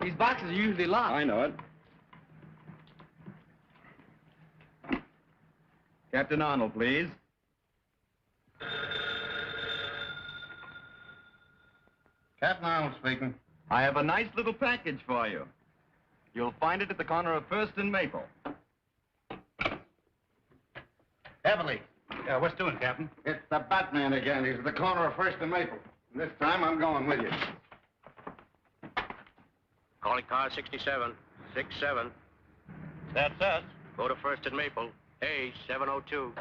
These boxes are usually locked. I know it. Captain Arnold, please. Captain Arnold speaking. I have a nice little package for you. You'll find it at the corner of First and Maple. Heavily. Yeah, what's doing, Captain? It's the Batman again. He's at the corner of First and Maple. And this time I'm going with you. Calling car 67. 67. That's us. Go to First and Maple. A702.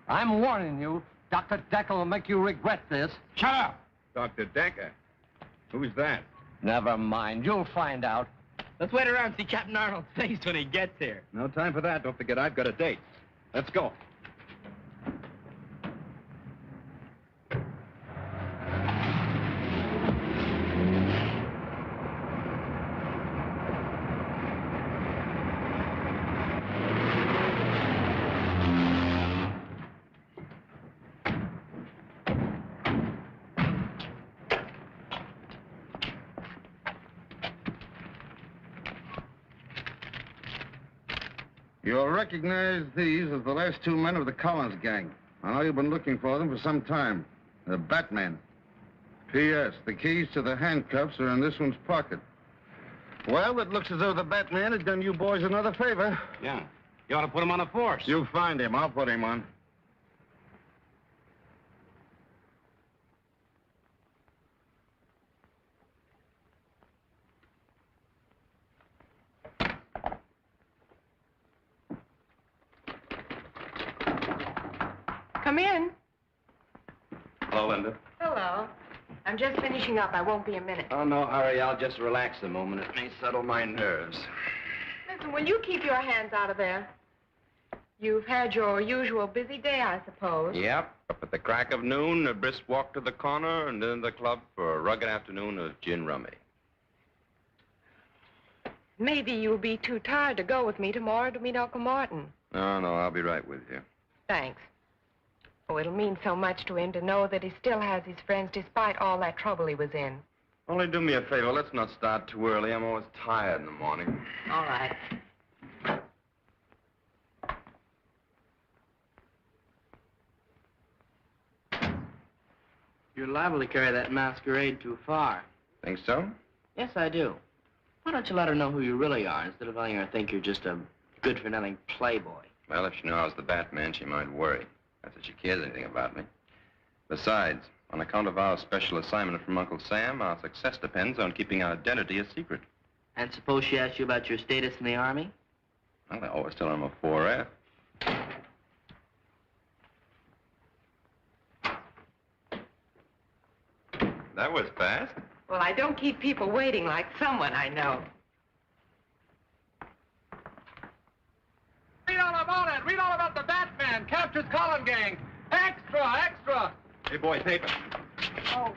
I'm warning you. Dr. Daka will make you regret this. Shut up! Dr. Daka. Who's that? Never mind. You'll find out. Let's wait around and see Captain Arnold's face when he gets here. No time for that. Don't forget, I've got a date. Let's go. You'll recognize these as the last two men of the Collins gang. I know you've been looking for them for some time. They're Batmen. P.S. The keys to the handcuffs are in this one's pocket. Well, it looks as though the Batman has done you boys another favor. Yeah. You ought to put him on a force. You find him. I'll put him on. Come in. Hello, Linda. Hello. I'm just finishing up. I won't be a minute. Oh, no hurry. I'll just relax a moment. It may settle my nerves. Listen, will you keep your hands out of there? You've had your usual busy day, I suppose. Yep. Up at the crack of noon, a brisk walk to the corner, and then the club for a rugged afternoon of gin rummy. Maybe you'll be too tired to go with me tomorrow to meet Uncle Martin. No, I'll be right with you. Thanks. Oh, it'll mean so much to him to know that he still has his friends despite all that trouble he was in. Only do me a favor. Let's not start too early. I'm always tired in the morning. All right. You're liable to carry that masquerade too far. Think so? Yes, I do. Why don't you let her know who you really are instead of letting her think you're just a good-for-nothing playboy? Well, if she knew I was the Batman, she might worry. Not that she cares anything about me. Besides, on account of our special assignment from Uncle Sam, our success depends on keeping our identity a secret. And suppose she asks you about your status in the Army? Well, I always tell her I'm a 4F. That was fast. Well, I don't keep people waiting like someone I know. Read all about it. Read all about the Batman. Captures Collin gang. Extra, extra. Hey, boy, paper. Oh.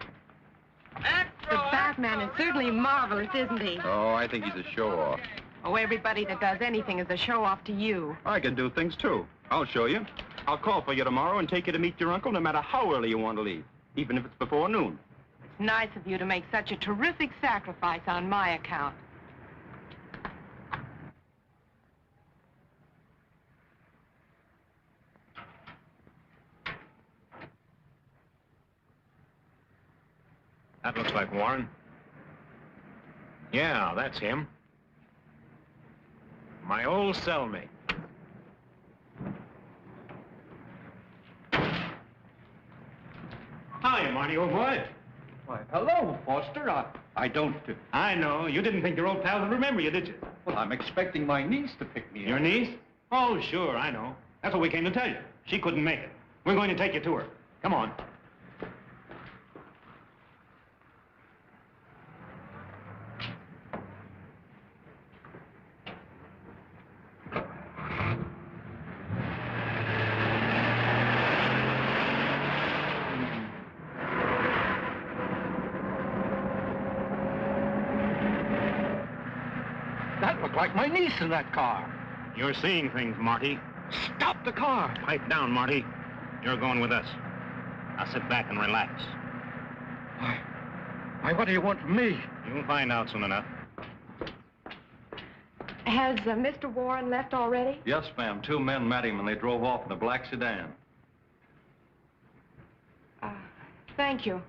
Extra. The Batman is certainly marvelous, isn't he? Oh, I think he's a show-off. Oh, everybody that does anything is a show-off to you. I can do things, too. I'll show you. I'll call for you tomorrow and take you to meet your uncle no matter how early you want to leave, even if it's before noon. It's nice of you to make such a terrific sacrifice on my account. That looks like Warren. Yeah, that's him. My old cellmate. Hi, Marty, old boy. Why, hello, Foster. I don't... I know. You didn't think your old pal would remember you, did you? Well, I'm expecting my niece to pick me up. Your niece? Oh, sure, I know. That's what we came to tell you. She couldn't make it. We're going to take you to her. Come on. That looked like my niece in that car. You're seeing things, Marty. Stop the car. Pipe down, Marty. You're going with us. Now sit back and relax. Why, what do you want from me? You'll find out soon enough. Has Mr. Warren left already? Yes, ma'am. 2 men met him and they drove off in a black sedan. Thank you.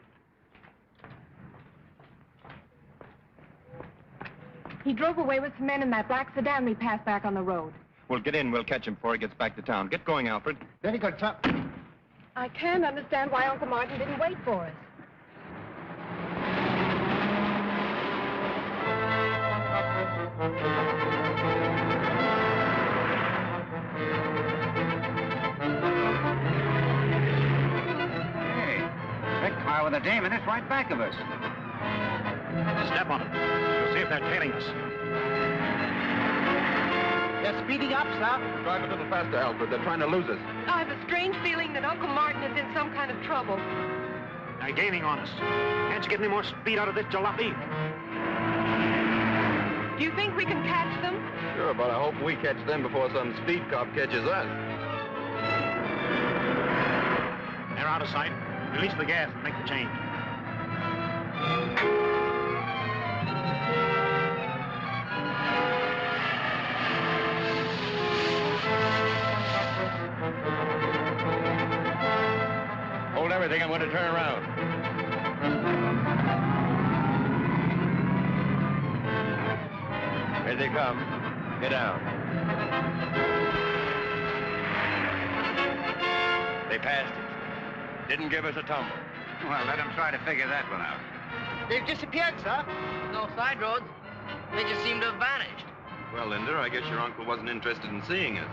He drove away with some men in that black sedan we passed back on the road. We'll get in. We'll catch him before he gets back to town. Get going, Alfred. Very good, sir. I can't understand why Uncle Martin didn't wait for us. Hey, that car with a dame in it's right back of us. Step on it. We'll see if they're tailing us. They're speeding up, sir. Drive a little faster, Alfred. They're trying to lose us. I have a strange feeling that Uncle Martin is in some kind of trouble. They're gaining on us. Can't you get any more speed out of this jalopy? Do you think we can catch them? Sure, but I hope we catch them before some speed cop catches us. They're out of sight. Release the gas and make the change. Hold everything. I'm going to turn around. Here they come. Get down. They passed it. Didn't give us a tumble. Well, let them try to figure that one out. They've disappeared, sir. No side roads. They just seem to have vanished. Well, Linda, I guess your uncle wasn't interested in seeing us.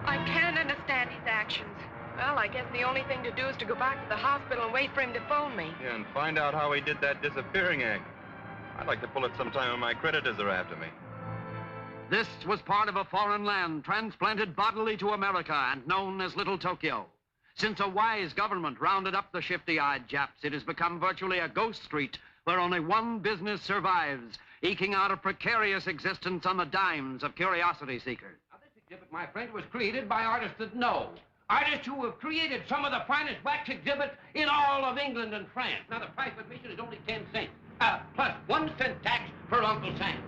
I can't understand his actions. Well, I guess the only thing to do is to go back to the hospital and wait for him to phone me. Yeah, and find out how he did that disappearing act. I'd like to pull it sometime when my creditors are after me. This was part of a foreign land transplanted bodily to America and known as Little Tokyo. Since a wise government rounded up the shifty-eyed Japs, it has become virtually a ghost street where only one business survives, eking out a precarious existence on the dimes of curiosity seekers. Now, this exhibit, my friend, was created by artists that know. Artists who have created some of the finest wax exhibits in all of England and France. Now, the price of admission is only 10 cents, plus 1 cent tax for Uncle Sam.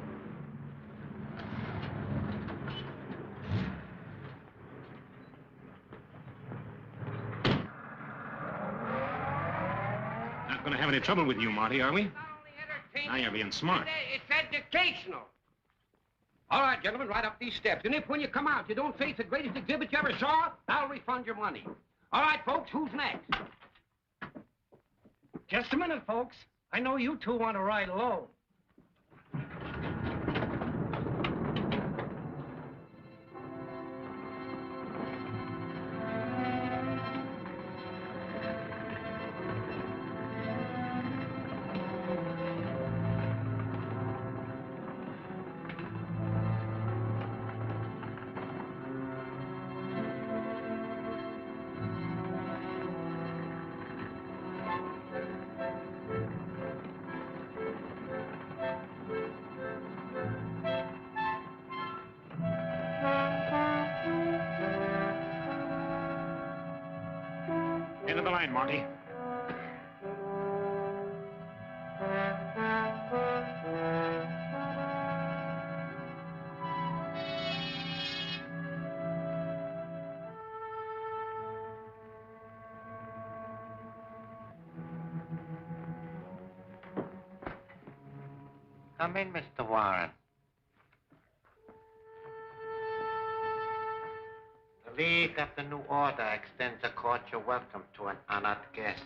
Not going to have any trouble with you, Marty, are we? Not only Now you're being smart. It's educational. All right, gentlemen, right up these steps. And if when you come out you don't face the greatest exhibit you ever saw, I'll refund your money. All right, folks, who's next? Just a minute, folks. I know you two want to ride alone. Into the line, Marty. Come in, Mr. Warren. The League of the New Order extends a cordial welcome to an honored guest.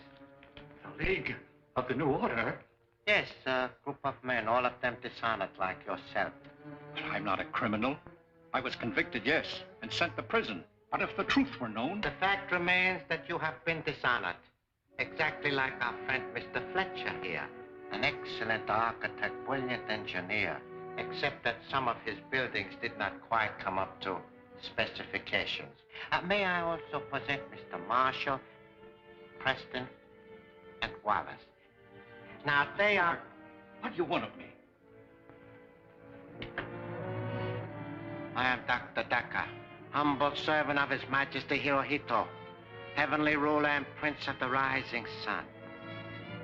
The League of the New Order? Yes, a group of men, all of them dishonored like yourself. But I'm not a criminal. I was convicted, yes, and sent to prison. But if the truth were known... The fact remains that you have been dishonored. Exactly like our friend Mr. Fletcher here. An excellent architect, brilliant engineer, except that some of his buildings did not quite come up to specifications. May I also present Mr. Marshall, Preston, and Wallace. Now, they are... What do you want of me? I am Dr. Daka, humble servant of His Majesty Hirohito, heavenly ruler and prince of the rising sun.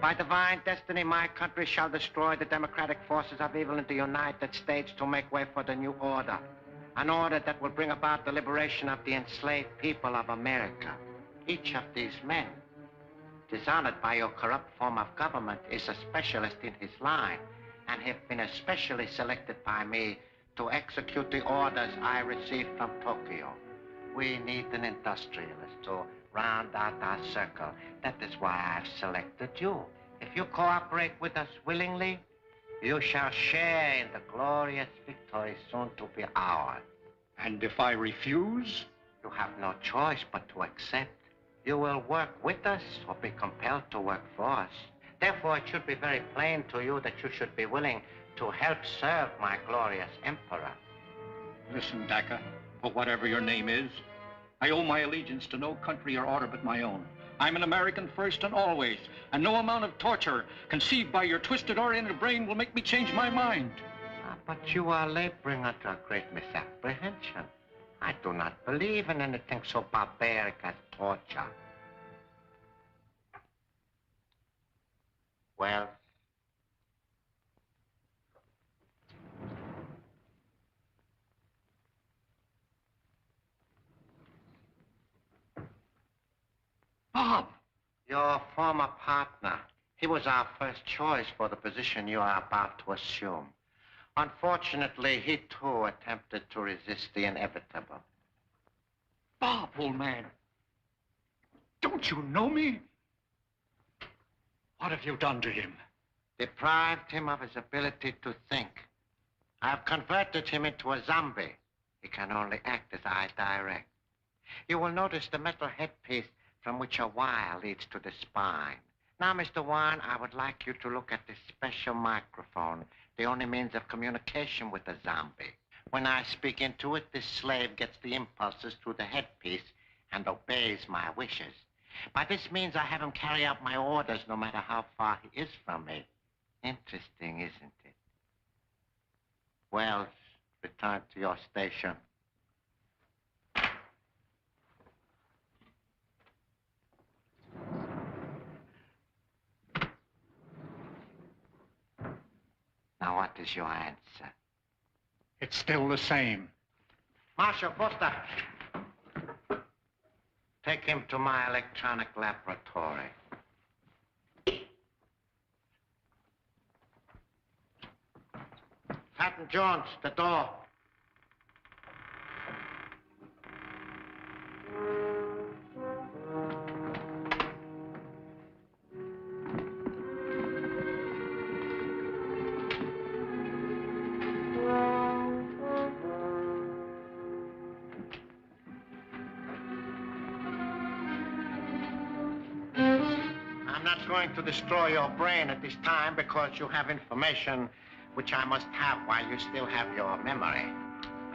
By divine destiny, my country shall destroy the democratic forces of evil in the United States to make way for the new order. An order that will bring about the liberation of the enslaved people of America. Each of these men, dishonored by your corrupt form of government, is a specialist in his line and have been especially selected by me to execute the orders I received from Tokyo. We need an industrialist to round out our circle. That is why I've selected you. If you cooperate with us willingly, you shall share in the glorious victory soon to be ours. And if I refuse? You have no choice but to accept. You will work with us or be compelled to work for us. Therefore, it should be very plain to you that you should be willing to help serve my glorious emperor. Listen, Daka, or whatever your name is, I owe my allegiance to no country or order but my own. I'm an American first and always, and no amount of torture conceived by your twisted oriented brain will make me change my mind. But you are laboring under a great misapprehension. I do not believe in anything so barbaric as torture. Well, Bob! Your former partner. He was our first choice for the position you are about to assume. Unfortunately, he too attempted to resist the inevitable. Bob, old man. Don't you know me? What have you done to him? Deprived him of his ability to think. I have converted him into a zombie. He can only act as I direct. You will notice the metal headpiece from which a wire leads to the spine. Now, Mr. Warren, I would like you to look at this special microphone, the only means of communication with the zombie. When I speak into it, this slave gets the impulses through the headpiece and obeys my wishes. By this means, I have him carry out my orders no matter how far he is from me. Interesting, isn't it? Wells, return to your station. Now, what is your answer? It's still the same. Marshal Foster, take him to my electronic laboratory. Patton Jones, the door. I'm not going to destroy your brain at this time because you have information which I must have while you still have your memory.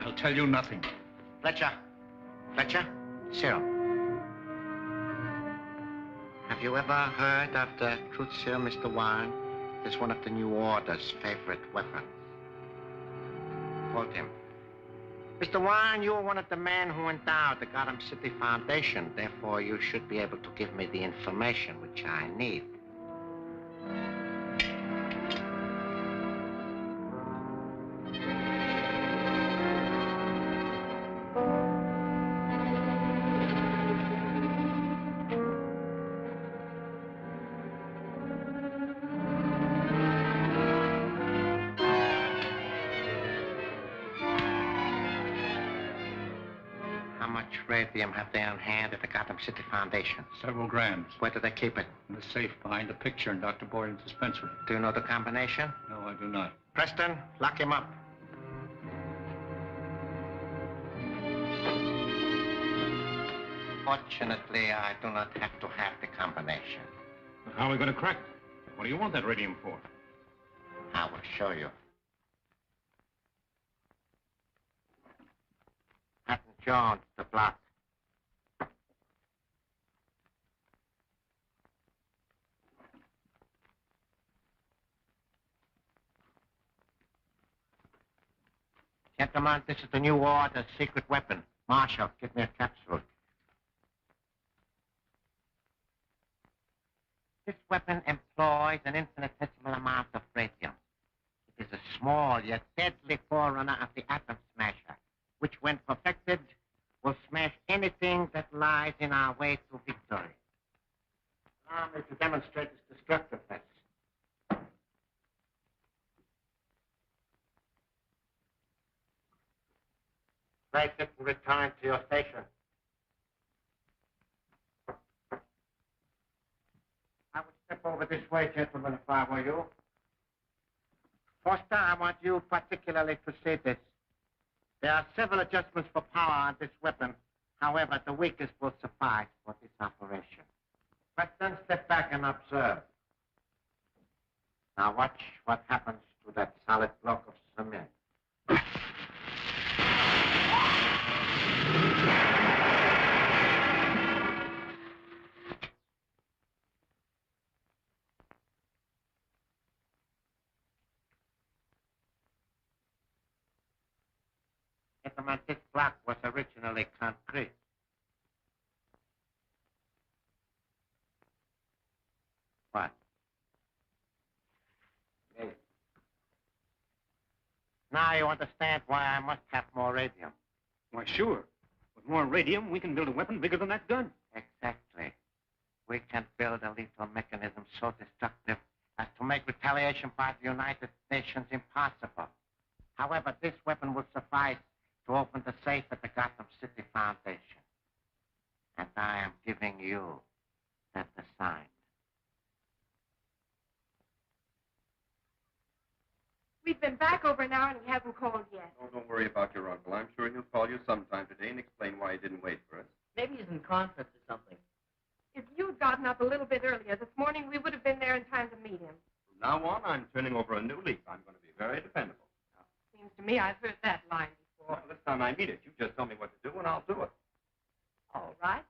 I'll tell you nothing. Fletcher. Fletcher, serum. Have you ever heard of the truth serum, Mr. Warren? It's one of the New Order's favorite weapons. Quote him. Mr. Warren, you are one of the men who endowed the Gotham City Foundation. Therefore, you should be able to give me the information which I need. How much radium have they on hand at the Gotham City Foundation? Several grams. Where do they keep it? In the safe behind a picture in Dr. Boyden's dispensary. Do you know the combination? No, I do not. Preston, lock him up. Fortunately, I do not have to have the combination. How are we going to crack it? What do you want that radium for? I will show you. Patton Jones, the block. Gentlemen, this is the New Order's secret weapon. Marshal, give me a capsule. This weapon employs an infinitesimal amount of radium. It is a small yet deadly forerunner of the atom smasher, which, when perfected, will smash anything that lies in our way to victory. Allow me to demonstrate its destructiveness. Place it and return to your station. I would step over this way, gentlemen, if I were you. Foster, I want you particularly to see this. There are several adjustments for power on this weapon. However, the weakest will suffice for this operation. But then step back and observe. Now watch what happens to that solid block of cement. Gentlemen, this block was originally concrete. What? Yes. Now you understand why I must have more radium. Why, sure. With more radium, we can build a weapon bigger than that gun. Exactly. We can build a lethal mechanism so destructive as to make retaliation by the United Nations impossible. However, this weapon will suffice to open the safe at the Gotham City Foundation. And I am giving you that assignment. We've been back over an hour and he hasn't called yet. Oh, don't worry about your uncle. I'm sure he'll call you sometime today and explain why he didn't wait for us. Maybe he's in conference or something. If you'd gotten up a little bit earlier this morning, we would have been there in time to meet him. From now on, I'm turning over a new leaf. I'm going to be very dependable. Seems to me I've heard that line before. Well, this time I mean it. You just tell me what to do and I'll do it. All right.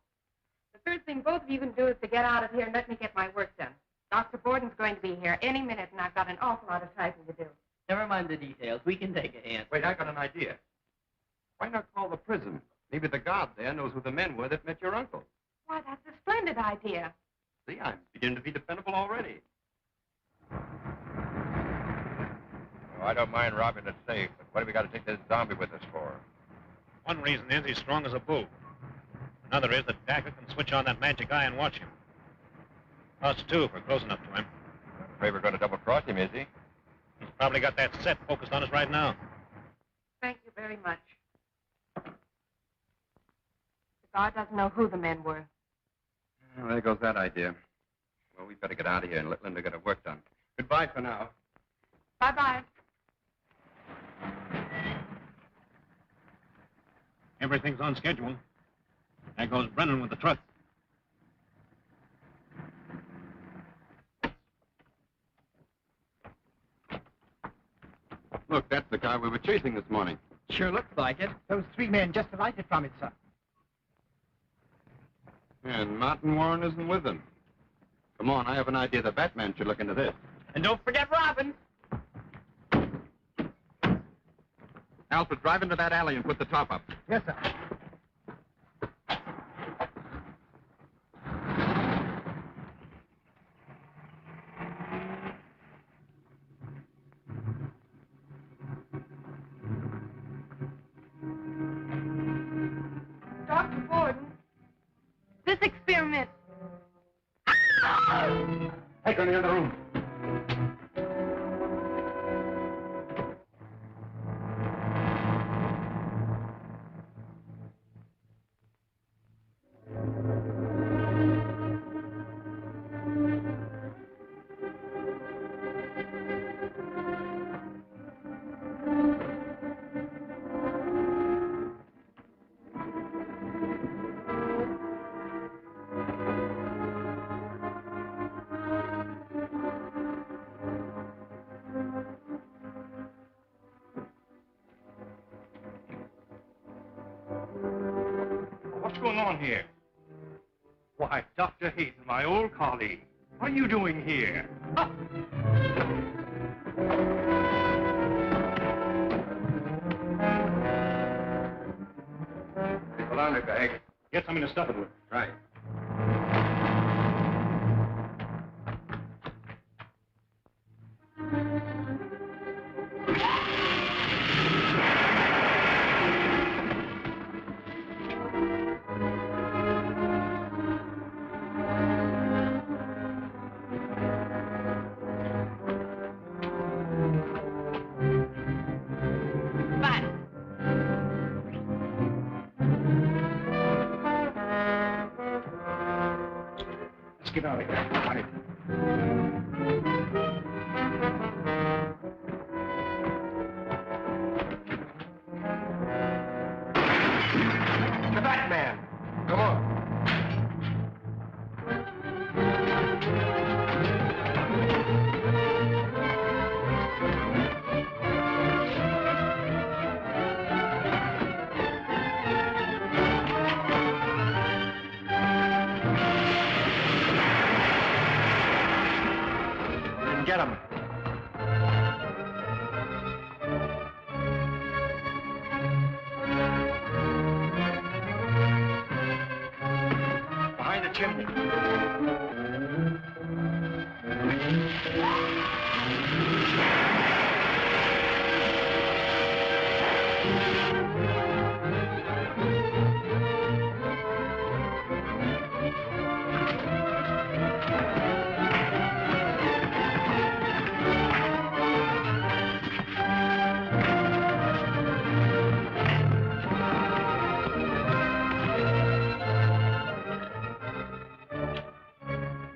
The first thing both of you can do is to get out of here and let me get my work done. Dr. Borden's going to be here any minute, and I've got an awful lot of typing to do. Never mind the details. We can take a hand. Wait, I got an idea. Why not call the prison? Maybe the guard there knows who the men were that met your uncle. Why, that's a splendid idea. See, I'm beginning to be dependable already. Oh, I don't mind robbing the safe, but what have we got to take this zombie with us for? One reason is he's strong as a bull. Another is that Daka can switch on that magic eye and watch him. Us, too, if we're close enough to him. I'm afraid we're going to double-cross him, is he? He's probably got that set focused on us right now. Thank you very much. The guard doesn't know who the men were. Well, there goes that idea. Well, we'd better get out of here and let Linda get her work done. Goodbye for now. Bye-bye. Everything's on schedule. There goes Brennan with the truck. Look, that's the car we were chasing this morning. Sure looks like it. Those three men just alighted from it, sir. And Martin Warren isn't with them. Come on, I have an idea the Batman should look into this. And don't forget Robin. Alfred, drive into that alley and put the top up. Yes, sir. Dr. Borden, this experiment... Take her in the other room. What's going on here? Why, Dr. Hayden, my old colleague. What are you doing here? Ah! The laundry bag. Get something to stuff it with. Right. get out of here. On it. The Batman. Come on. Get him. Behind the chimney.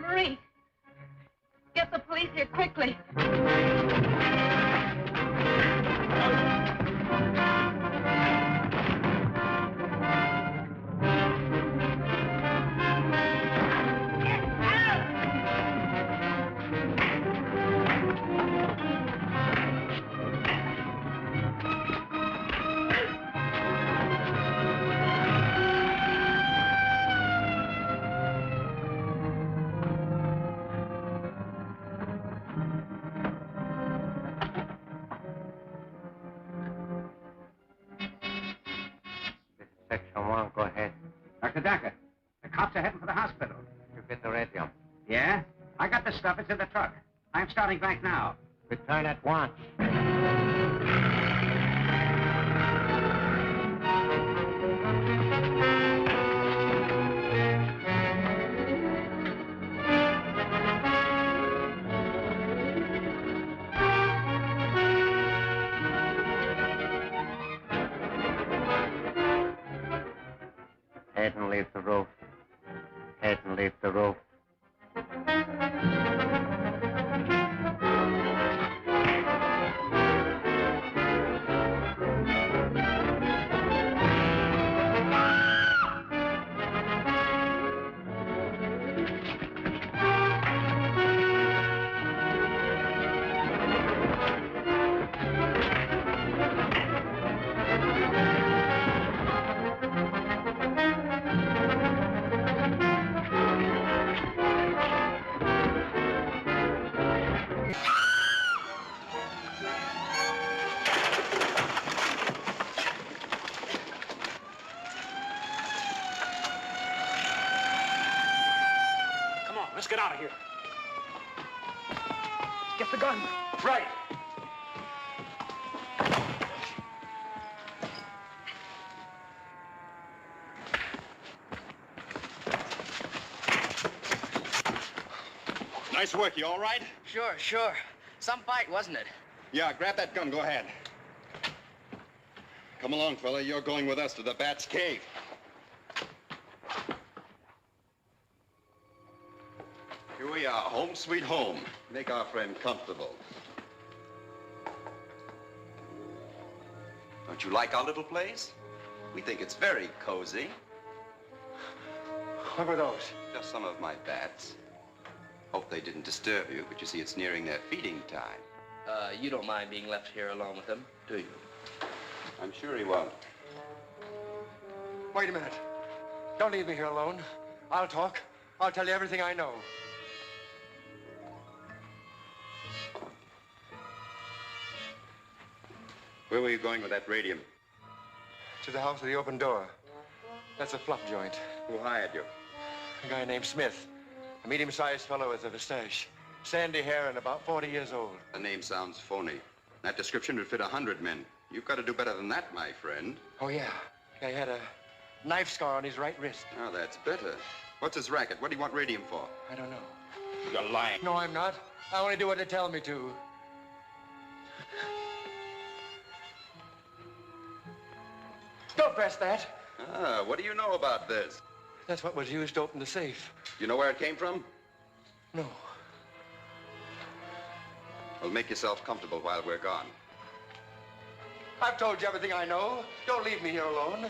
Marie, get the police here quickly. Section 1, go ahead. Dr. Daka, the cops are heading for the hospital. You get the radio. Yeah? I got the stuff. It's in the truck. I'm starting back now. Return at once. Head and leave the roof. Head and leave the roof. Come on, let's get out of here. Get the gun. Right. Nice work. You all right? Sure, sure. Some fight, wasn't it? Yeah, grab that gun. Go ahead. Come along, fella. You're going with us to the Bat's cave. Here we are. Home sweet home. Make our friend comfortable. Don't you like our little place? We think it's very cozy. What were those? Just some of my bats. Hope they didn't disturb you, but you see it's nearing their feeding time. You don't mind being left here alone with them, do you? I'm sure he won't. Wait a minute. Don't leave me here alone. I'll talk. I'll tell you everything I know. Where were you going with that radium? To the house with the open door. That's a flop joint. Who hired you? A guy named Smith. A medium-sized fellow with a mustache. Sandy hair and about 40 years old. The name sounds phony. That description would fit 100 men. You've got to do better than that, my friend. Oh, yeah. Guy had a knife scar on his right wrist. Oh, that's better. What's his racket? What do you want radium for? I don't know. You're lying. No, I'm not. I only do what they tell me to. Don't press that. Ah, what do you know about this? That's what was used to open the safe. Do you know where it came from? No. Well, make yourself comfortable while we're gone. I've told you everything I know. Don't leave me here alone.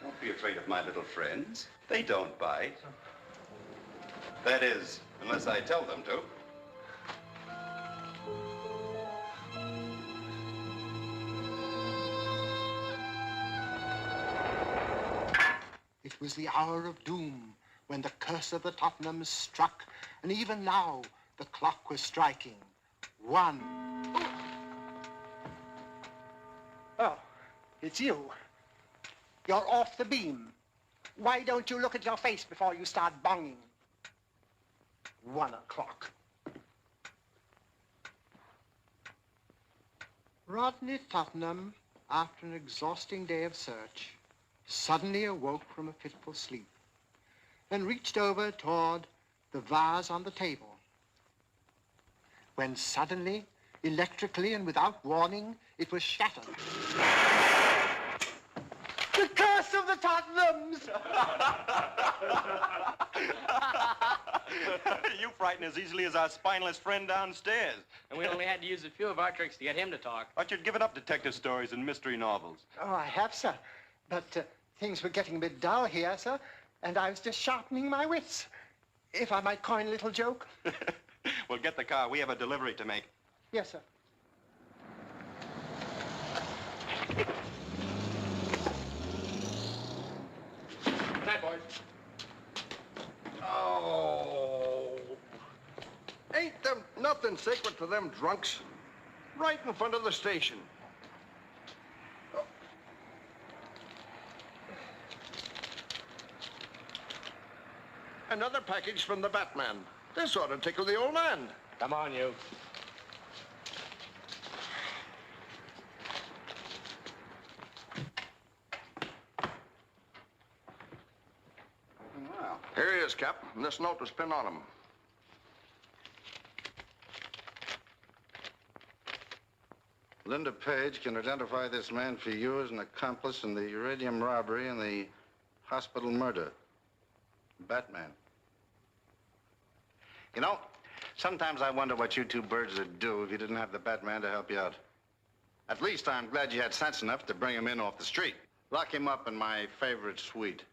Don't be afraid of my little friends. They don't bite. That is, unless I tell them to. It was the hour of doom when the curse of the Tottenhams struck, and even now the clock was striking. 1. Oh, it's you. You're off the beam. Why don't you look at your face before you start bonging? 1 o'clock. Rodney Tottenham, after an exhausting day of search, suddenly awoke from a fitful sleep and reached over toward the vase on the table, when suddenly, electrically and without warning, it was shattered. The curse of the Tottenhams! You frighten as easily as our spineless friend downstairs. And we only had to use a few of our tricks to get him to talk. Aren't you giving up detective stories and mystery novels? Oh, I have, sir. But things were getting a bit dull here, sir, and I was just sharpening my wits. If I might coin a little joke. Well, get the car. We have a delivery to make. Yes, sir. Good night, boys. Oh. Ain't there nothing sacred to them drunks? Right in front of the station. Another package from the Batman. This ought to tickle the old man. Come on, you. Well, here he is, Cap. And this note was pinned on him. Linda Page can identify this man for you as an accomplice in the uranium robbery and the hospital murder. Batman. You know, sometimes I wonder what you two birds would do if you didn't have the Batman to help you out. At least I'm glad you had sense enough to bring him in off the street. Lock him up in my favorite suite.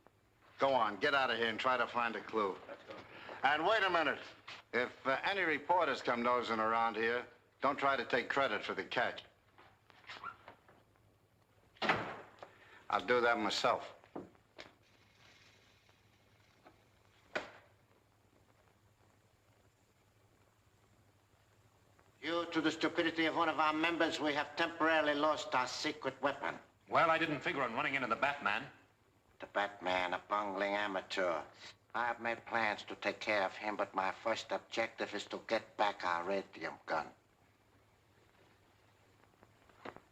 Go on, get out of here and try to find a clue. Let's go. And wait a minute. If any reporters come nosing around here, don't try to take credit for the catch. I'll do that myself. Due to the stupidity of one of our members, we have temporarily lost our secret weapon. Well, I didn't figure on running into the Batman. The Batman, a bungling amateur. I have made plans to take care of him, but my first objective is to get back our radium gun.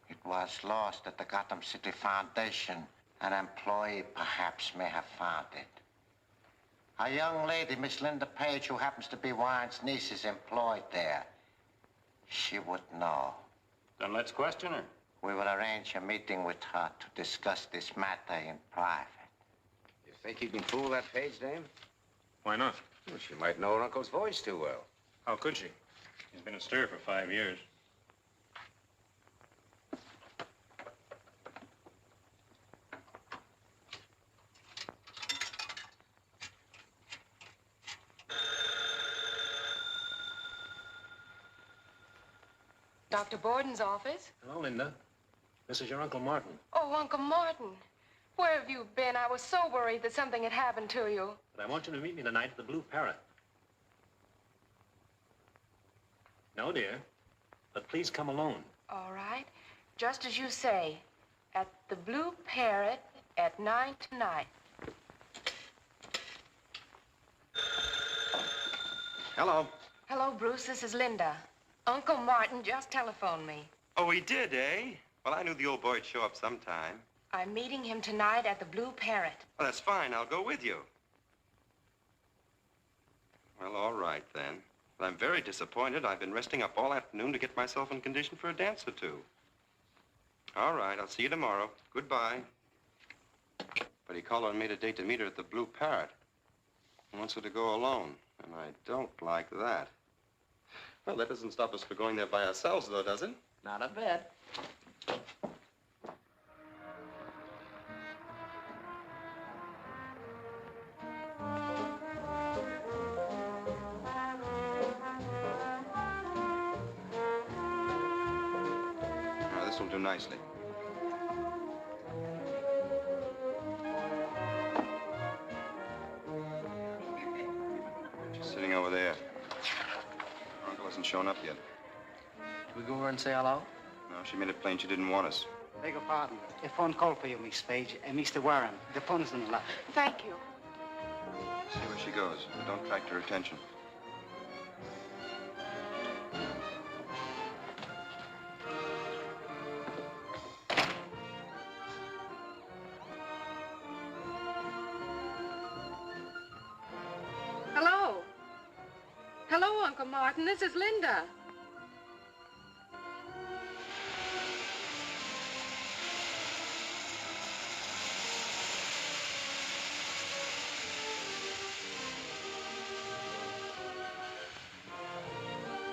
It was lost at the Gotham City Foundation. An employee perhaps may have found it. A young lady, Miss Linda Page, who happens to be Wine's niece, is employed there. She would know. Then let's question her. We will arrange a meeting with her to discuss this matter in private. You think you can fool that Page dame? Why not? Well, she might know her uncle's voice too well. How could she? He's been in stir for 5 years. Dr. Borden's office? Hello, Linda. This is your Uncle Martin. Oh, Uncle Martin. Where have you been? I was so worried that something had happened to you. But I want you to meet me tonight at the Blue Parrot. No, dear. But please come alone. All right. Just as you say. At the Blue Parrot at 9 tonight. Hello. Hello, Bruce. This is Linda. Uncle Martin just telephoned me. Oh, he did, eh? Well, I knew the old boy'd show up sometime. I'm meeting him tonight at the Blue Parrot. Well, that's fine. I'll go with you. Well, all right, then. Well, I'm very disappointed. I've been resting up all afternoon to get myself in condition for a dance or two. All right, I'll see you tomorrow. Goodbye. But he called on me today to meet her at the Blue Parrot. He wants her to go alone. And I don't like that. Well, that doesn't stop us from going there by ourselves, though, does it? Not a bit. Now, this will do nicely. She's sitting over there. Her uncle hasn't shown up yet. We go over and say hello? No, she made it plain she didn't want us. Beg your pardon. A phone call for you, Miss Page. Mr. Warren. The phone's on the left. Thank you. See where she goes, but don't attract her attention. Hello. Hello, Uncle Martin. This is Linda.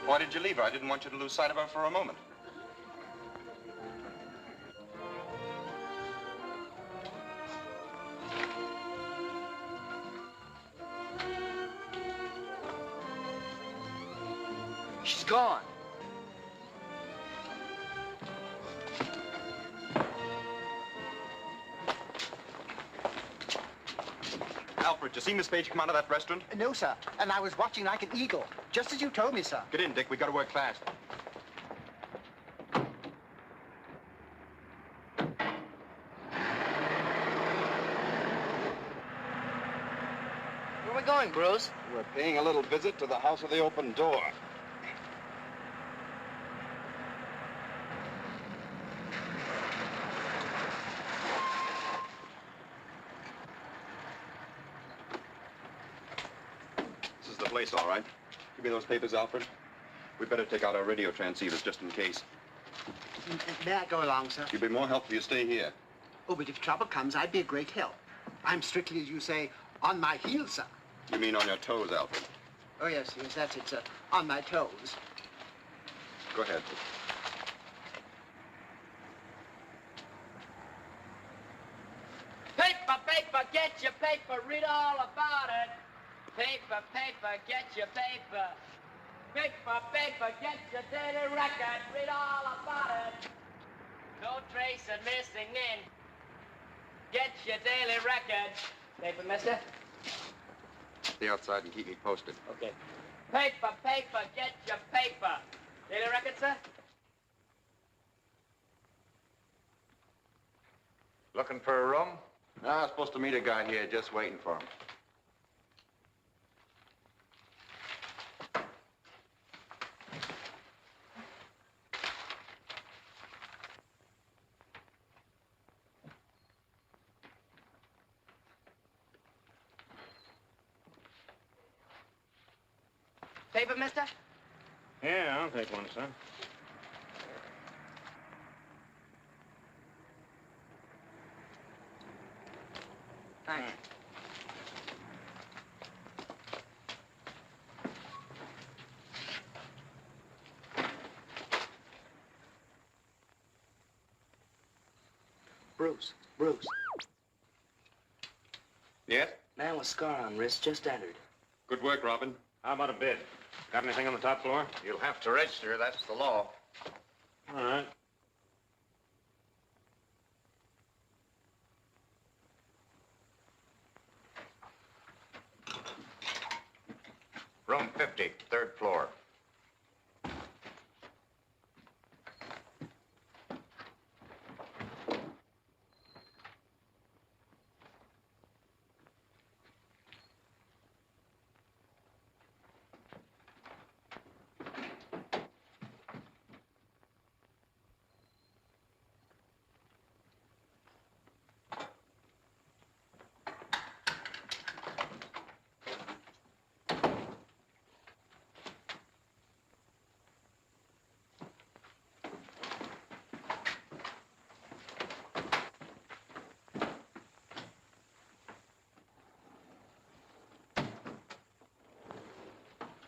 Why did you leave her? I didn't want you to lose sight of her for a moment. She's gone. Alfred, you see Miss Page come out of that restaurant? No, sir. And I was watching like an eagle, just as you told me, sir. Get in, Dick. We gotta work fast. Where are we going, Bruce? We're paying a little visit to the House of the Open Door. This is the place, all right. Give me those papers, Alfred. We better take out our radio transceivers just in case. May I go along, sir? You'd be more help if you stay here. Oh, but if trouble comes, I'd be a great help. I'm strictly, as you say, on my heels, sir. You mean on your toes, Alfred? Oh, yes, that's it, sir. On my toes. Go ahead. Paper, paper, get your paper, read all about it. Paper, paper, get your paper. Paper, paper, get your daily record, read all about it. No trace of missing in. Get your daily record. Paper, mister? Stay outside and keep me posted. Okay. Paper, paper, get your paper. Daily record, sir? Looking for a room? No, I was supposed to meet a guy here, just waiting for him. Paper, mister? Yeah, I'll take one, son. Thanks. Bruce. Bruce. Yes? Man with scar on wrist just entered. Good work, Robin. How about a bid? Got anything on the top floor? You'll have to register. That's the law. All right. Room 50, third floor.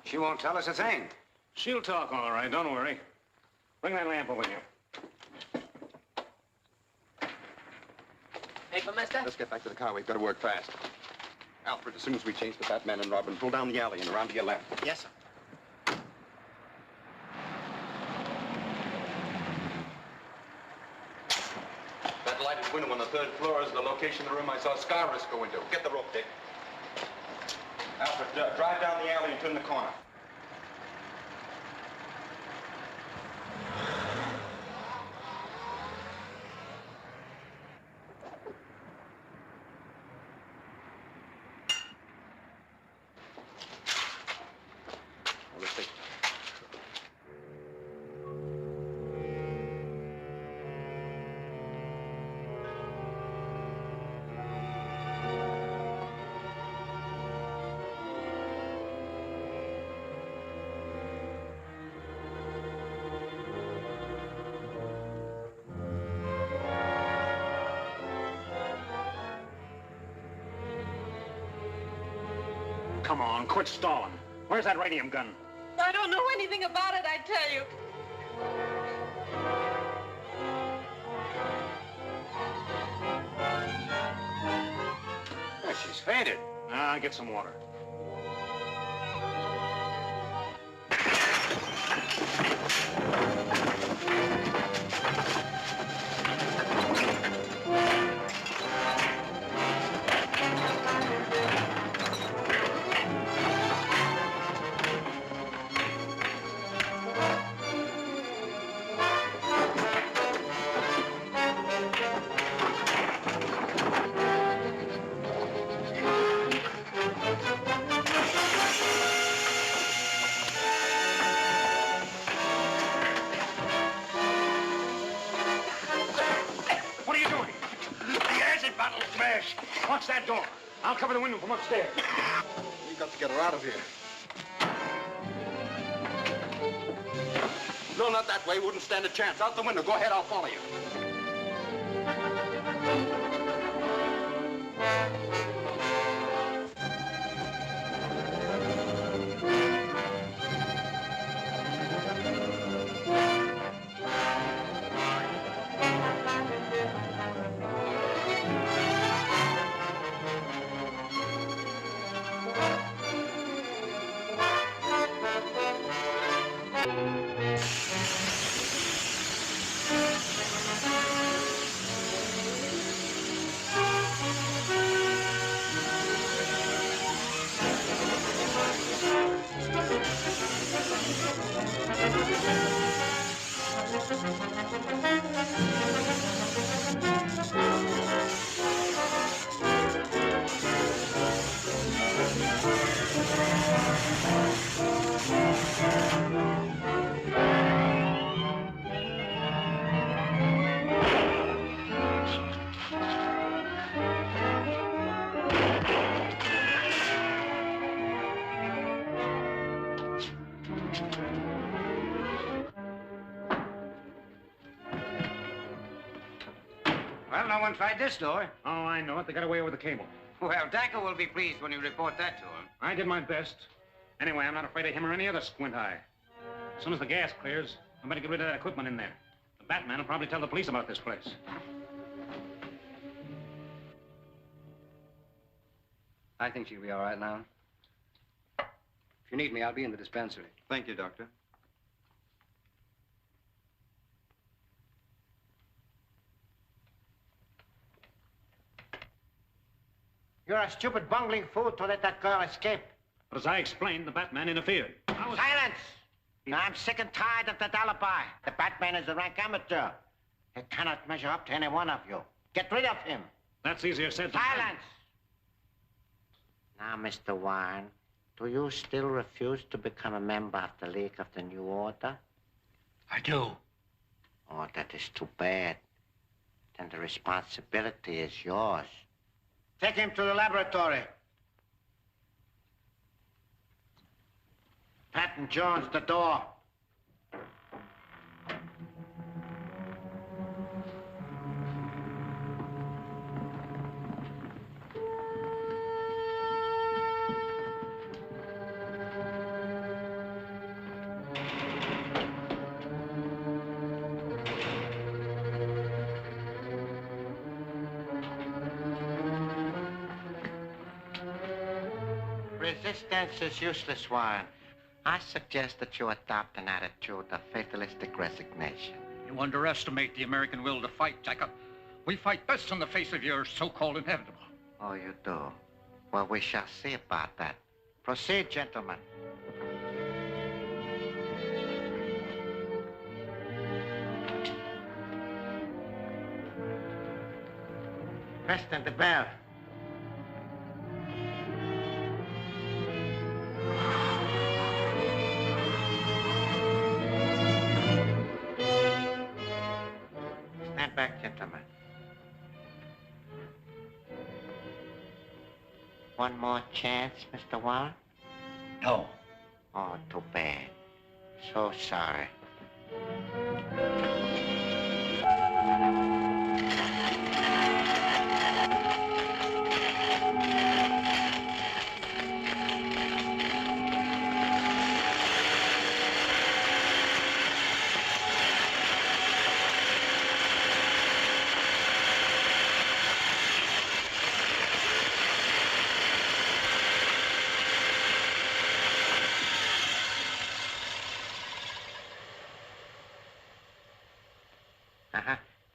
She won't tell us a thing. She'll talk all right, don't worry. Bring that lamp over here. Paper, mister? Let's get back to the car. We've got to work fast. Alfred, as soon as we change the Batman and Robin, pull down the alley and around to your left. Yes, sir. That lighted window on the 3rd floor is the location of the room I saw Scarless go into. Get the rope, Dick. Alfred, drive down the alley and turn the corner. Let's take Come on, quit stalling. Where's that radium gun? I don't know anything about it, I tell you. Oh, she's fainted. Get some water. What are you doing? The acid bottle smashed. Watch that door. I'll cover the window from upstairs. We've got to get her out of here. No, not that way. Wouldn't stand a chance. Out the window. Go ahead. I'll follow you. Well, no one tried this door. Oh, I know it. They got away with the cable. Well, Daka will be pleased when you report that to him. I did my best. Anyway, I'm not afraid of him or any other squint eye. As soon as the gas clears, I better get rid of that equipment in there. The Batman will probably tell the police about this place. I think she'll be all right now. If you need me, I'll be in the dispensary. Thank you, Doctor. You're a stupid, bungling fool to let that girl escape. But as I explained, the Batman interfered. Silence! Now, I'm sick and tired of that alibi. The Batman is a rank amateur. He cannot measure up to any one of you. Get rid of him. That's easier said than done. Silence! Now, Mr. Warren, do you still refuse to become a member of the League of the New Order? I do. Oh, that is too bad. Then the responsibility is yours. Take him to the laboratory. Patton Jones, the door. Resistance is useless, Warren. I suggest that you adopt an attitude of fatalistic resignation. You underestimate the American will to fight, Daka. We fight best in the face of your so-called inevitable. Oh, you do? Well, we shall see about that. Proceed, gentlemen. Preston, the bell. Stand back, gentlemen. One more chance, Mr. Warren? No. Oh, too bad. So sorry.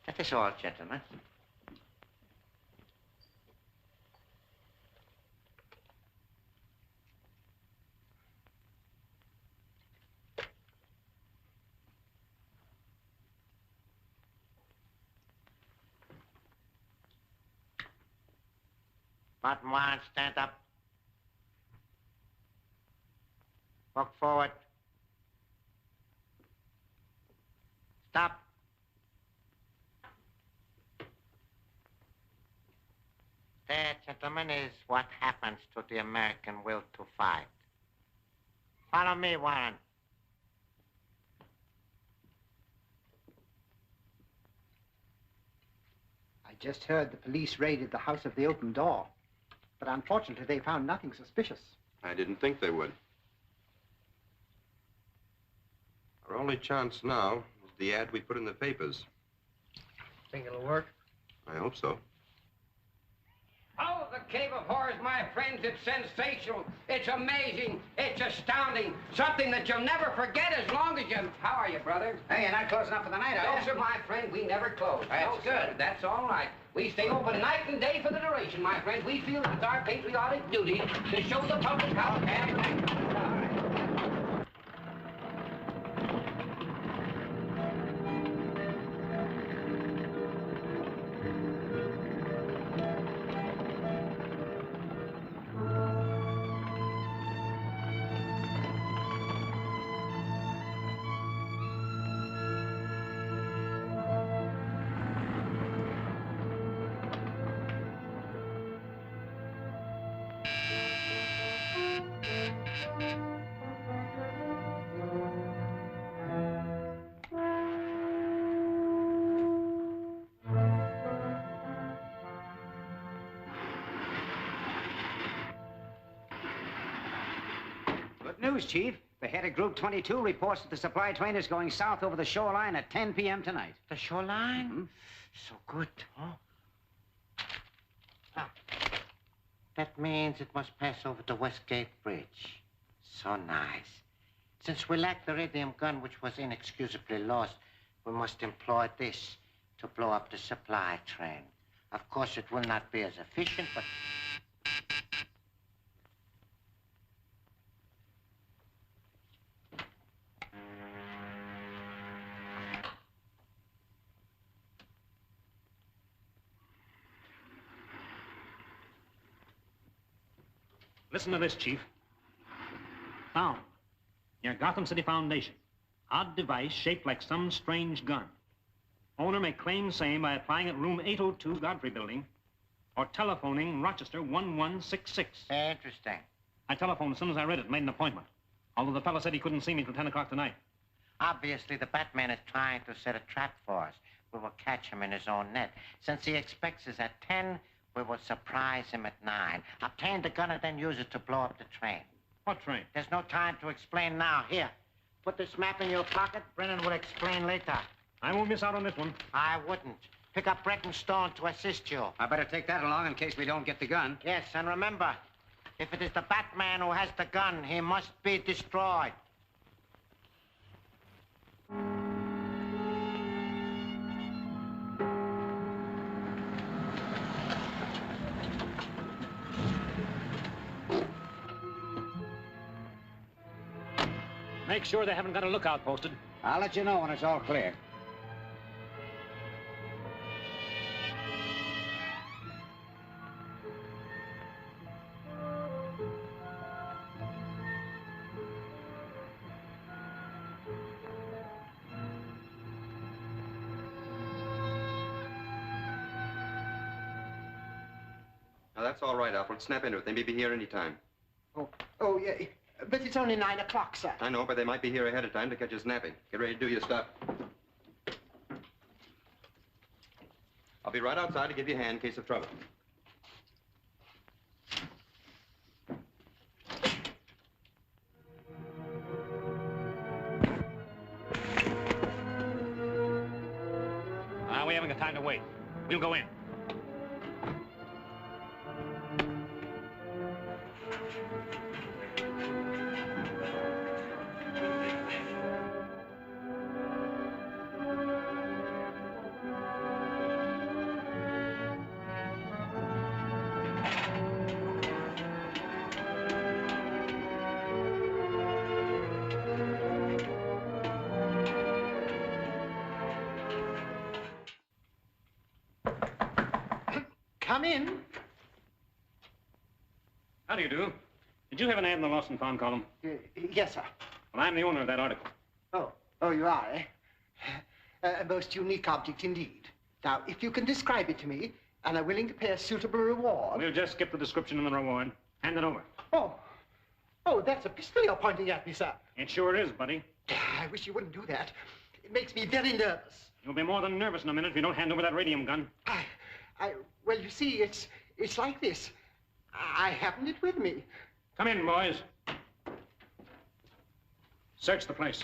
That is all, gentlemen. Martin Warren, stand up. Walk forward. Stop. There, gentlemen, is what happens to the American will to fight. Follow me, Warren. I just heard the police raided the house of the open door. But unfortunately, they found nothing suspicious. I didn't think they would. Our only chance now is the ad we put in the papers. Think it'll work? I hope so. Oh, the Cave of Horrors, my friends, it's sensational. It's amazing. It's astounding. Something that you'll never forget as long as you... How are you, brother? Hey, you're not closing up for the night, are No, you? sir, my friend, we never close. That's No, sir, good. that's all right. We stay open night and day for the duration, my friends. We feel it's our patriotic duty to show the public how to act. All right. Good news, Chief. The head of Group 22 reports that the supply train is going south over the shoreline at 10 p.m. tonight. The shoreline? Mm-hmm. So good, huh? Ah. That means it must pass over the Westgate Bridge. So nice. Since we lack the radium gun, which was inexcusably lost, we must employ this to blow up the supply train. Of course, it will not be as efficient, but... Listen to this, Chief. Found. Near Gotham City Foundation. Odd device shaped like some strange gun. Owner may claim same by applying at room 802 Godfrey Building or telephoning Rochester 1166. Interesting. I telephoned as soon as I read it, made an appointment. Although the fellow said he couldn't see me till 10 o'clock tonight. Obviously, the Batman is trying to set a trap for us. We will catch him in his own net. Since he expects us at 10, we will surprise him at 9. Obtain the gun and then use it to blow up the train. What train? There's no time to explain now. Here, put this map in your pocket. Brennan will explain later. I won't miss out on this one. I wouldn't. Pick up Brett and Stone to assist you. I better take that along in case we don't get the gun. Yes, and remember, If it is the Batman who has the gun, he must be destroyed. Make sure they haven't got a lookout posted. I'll let you know when it's all clear. Now, that's all right, Alfred. Snap into it. They may be here any time. Oh, yeah. But it's only 9 o'clock, sir. I know, but they might be here ahead of time to catch us napping. Get ready to do your stuff. I'll be right outside to give you a hand in case of trouble. We haven't got time to wait. We'll go in. Come in. How do you do? Did you have an ad in the Lost and Found column? Yes, sir. Well, I'm the owner of that article. Oh, you are, eh? A most unique object indeed. Now, if you can describe it to me, and are willing to pay a suitable reward... We'll just skip the description and the reward. Hand it over. Oh, that's a pistol you're pointing at me, sir. It sure is, buddy. I wish you wouldn't do that. It makes me very nervous. You'll be more than nervous in a minute if you don't hand over that radium gun. Well, you see, it's like this. I haven't it with me. Come in, boys. Search the place.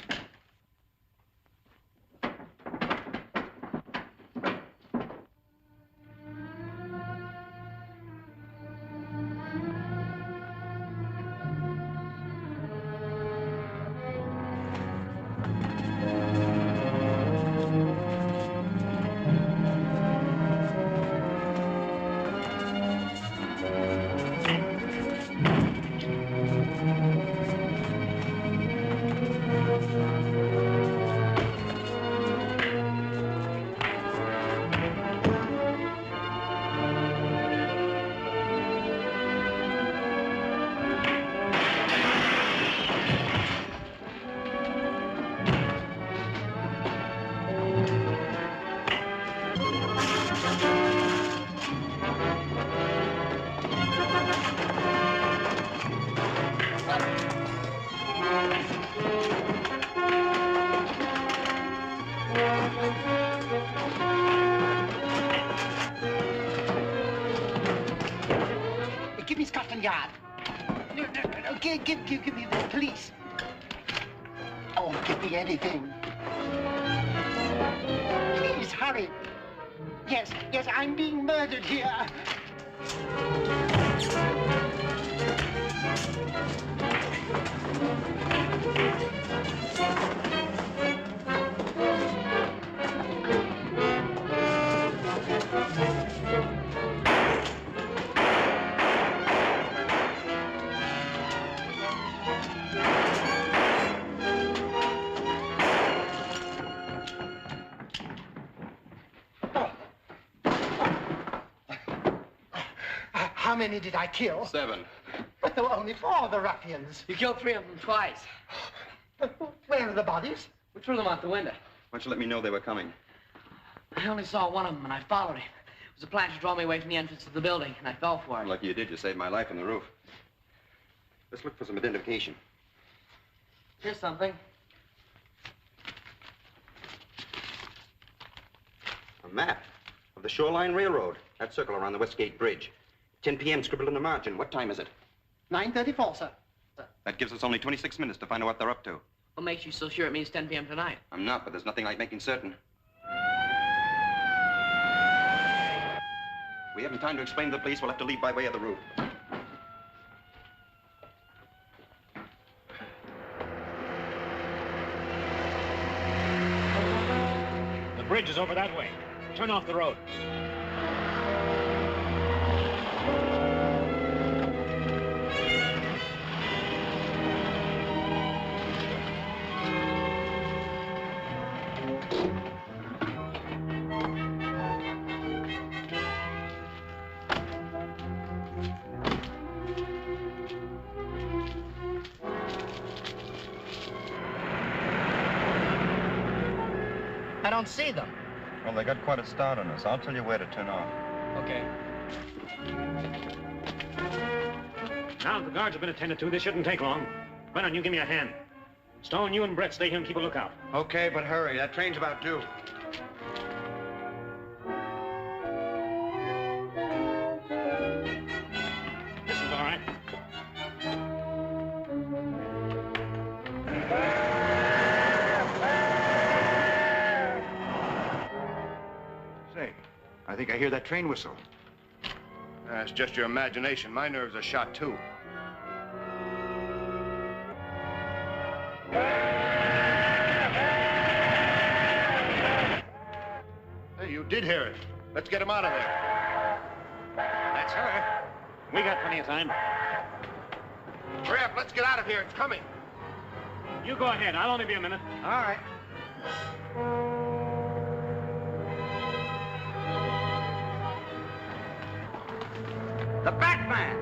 Give me Scotland Yard. No. Give me the police. Oh, give me anything. Please, hurry. Yes, I'm being murdered here. How many did I kill? 7. But there were only 4 of the ruffians. You killed 3 of them twice. Where are the bodies? We threw them out the window. Why don't you let me know they were coming? I only saw one of them, and I followed him. It was a plan to draw me away from the entrance of the building, and I fell for it. Lucky you did. You saved my life on the roof. Let's look for some identification. Here's something. A map of the Shoreline Railroad. That circle around the Westgate Bridge. 10 p.m. scribbled in the margin. What time is it? 9:34, sir. That gives us only 26 minutes to find out what they're up to. What makes you so sure it means 10 p.m. tonight? I'm not, but there's nothing like making certain. We haven't time to explain to the police. We'll have to leave by way of the roof. bridge is over that way. Turn off the road. I don't see them. Well, they got quite a start on us. I'll tell you where to turn off. Okay. Now that the guards have been attended to, this shouldn't take long. Brennan, you give me a hand. Stone, you and Brett stay here and keep a lookout. Okay, but hurry. That train's about due. This is all right. Say, I think I hear that train whistle. That's just your imagination. My nerves are shot, too. Hey, you did hear it. Let's get him out of there. That's her. We got plenty of time. Hurry up, let's get out of here. It's coming. You go ahead. I'll only be a minute. All right. The Batman!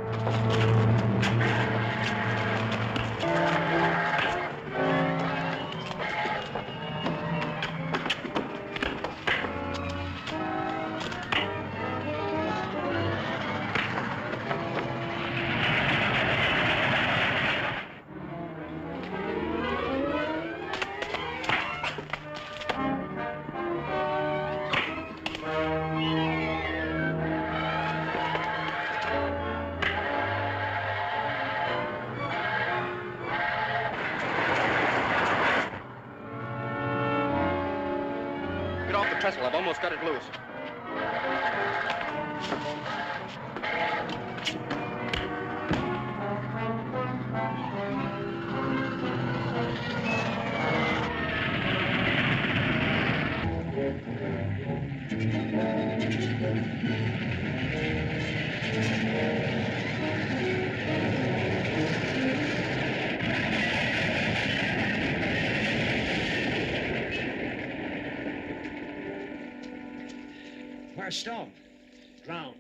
Get off the trestle. I've almost got it loose. Where's Stone? Drowned.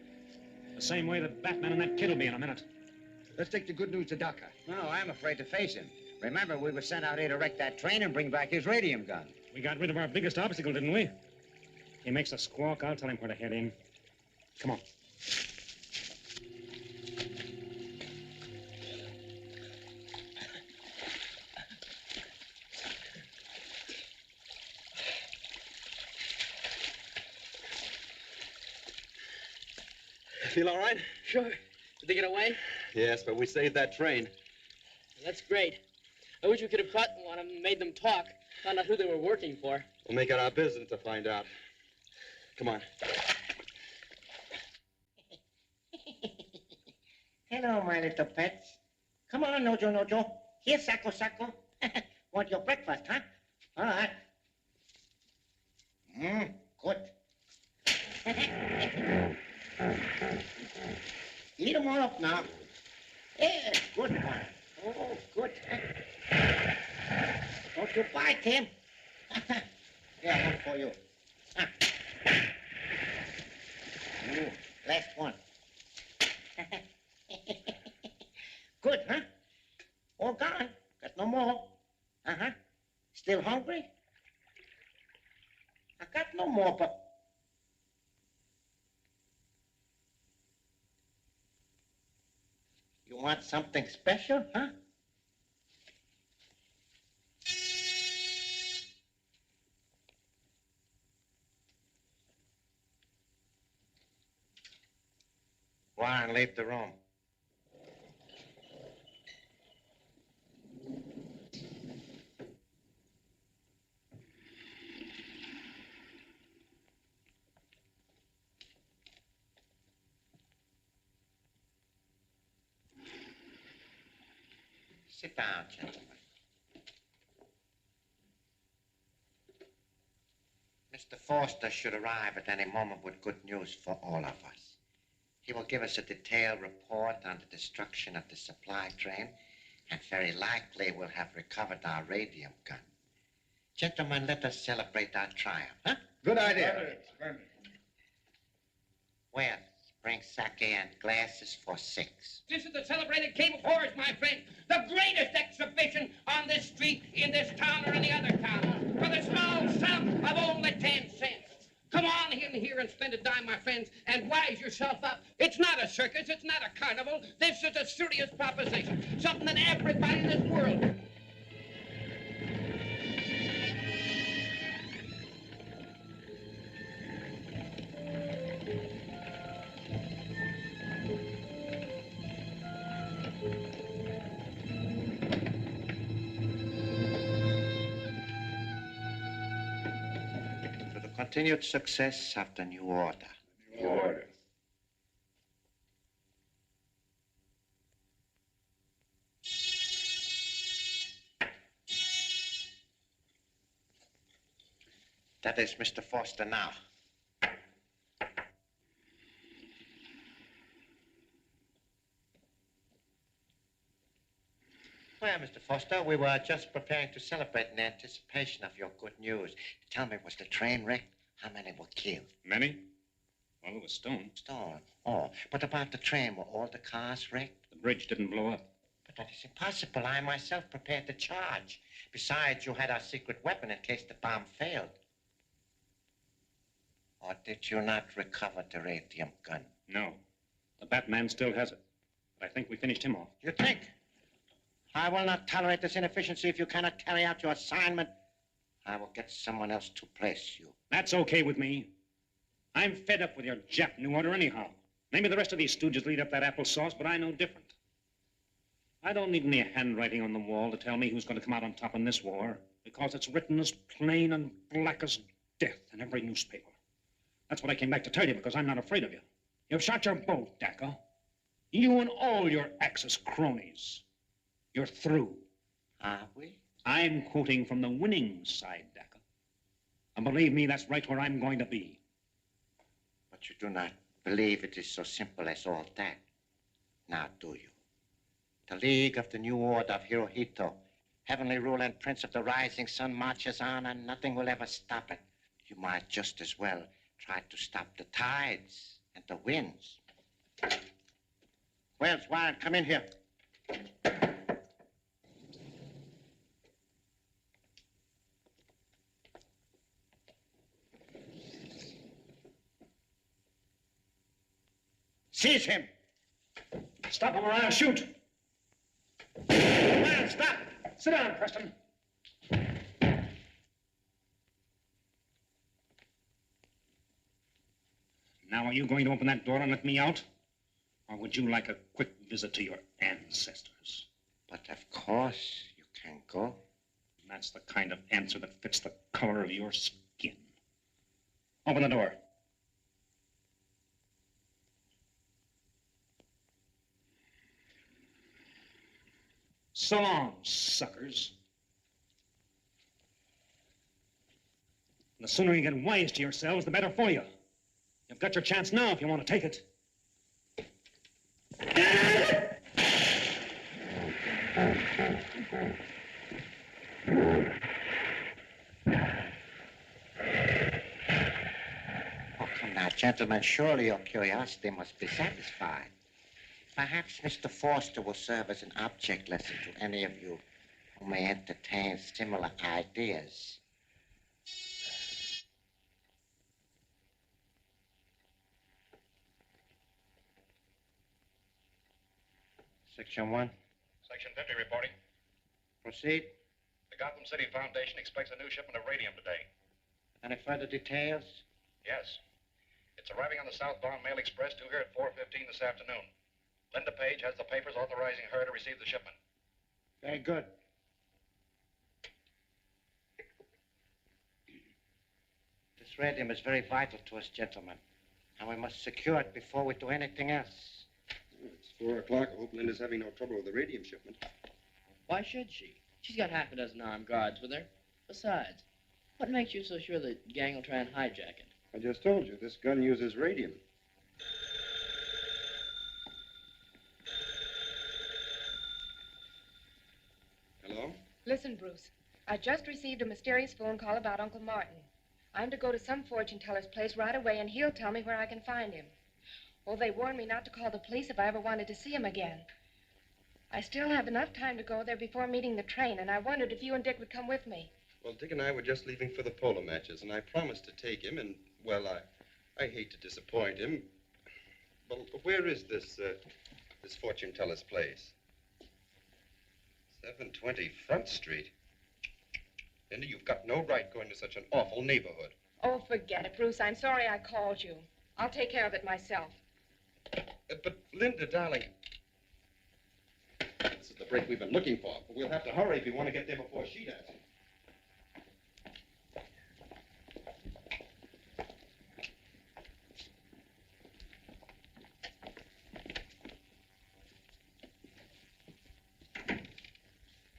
The same way that Batman and that kid will be in a minute. Let's take the good news to Daka. No, I'm afraid to face him. Remember, we were sent out here to wreck that train and bring back his radium gun. We got rid of our biggest obstacle, didn't we? He makes a squawk, I'll tell him where to head in. Come on. Feel all right? Sure. Did they get away? Yes, but we saved that train. That's great. I wish we could have caught one of them and made them talk. Found out who they were working for. We'll make it our business to find out. Come on. Hello, my little pets. Come on, Nojo. Here, Sacco. Want your breakfast, huh? All right. Good. Eat them all up now. Yeah, good one. Oh, good. Don't you bite him. Here, one for you. Ooh, last one. Good, huh? All gone. Got no more. Uh-huh. Still hungry? I got no more, but... You want something special, huh? Go on and leave the room. Sit down, gentlemen. Mr. Foster should arrive at any moment with good news for all of us. He will give us a detailed report on the destruction of the supply train, and very likely we'll have recovered our radium gun. Gentlemen, let us celebrate our triumph, huh? Good idea. Well, bring sake and glasses for 6. This is the celebrated Cave of Horrors, my friend. The greatest exhibition on this street, in this town, or any other town. For the small sum of only 10 cents. Come on in here and spend a dime, my friends, and wise yourself up. It's not a circus. It's not a carnival. This is a serious proposition. Something that everybody in this world... Continued success of the new order. New order. That is Mr. Foster now. Well, Mr. Foster, we were just preparing to celebrate in anticipation of your good news. Tell me, was the train wrecked? How many were killed? Many? Well, it was stone. Stone? Oh, but about the train, were all the cars wrecked? The bridge didn't blow up. But that is impossible. I myself prepared to charge. Besides, you had our secret weapon in case the bomb failed. Or did you not recover the radium gun? No. The Batman still has it. But I think we finished him off. You think? I will not tolerate this inefficiency if you cannot carry out your assignment. I will get someone else to place you. That's okay with me. I'm fed up with your Jap New Order anyhow. Maybe the rest of these stooges lead up that applesauce, but I know different. I don't need any handwriting on the wall to tell me who's going to come out on top in this war, because it's written as plain and black as death in every newspaper. That's what I came back to tell you, because I'm not afraid of you. You've shot your boat, Daka. You and all your Axis cronies. You're through. Are we? I'm quoting from the winning side, Daka. And believe me, that's right where I'm going to be. But you do not believe it is so simple as all that. Now, do you? The League of the New Order of Hirohito, heavenly ruler and prince of the rising sun, marches on and nothing will ever stop it. You might just as well try to stop the tides and the winds. Wells, Warren, come in here. Seize him. Stop him or I'll shoot. Man, stop. Sit down, Preston. Now, are you going to open that door and let me out? Or would you like a quick visit to your ancestors? But of course you can go. And that's the kind of answer that fits the color of your skin. Open the door. So long, suckers. The sooner you get wise to yourselves, the better for you. You've got your chance now if you want to take it. Oh, come now, gentlemen, surely your curiosity must be satisfied. Perhaps Mr. Foster will serve as an object lesson to any of you who may entertain similar ideas. Section 1. Section 50 reporting. Proceed. The Gotham City Foundation expects a new shipment of radium today. Any further details? Yes. It's arriving on the southbound mail express due here at 4:15 this afternoon. Linda Page has the papers authorizing her to receive the shipment. Very good. This radium is very vital to us, gentlemen. And we must secure it before we do anything else. It's 4 o'clock. I hope Linda's having no trouble with the radium shipment. Why should she? She's got half a dozen armed guards with her. Besides, What makes you so sure the gang will try and hijack it? I just told you, this gun uses radium. Hello? Listen, Bruce. I just received a mysterious phone call about Uncle Martin. I'm to go to some fortune teller's place right away, and he'll tell me where I can find him. Oh, they warned me not to call the police if I ever wanted to see him again. I still have enough time to go there before meeting the train, and I wondered if you and Dick would come with me. Well, Dick and I were just leaving for the polo matches, and I promised to take him, and, well, I hate to disappoint him. Well, where is this fortune teller's place? 720 Front Street. Linda, you've got no right going to such an awful neighborhood. Oh, forget it, Bruce. I'm sorry I called you. I'll take care of it myself. But, Linda, darling, this is the break we've been looking for. But we'll have to hurry if we want to get there before she does.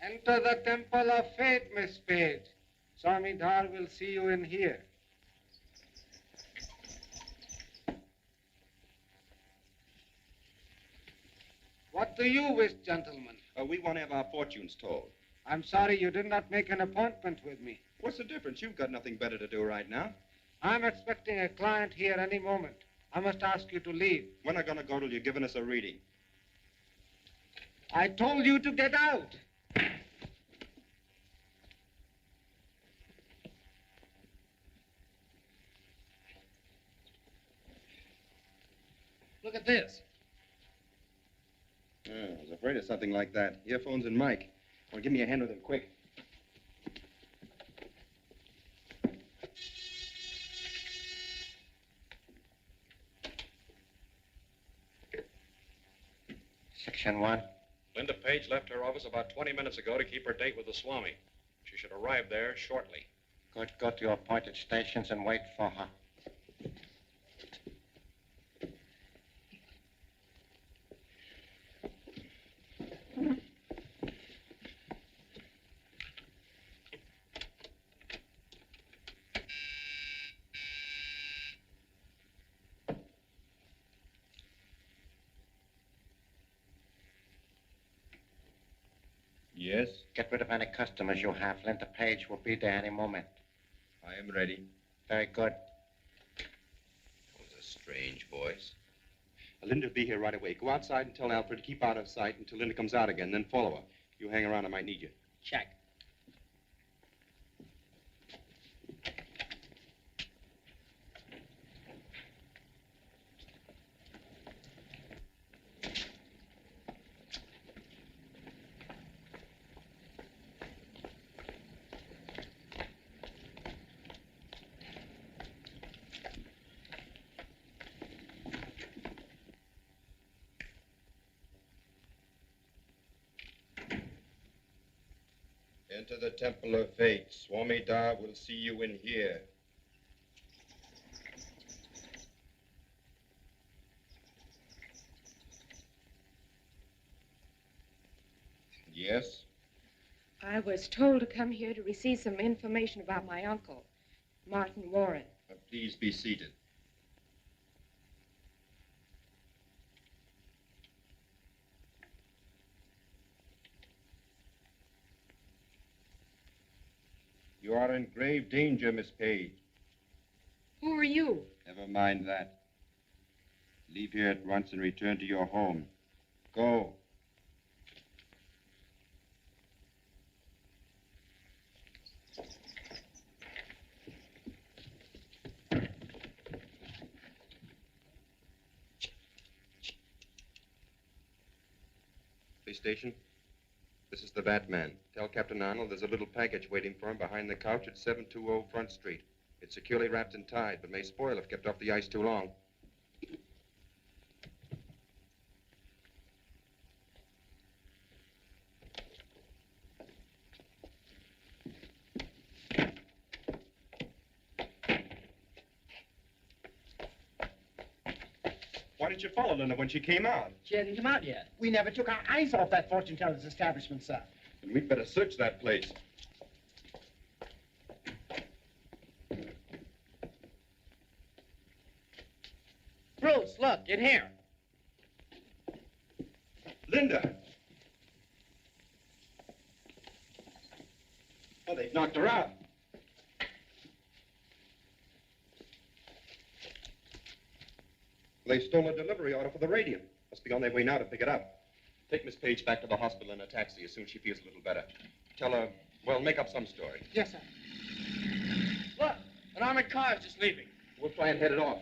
Enter the Temple of Faith, Miss Page. Swami Dhar will see you in here. What do you wish, gentlemen? We want to have our fortunes told. I'm sorry you did not make an appointment with me. What's the difference? You've got nothing better to do right now. I'm expecting a client here any moment. I must ask you to leave. We're not going to go till you've given us a reading. I told you to get out. Look at this. I was afraid of something like that. Earphones and mic. Well, give me a hand with them, quick. Section 1. Linda Page left her office about 20 minutes ago to keep her date with the Swami. She should arrive there shortly. Good. Go to your appointed stations and wait for her. Yes? Get rid of any customers you have. Linda Page will be there any moment. I am ready. Very good. That was a strange voice. Linda will be here right away. Go outside and tell Alfred to keep out of sight until Linda comes out again, then follow her. You hang around, I might need you. Check. Enter the Temple of Fate. Swami Dhar will see you in here. Yes? I was told to come here to receive some information about my uncle, Martin Warren. Please be seated. You are in grave danger, Miss Page. Who are you? Never mind that. Leave here at once and return to your home. Go. Police station? This is the Batman. Tell Captain Arnold there's a little package waiting for him behind the couch at 720 Front Street. It's securely wrapped and tied, but may spoil if kept off the ice too long. Why didn't you follow Linda when she came out? She hasn't come out yet. We never took our eyes off that fortune teller's establishment, sir. Then we'd better search that place. Bruce, look, in here. Linda. Oh, they've knocked her out. They stole a delivery order for the radium. Must be on their way now to pick it up. Take Miss Page back to the hospital in a taxi as soon as she feels a little better. Tell her, well, make up some story. Yes, sir. Look, an armored car is just leaving. We'll try and head it off.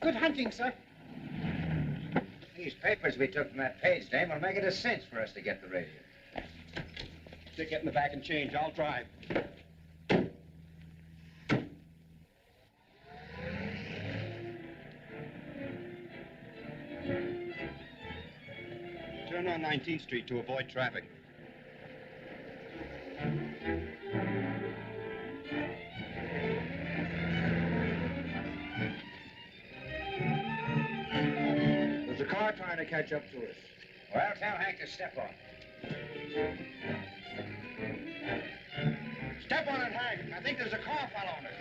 Good hunting, sir. These papers we took from that Page dame will make it a cinch for us to get the radio. Stick it in the back and change. I'll drive. Turn on 19th Street to avoid traffic. There's a car trying to catch up to us. Well, tell Hank to step on. Step on it, Hank. I think there's a car following us.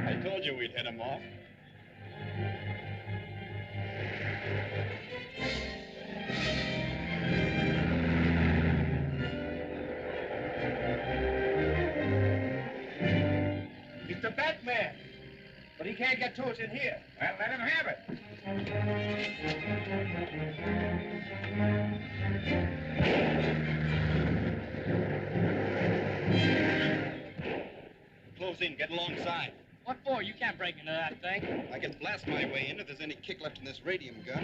I told you we'd hit him off. It's the Batman. But he can't get to us in here. Well, let him have it. Close in. Get alongside. What for? You can't break into that thing. I can blast my way in if there's any kick left in this radium gun.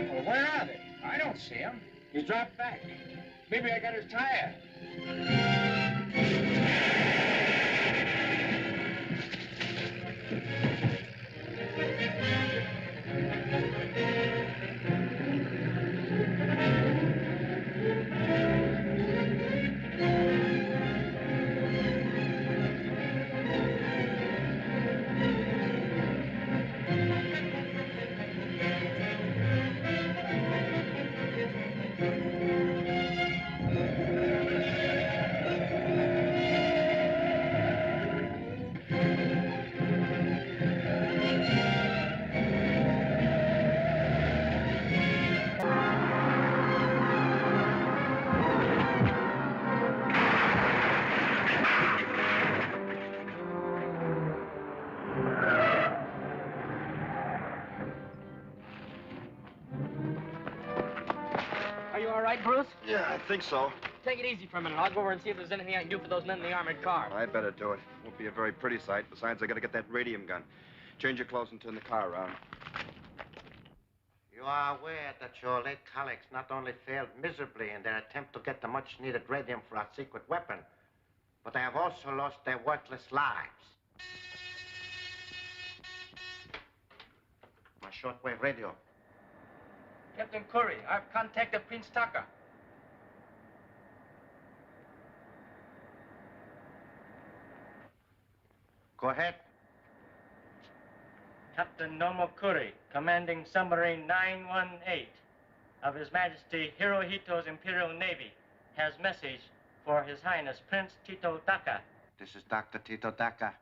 Well, where are they? I don't see him. He's dropped back. Maybe I got his tire. Bruce? Yeah, I think so. Take it easy for a minute. I'll go over and see if there's anything I can do for those men in the armored car. I'd better do it. Won't be a very pretty sight. Besides, I gotta get that radium gun. Change your clothes and turn the car around. You are aware that your late colleagues not only failed miserably in their attempt to get the much-needed radium for our secret weapon, but they have also lost their worthless lives. My shortwave radio. Captain Curry, I've contacted Prince Daka. Go ahead. Captain Nomo Curry, commanding submarine 918 of His Majesty Hirohito's Imperial Navy, has message for His Highness Prince Tito Daka. This is Dr. Tito Daka.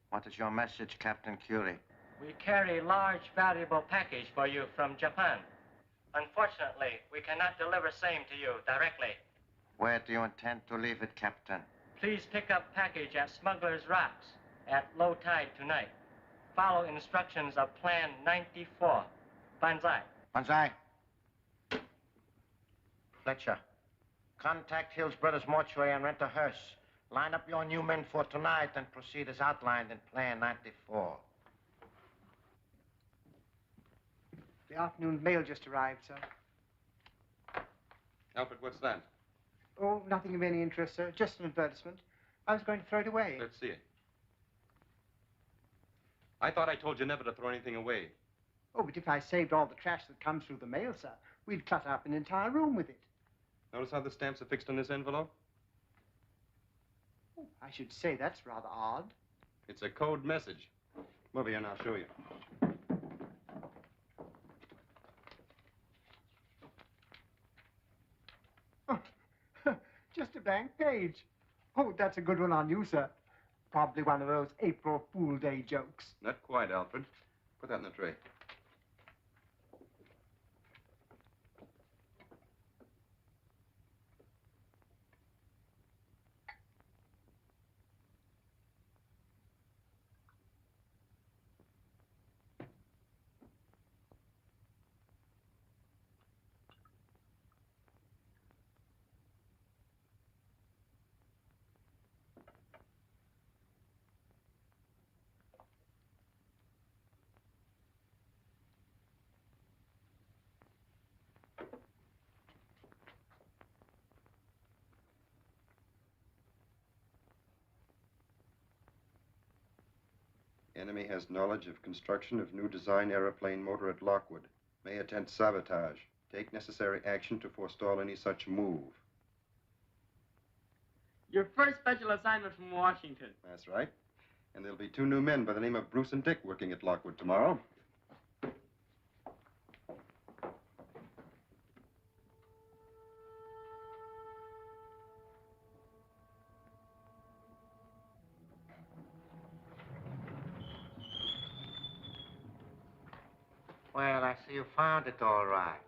What is your message, Captain Curie? We carry large, valuable package for you from Japan. Unfortunately, we cannot deliver same to you directly. Where do you intend to leave it, Captain? Please pick up package at Smuggler's Rocks at low tide tonight. Follow instructions of Plan 94. Banzai. Banzai. Fletcher, contact Hill's Brothers Mortuary and rent a hearse. Line up your new men for tonight and proceed as outlined in Plan 94. The afternoon mail just arrived, sir. Alfred, what's that? Oh, nothing of any interest, sir. Just an advertisement. I was going to throw it away. Let's see it. I thought I told you never to throw anything away. Oh, but if I saved all the trash that comes through the mail, sir, we'd clutter up an entire room with it. Notice how the stamps are fixed on this envelope? Oh, I should say that's rather odd. It's a code message. Come over here and I'll show you. Just a blank page. Oh, that's a good one on you, sir. Probably one of those April Fool Day jokes. Not quite, Alfred. Put that in the tray. Enemy has knowledge of construction of new design aeroplane motor at Lockwood. May attempt sabotage. Take necessary action to forestall any such move. Your first special assignment from Washington. That's right. And there'll be 2 new men by the name of Bruce and Dick working at Lockwood tomorrow. Well, I see you found it all right.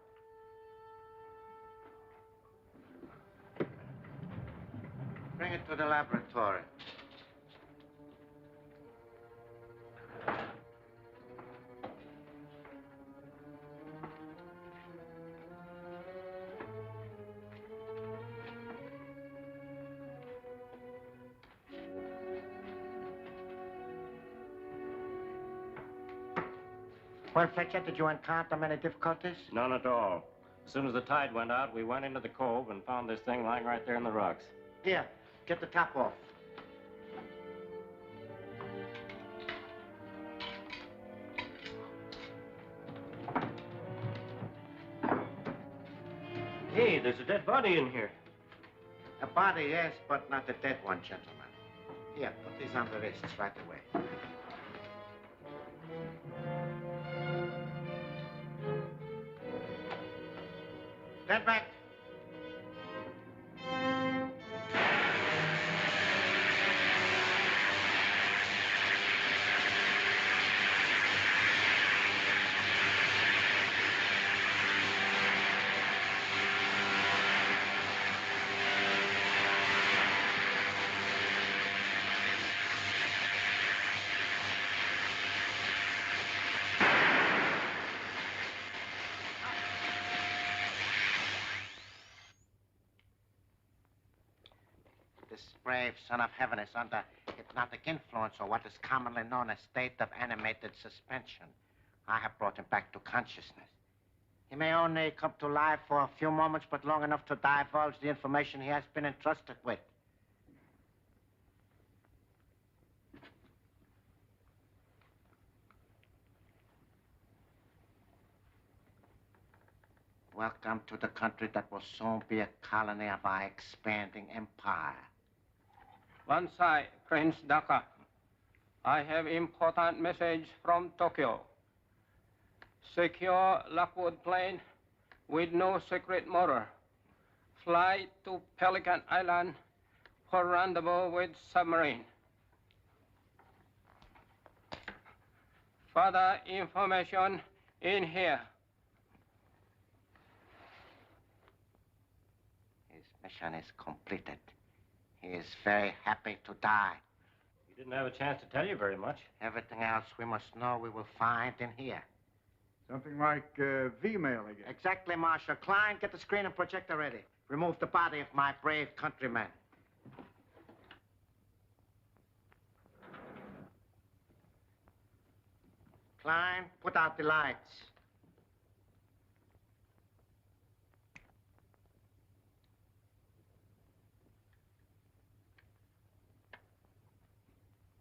Bring it to the laboratory. Well, Fletcher, did you encounter many difficulties? None at all. As soon as the tide went out, we went into the cove and found this thing lying right there in the rocks. Here, get the top off. Hey, there's a dead body in here. A body, yes, but not a dead one, gentlemen. Here, put these on the wrists right away. Get back. This brave son of heaven is under hypnotic influence, or what is commonly known as state of animated suspension. I have brought him back to consciousness. He may only come to life for a few moments, but long enough to divulge the information he has been entrusted with. Welcome to the country that will soon be a colony of our expanding empire. Once Prince Daka. I have important message from Tokyo. Secure Lockwood plane with no secret motor. Fly to Pelican Island for rendezvous with submarine. Further information in here. His mission is completed. He is very happy to die. He didn't have a chance to tell you very much. Everything else we must know we will find in here. Something like V-mail, I guess. Exactly, Marshal. Klein, get the screen and projector ready. Remove the body of my brave countryman. Klein, put out the lights.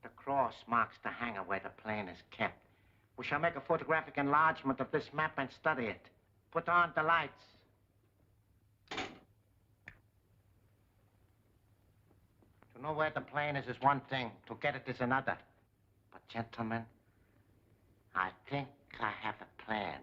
The cross marks the hangar where the plane is kept. We shall make a photographic enlargement of this map and study it. Put on the lights. To know where the plane is one thing. To get it is another. But, gentlemen, I think I have a plan.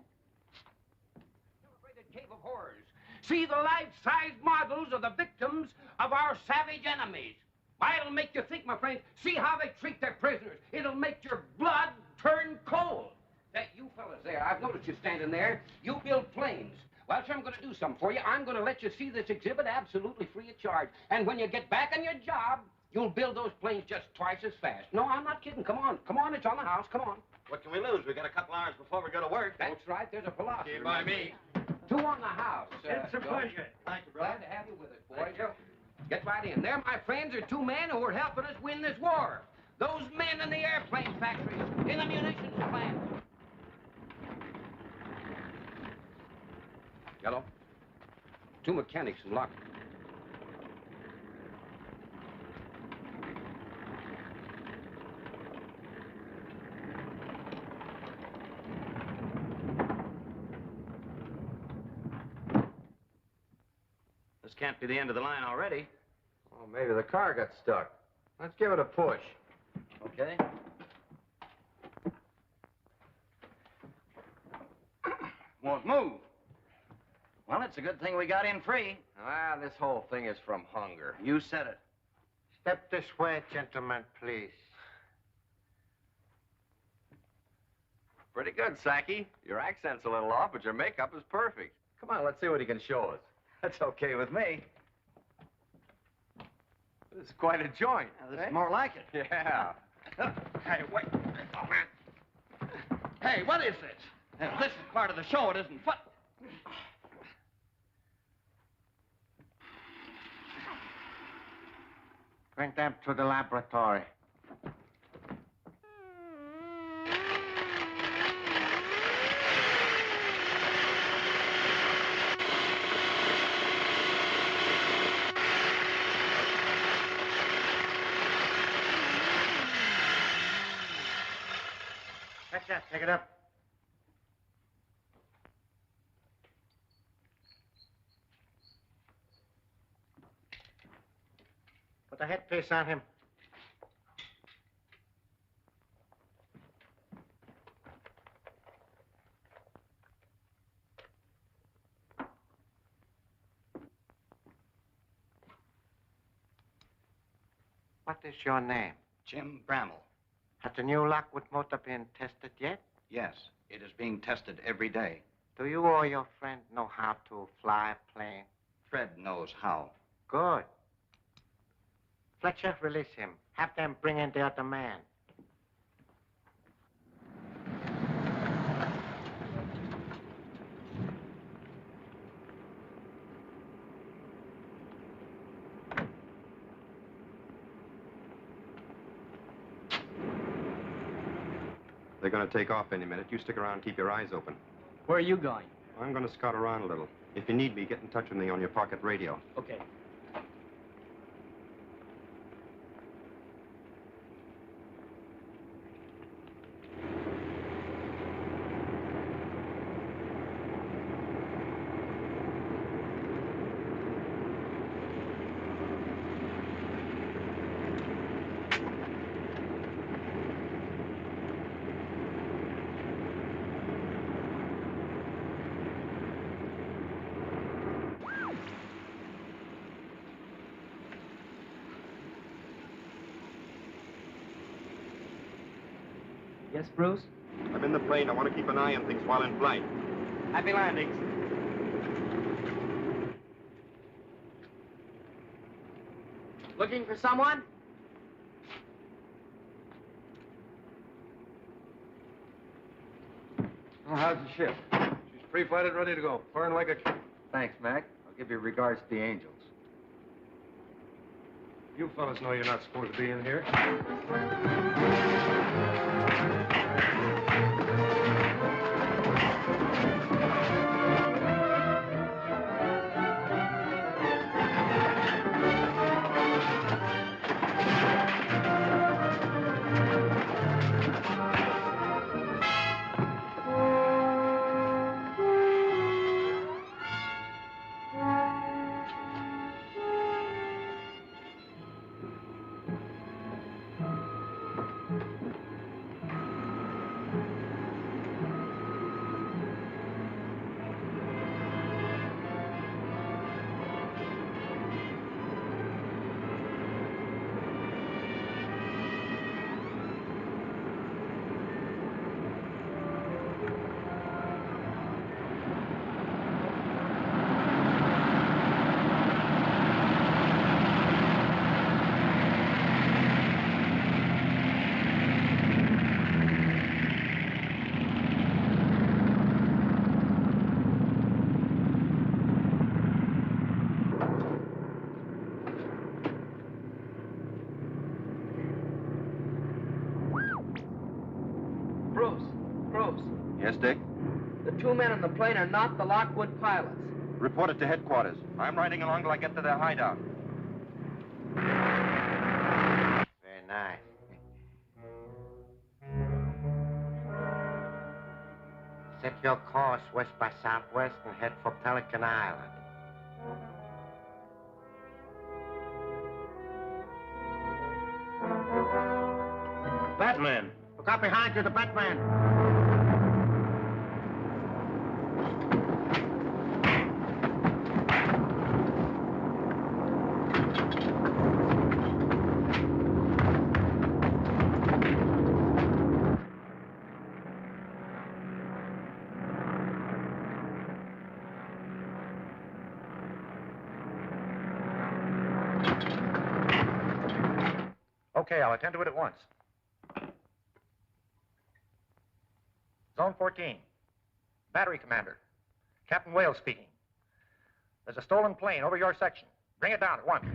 Cave of horrors. See the life-size models of the victims of our savage enemies. Why, it'll make you think, my friends. See how they treat their prisoners. It'll make your blood turn cold. That you fellas there, I've noticed you standing there. You build planes. Well, sure, I'm going to do something for you. I'm going to let you see this exhibit absolutely free of charge. And when you get back on your job, you'll build those planes just twice as fast. No, I'm not kidding. Come on. Come on, it's on the house. Come on. What can we lose? We got a couple hours before we go to work. That's right. There's a philosopher. Okay, by me. 2 on the house. It's a pleasure. Thank you, brother. Glad to have you with us, boys. Get right in. There, my friends, are 2 men who are helping us win this war. Those men in the airplane factories, in the munitions plants. Yellow. 2 mechanics in lock. This can't be the end of the line already. Oh, maybe the car got stuck. Let's give it a push. Okay. Won't move. Well, it's a good thing we got in free. Ah, this whole thing is from hunger. You said it. Step this way, gentlemen, please. Pretty good, Sacky. Your accent's a little off, but your makeup is perfect. Come on, let's see what he can show us. That's okay with me. This is quite a joint. This is more like it. Yeah. Hey, wait. Oh, man. Hey, what is this? If this is part of the show, it isn't fun. Bring them to the laboratory. Gotcha. Take it up. Put a headpiece on him. What is your name? Jim Bramall. Has the new Lockwood motor been tested yet? Yes, it is being tested every day. Do you or your friend know how to fly a plane? Fred knows how. Good. Fletcher, release him. Have them bring in the other man. They're going to take off any minute. You stick around and keep your eyes open. Where are you going? I'm going to scout around a little. If you need me, get in touch with me on your pocket radio. Okay. Yes, Bruce? I'm in the plane. I want to keep an eye on things while in flight. Happy landings. Looking for someone? Well, how's the ship? She's pre-flighted, ready to go. Burn like a... Thanks, Mac. I'll give you regards to the angels. You fellas know you're not supposed to be in here. Bruce. Yes, Dick? The two men on the plane are not the Lockwood pilots. Report it to headquarters. I'm riding along till I get to their hideout. Very nice. Set your course west by southwest and head for Pelican Island. Batman. Look out behind you, the Batman. Okay, I'll attend to it at once. Zone 14. Battery Commander. Captain Wales speaking. There's a stolen plane over your section. Bring it down at once.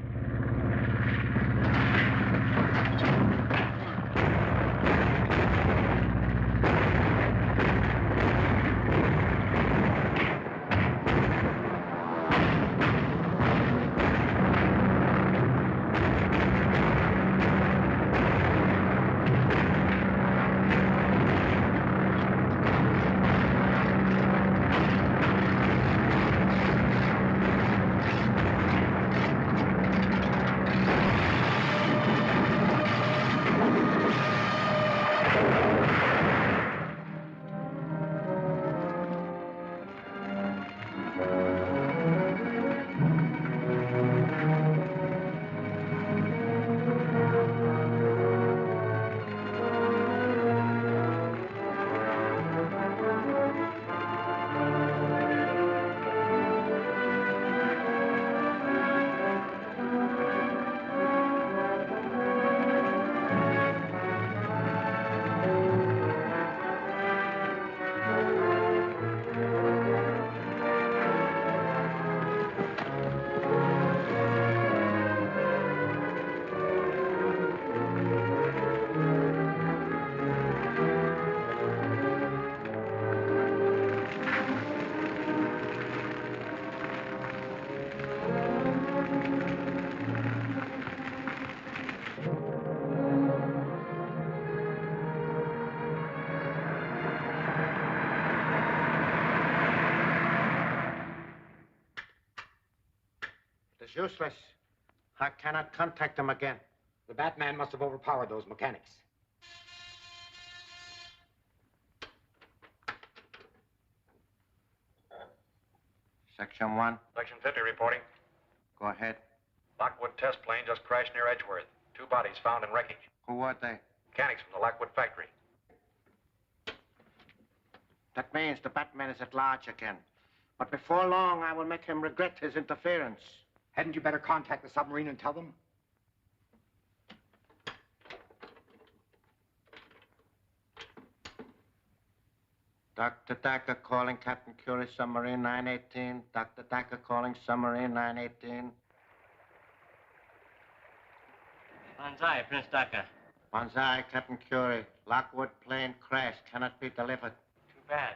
It's useless. I cannot contact them again. The Batman must have overpowered those mechanics. Section 1. Section 50 reporting. Go ahead. Lockwood test plane just crashed near Edgeworth. 2 bodies found in wreckage. Who were they? Mechanics from the Lockwood factory. That means the Batman is at large again. But before long, I will make him regret his interference. Hadn't you better contact the submarine and tell them? Dr. Daka calling Captain Curie, submarine 918. Dr. Daka calling submarine 918. Banzai, Prince Daka. Banzai, Captain Curie. Lockwood plane crash. Cannot be delivered. Too bad.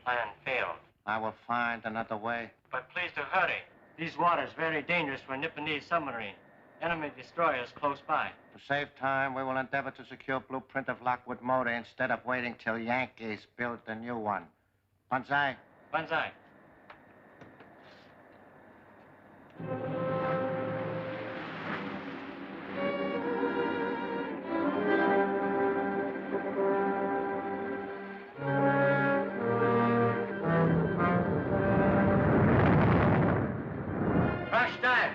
Plan failed. I will find another way. But please to hurry. These waters very dangerous for Nipponese submarine. Enemy destroyers close by. To save time, we will endeavor to secure blueprint of Lockwood motor instead of waiting till Yankees build the new one. Banzai. Banzai. Crash dive.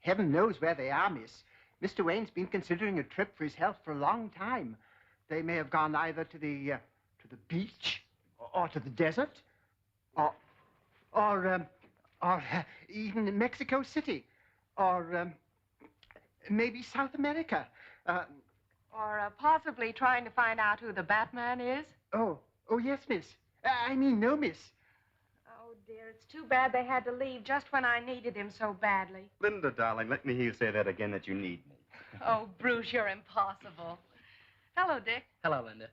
Heaven knows where they are, miss. Mr. Wayne's been considering a trip for his health for a long time. They may have gone either to the beach or to the desert or even in Mexico City or maybe South America. Or possibly trying to find out who the Batman is. Oh, yes, miss. I mean, no, miss. Oh, dear, It's too bad they had to leave just when I needed him so badly. Linda, darling, let me hear you say that again, that you need me. Oh, Bruce, you're impossible. Hello, Dick. Hello, Linda.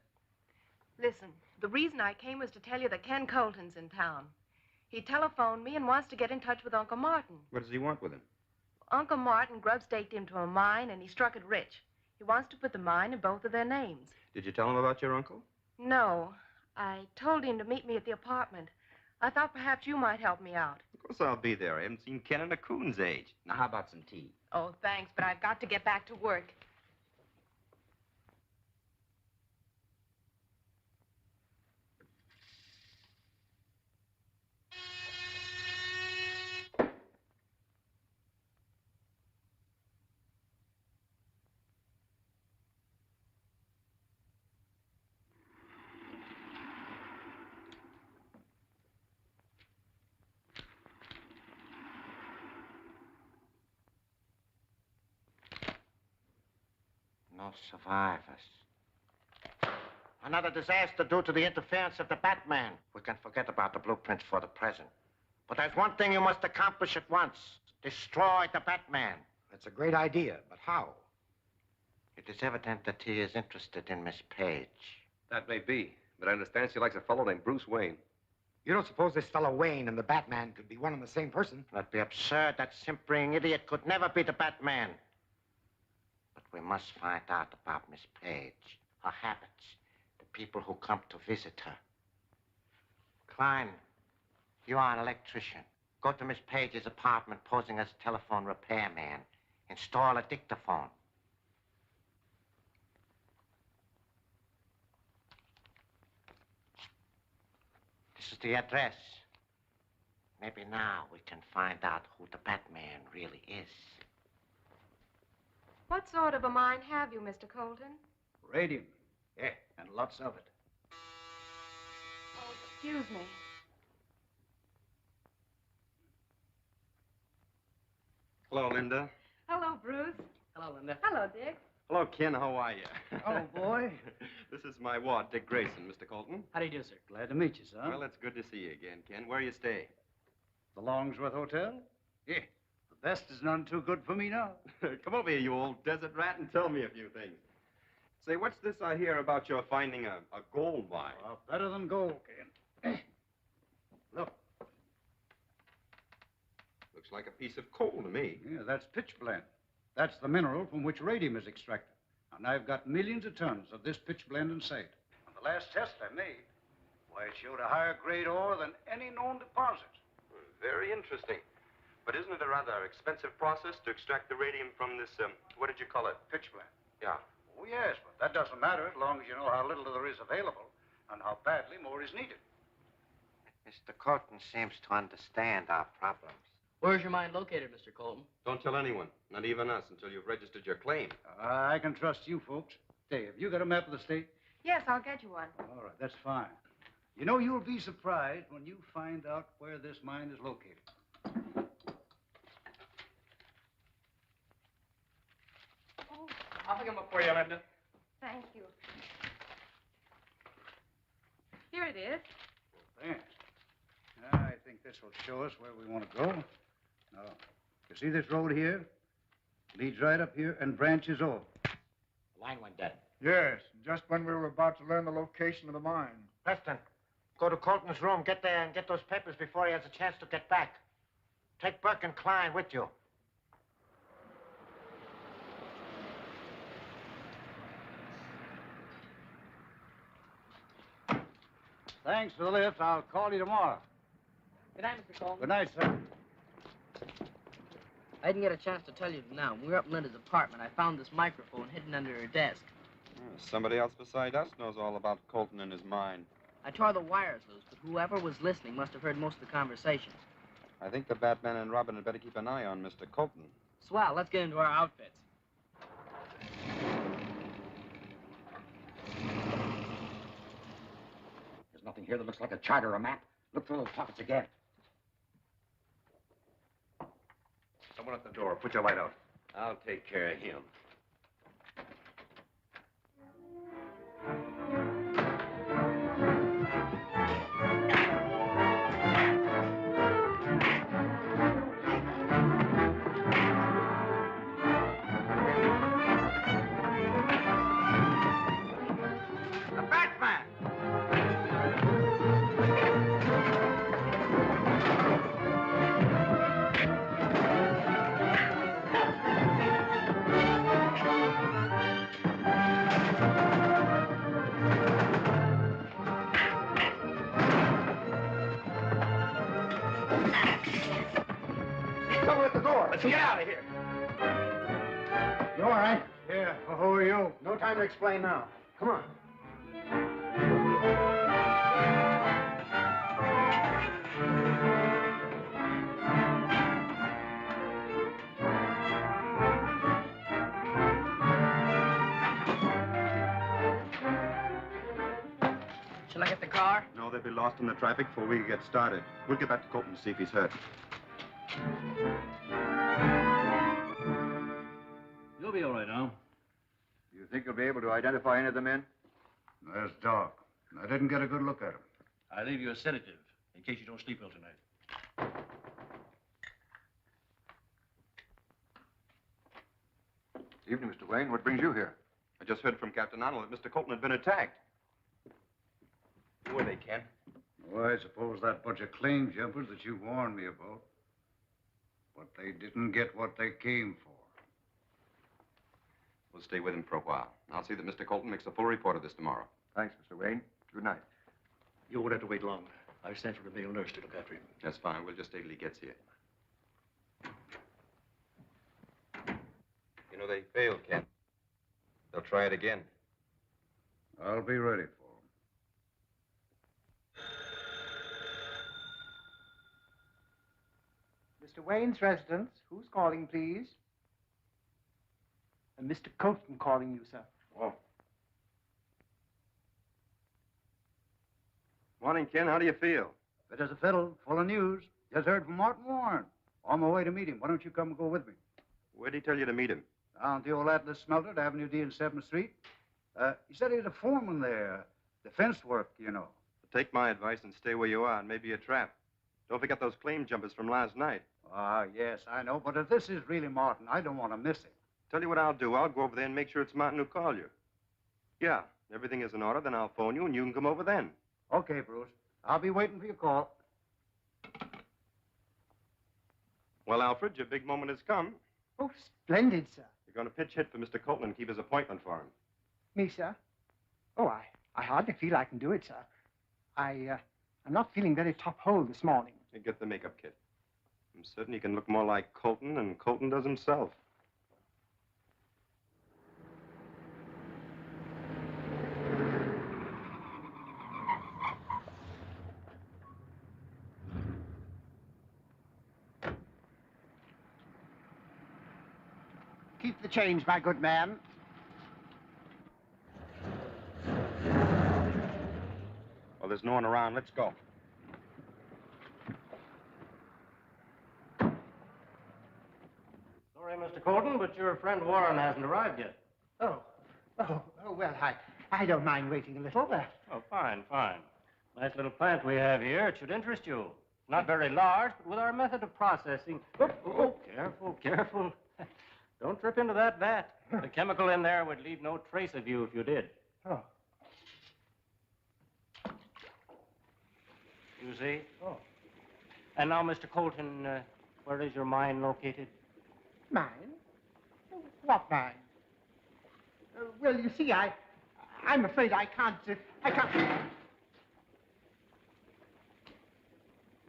Listen, the reason I came was to tell you that Ken Colton's in town. He telephoned me and wants to get in touch with Uncle Martin. What does he want with him? Uncle Martin grub-staked him to a mine, and he struck it rich. He wants to put the mine in both of their names. Did you tell him about your uncle? No. I told him to meet me at the apartment. I thought perhaps you might help me out. Of course I'll be there. I haven't seen Ken in a coon's age. Now, how about some tea? Oh, thanks, but I've got to get back to work. No survivors. Another disaster due to the interference of the Batman. We can forget about the blueprints for the present. But there's one thing you must accomplish at once. Destroy the Batman. That's a great idea, but how? It is evident that he is interested in Miss Page. That may be, but I understand she likes a fellow named Bruce Wayne. You don't suppose this fellow Wayne and the Batman could be one and the same person? That'd be absurd. That simpering idiot could never be the Batman. But we must find out about Miss Page, her habits, the people who come to visit her. Klein, you are an electrician. Go to Miss Page's apartment posing as telephone repairman. Install a dictaphone. This is the address. Maybe now we can find out who the Batman really is. What sort of a mind have you, Mr. Colton? Radium. Yeah, and lots of it. Oh, excuse me. Hello, Linda. Hello, Bruce. Hello, Linda. Hello, Dick. Hello, Ken. How are you? Oh, boy. This is my ward, Dick Grayson, Mr. Colton. How do you do, sir? Glad to meet you, son. Well, it's good to see you again, Ken. Where you stay? The Longsworth Hotel? Yeah. The best is none too good for me now. Come over here, you old desert rat, and tell me a few things. Say, what's this I hear about your finding a gold mine? Well, better than gold, Ken. Look. Looks like a piece of coal to me. Yeah, that's pitchblende. That's the mineral from which radium is extracted. And I've got millions of tons of this pitchblende in sight. On the last test I made, why, it showed a higher grade ore than any known deposit. Very interesting. But isn't it a rather expensive process to extract the radium from this, what did you call it? Pitchblende. Yeah. Oh, yes, but that doesn't matter as long as you know how little there is available and how badly more is needed. Mr. Colton seems to understand our problems. Where's your mine located, Mr. Colton? Don't tell anyone, not even us, until you've registered your claim. I can trust you folks. Hey, have you got a map of the state? Yes, I'll get you one. All right, that's fine. You know, you'll be surprised when you find out where this mine is located. Oh, I'll pick them up for you, Linda. thank you. Here it is. Thanks. I think this will show us where we want to go. Now, you see this road here? Leads right up here and branches off. The line went dead. Yes, just when we were about to learn the location of the mine. Preston, go to Colton's room, get there and get those papers before he has a chance to get back. Take Burke and Klein with you. Thanks for the lift. I'll call you tomorrow. Good night, Mr. Colton. Good night, sir. I didn't get a chance to tell you now. When we were up in Linda's apartment, I found this microphone hidden under her desk. Somebody else beside us knows all about Colton and his mine. I tore the wires loose, but whoever was listening must have heard most of the conversation. I think the Batman and Robin had better keep an eye on Mr. Colton. Swell, let's get into our outfits. There's nothing here that looks like a chart or a map. Look through those pockets again. Someone at the door. Put your light out. I'll take care of him. someone at the door. Let's get out of here. You all right? Yeah. Well, who are you? No time to explain now. Come on. Shall I get the car? No, they'll be lost in the traffic before we get started. We'll get back to Colton and see if he's hurt. You'll be all right now. You think you'll be able to identify any of the men? There's Doc. I didn't get a good look at him. I leave you a sedative in case you don't sleep well tonight. Evening, Mr. Wayne. What brings you here? I just heard from Captain Arnold that Mr. Colton had been attacked. Who are they, Ken? Well, I suppose that bunch of claim jumpers that you warned me about. But they didn't get what they came for. We'll stay with him for a while. I'll see that Mr. Colton makes a full report of this tomorrow. Thanks, Mr. Wayne. Good night. You won't have to wait long. I've sent for the male nurse to look after him. That's fine. We'll just stay till he gets here. You know, they failed, Ken. They'll try it again. I'll be ready for Mr. Wayne's residence. Who's calling, please? Mr. Colton calling you, sir. Oh. Morning, Ken. How do you feel? Fit as a fiddle, full of news. Just heard from Martin Warren. On my way to meet him. Why don't you come and go with me? Where'd he tell you to meet him? Down at the old Atlas smelter at Avenue D and 7th Street. He said he was a foreman there. Defense work, you know. Take my advice and stay where you are, and maybe a trap. Don't forget those claim jumpers from last night. Ah, yes, I know. But if this is really Martin, I don't want to miss him. Tell you what I'll do. I'll go over there and make sure it's Martin who called you. Yeah, everything is in order, then I'll phone you, and you can come over then. Okay, Bruce. I'll be waiting for your call. Well, Alfred, your big moment has come. Oh, splendid, sir. You're going to pitch hit for Mr. Colton and keep his appointment for him. Me, sir? Oh, I hardly feel I can do it, sir. I'm not feeling very top-hole this morning. You get the makeup kit. I'm certain you can look more like Colton than Colton does himself. Keep the change, my good man. Well, there's no one around. Let's go. Sorry, Mr. Colton, but your friend Warren hasn't arrived yet. Oh, well, I don't mind waiting a little. Oh, fine, fine. Nice little plant we have here. It should interest you. Not very large, but with our method of processing... Oh, careful, careful. Don't trip into that vat. The chemical in there would leave no trace of you if you did. Oh. You see? Oh. And now, Mr. Colton, where is your mine located? Mine? What mine? Well, you see, I'm afraid I can't...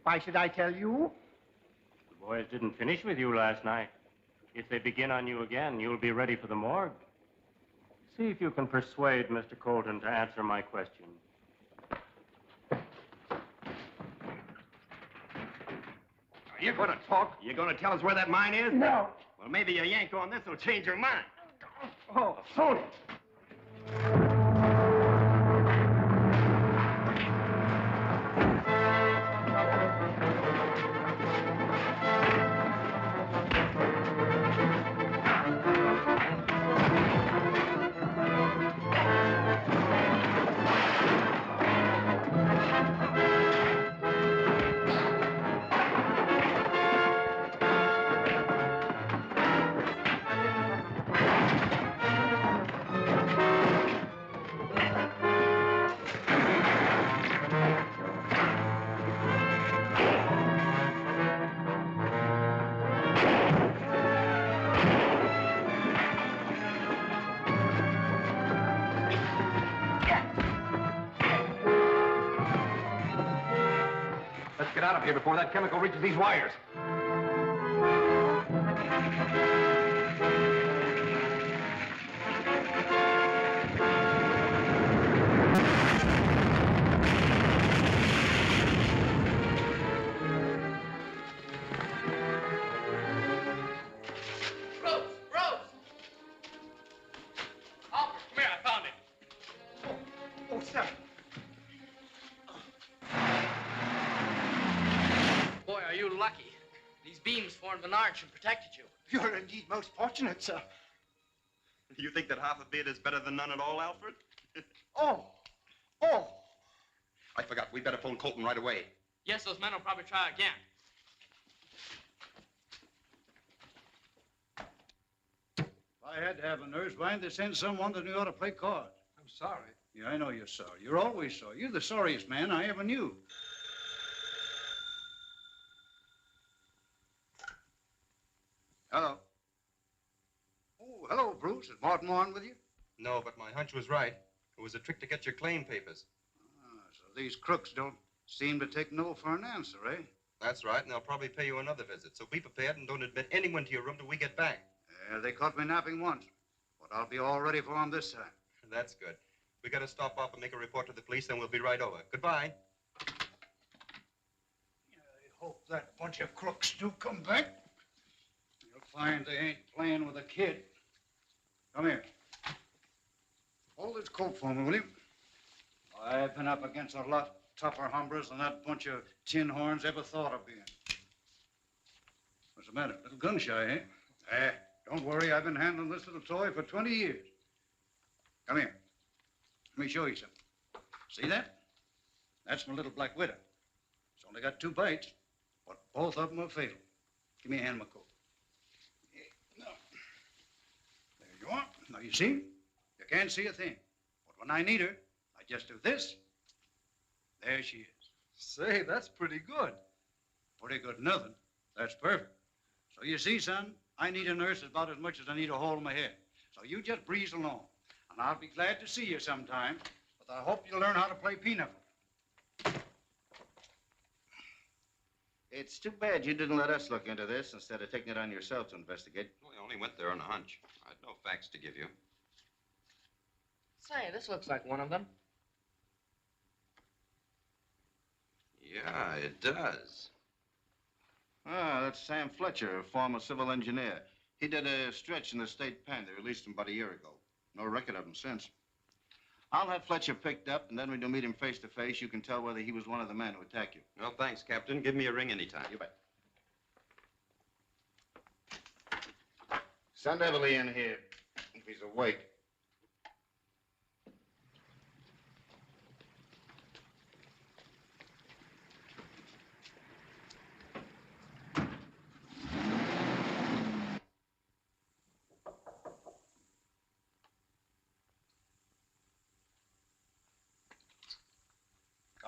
Why should I tell you? The boys didn't finish with you last night. If they begin on you again, you'll be ready for the morgue. See if you can persuade Mr. Colton to answer my question. Are you going to talk? You going to tell us where that mine is? No. Well, maybe a yank on this will change your mind. Oh, phony. Let's get out of here before that chemical reaches these wires. formed an arch and protected you. You're indeed most fortunate, sir. You think that half a beard is better than none at all, Alfred? Oh! I forgot. We'd better phone Colton right away. Yes, those men will probably try again. If I had to have a nurse, why didn't they send someone that knew how to play cards? I'm sorry. Yeah, I know you're sorry. You're always sorry. You're the sorriest man I ever knew. Hello. Oh, hello, Bruce. Is Martin Warren with you? No, but my hunch was right. It was a trick to get your claim papers. So these crooks don't seem to take no for an answer, eh? That's right, and they'll probably pay you another visit. So be prepared and don't admit anyone to your room till we get back. Yeah, they caught me napping once, but I'll be all ready for them this time. That's good. We got to stop off and make a report to the police, then we'll be right over. Goodbye. I hope that bunch of crooks do come back. You'll find they ain't playing with a kid. Come here. Hold this coat for me, will you? I've been up against a lot tougher hombres than that bunch of tin horns ever thought of being. What's the matter? A little gun shy, eh? Don't worry. I've been handling this little toy for 20 years. Come here. Let me show you something. See that? That's my little black widow. It's only got 2 bites, but both of them are fatal. Give me a hand of my coat. Yeah, no. There you are. Now, you see? You can't see a thing. But when I need her, I just do this. There she is. Say, that's pretty good. Pretty good nothing. That's perfect. So you see, son, I need a nurse about as much as I need a hole in my head. So you just breeze along. And I'll be glad to see you sometime. But I hope you learn how to play pinochle. It's too bad you didn't let us look into this instead of taking it on yourself to investigate. We only went there on a hunch. I had no facts to give you. Say, this looks like one of them. Yeah, it does. Ah, that's Sam Fletcher, a former civil engineer. He did a stretch in the state pen. They released him about a year ago. No record of him since. I'll have Fletcher picked up, and then when you meet him face to face, you can tell whether he was one of the men who attacked you. Well, thanks, Captain. Give me a ring anytime. You bet. Send Everly in here, if he's awake.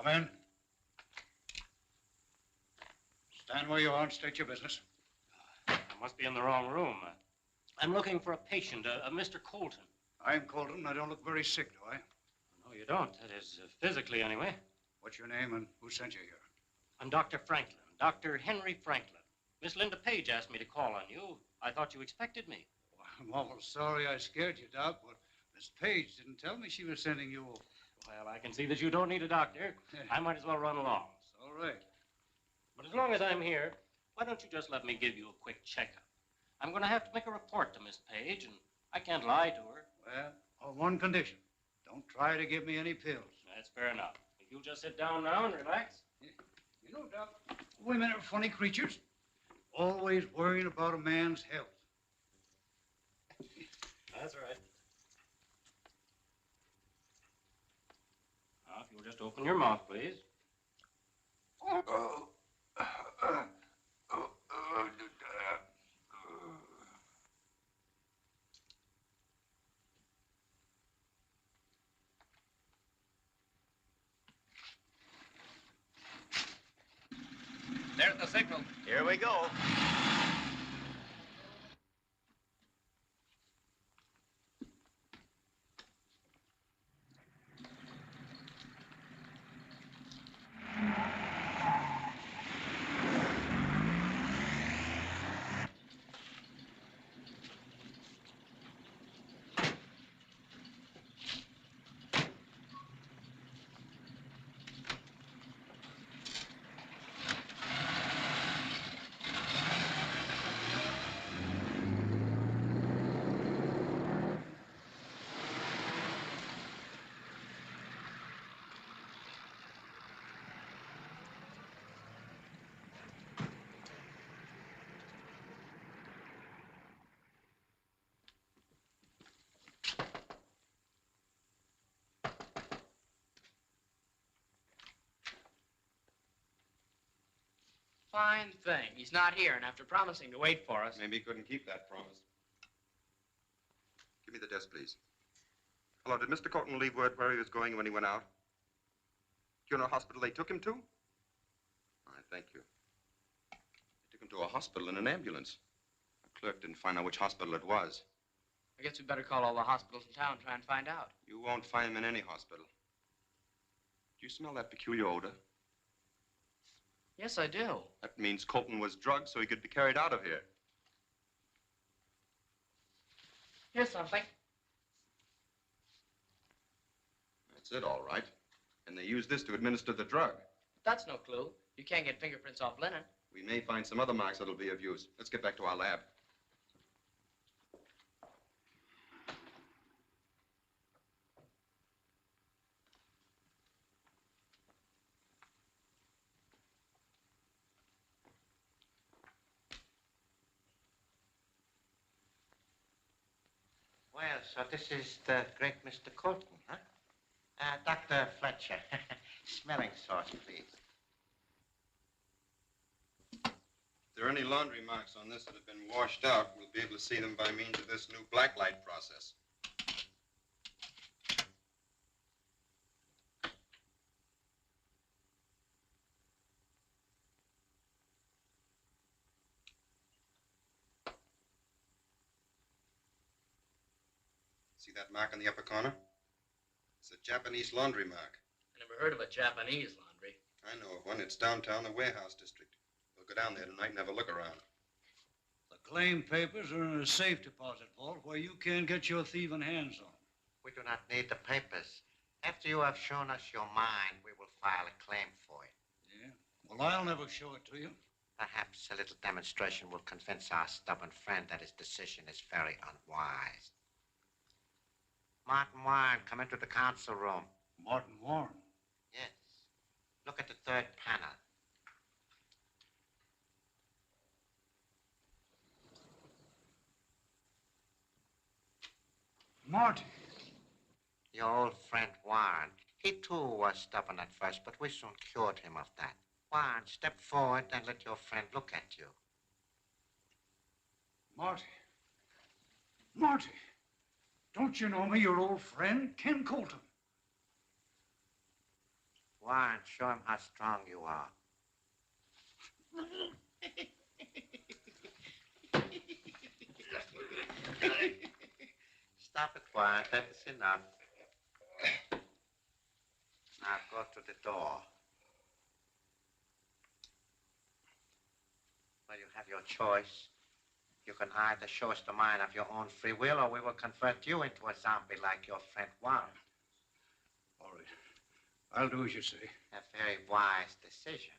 Come in. Stand where you are and state your business. I must be in the wrong room. I'm looking for a patient, a Mr. Colton. I'm Colton. I don't look very sick, do I? No, you don't. That is, physically, anyway. What's your name and who sent you here? I'm Dr. Franklin, Dr. Henry Franklin. Miss Linda Page asked me to call on you. I thought you expected me. Well, I'm awful sorry I scared you, Doc, but Miss Page didn't tell me she was sending you over. Well, I can see that you don't need a doctor. I might as well run along. It's all right. But as long as I'm here, why don't you just let me give you a quick checkup? I'm going to have to make a report to Miss Page, and I can't lie to her. Well, on one condition. Don't try to give me any pills. That's fair enough. If you'll just sit down now and relax. You know, Doc, women are funny creatures. Always worrying about a man's health. That's right. Now, if you'll just open your mouth, please. There's the signal. Here we go. Fine thing. He's not here, and after promising to wait for us... Maybe he couldn't keep that promise. Give me the desk, please. Hello, did Mr. Colton leave word where he was going when he went out? Do you know a hospital they took him to? All right, thank you. They took him to a hospital in an ambulance. The clerk didn't find out which hospital it was. I guess we better call all the hospitals in town and try and find out. You won't find him in any hospital. Do you smell that peculiar odor? Yes, I do. That means Colton was drugged so he could be carried out of here. Here's something. That's it, all right. And they used this to administer the drug. That's no clue. You can't get fingerprints off linen. We may find some other marks that'll be of use. Let's get back to our lab. Well, so this is the great Mr. Colton, huh? Dr. Fletcher. Smelling salts, please. If there are any laundry marks on this that have been washed out, we'll be able to see them by means of this new blacklight process. See that mark in the upper corner? It's a Japanese laundry mark. I never heard of a Japanese laundry. I know of one. It's downtown, the warehouse district. We'll go down there tonight and have a look around. The claim papers are in a safe deposit vault where you can't get your thieving hands on them. We do not need the papers. After you have shown us your mine, we will file a claim for it. Yeah? Well, I'll never show it to you. Perhaps a little demonstration will convince our stubborn friend that his decision is very unwise. Martin Warren, come into the council room. Martin Warren? Yes. Look at the third panel. Marty. Your old friend Warren. He too was stubborn at first, but we soon cured him of that. Warren, step forward and let your friend look at you. Marty. Marty. Don't you know me, your old friend, Ken Colton? Warren, show him how strong you are. Stop it, Warren. That's enough. Now go to the door. Well, you have your choice. You can either show us the mine of your own free will, or we will convert you into a zombie like your friend Warren. All right. I'll do as you say. A very wise decision.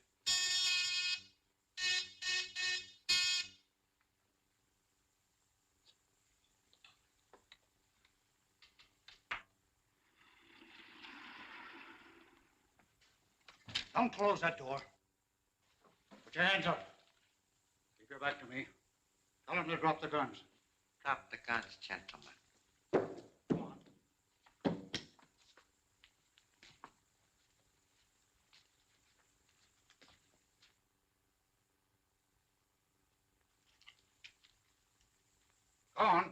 Don't close that door. Put your hands up. Keep your back to me. Tell them to drop the guns. Drop the guns, gentlemen. Go on.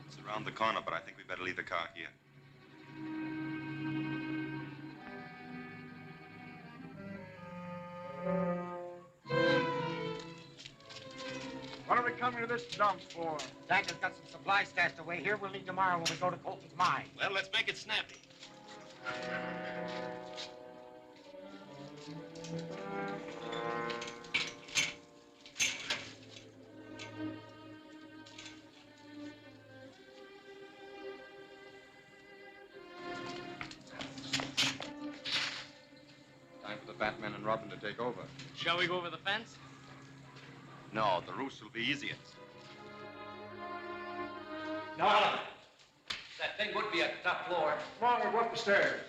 It's around the corner, but I think we better leave the car here. What are we coming to this dump for? Daka's got some supplies stashed away here. We'll leave tomorrow when we go to Colton's mine. Well, let's make it snappy. Time for the Batman and Robin to take over. Shall we go over the fence? No, the roofs will be easiest. No. That thing would be at the top floor. Come on, we'll go up the stairs.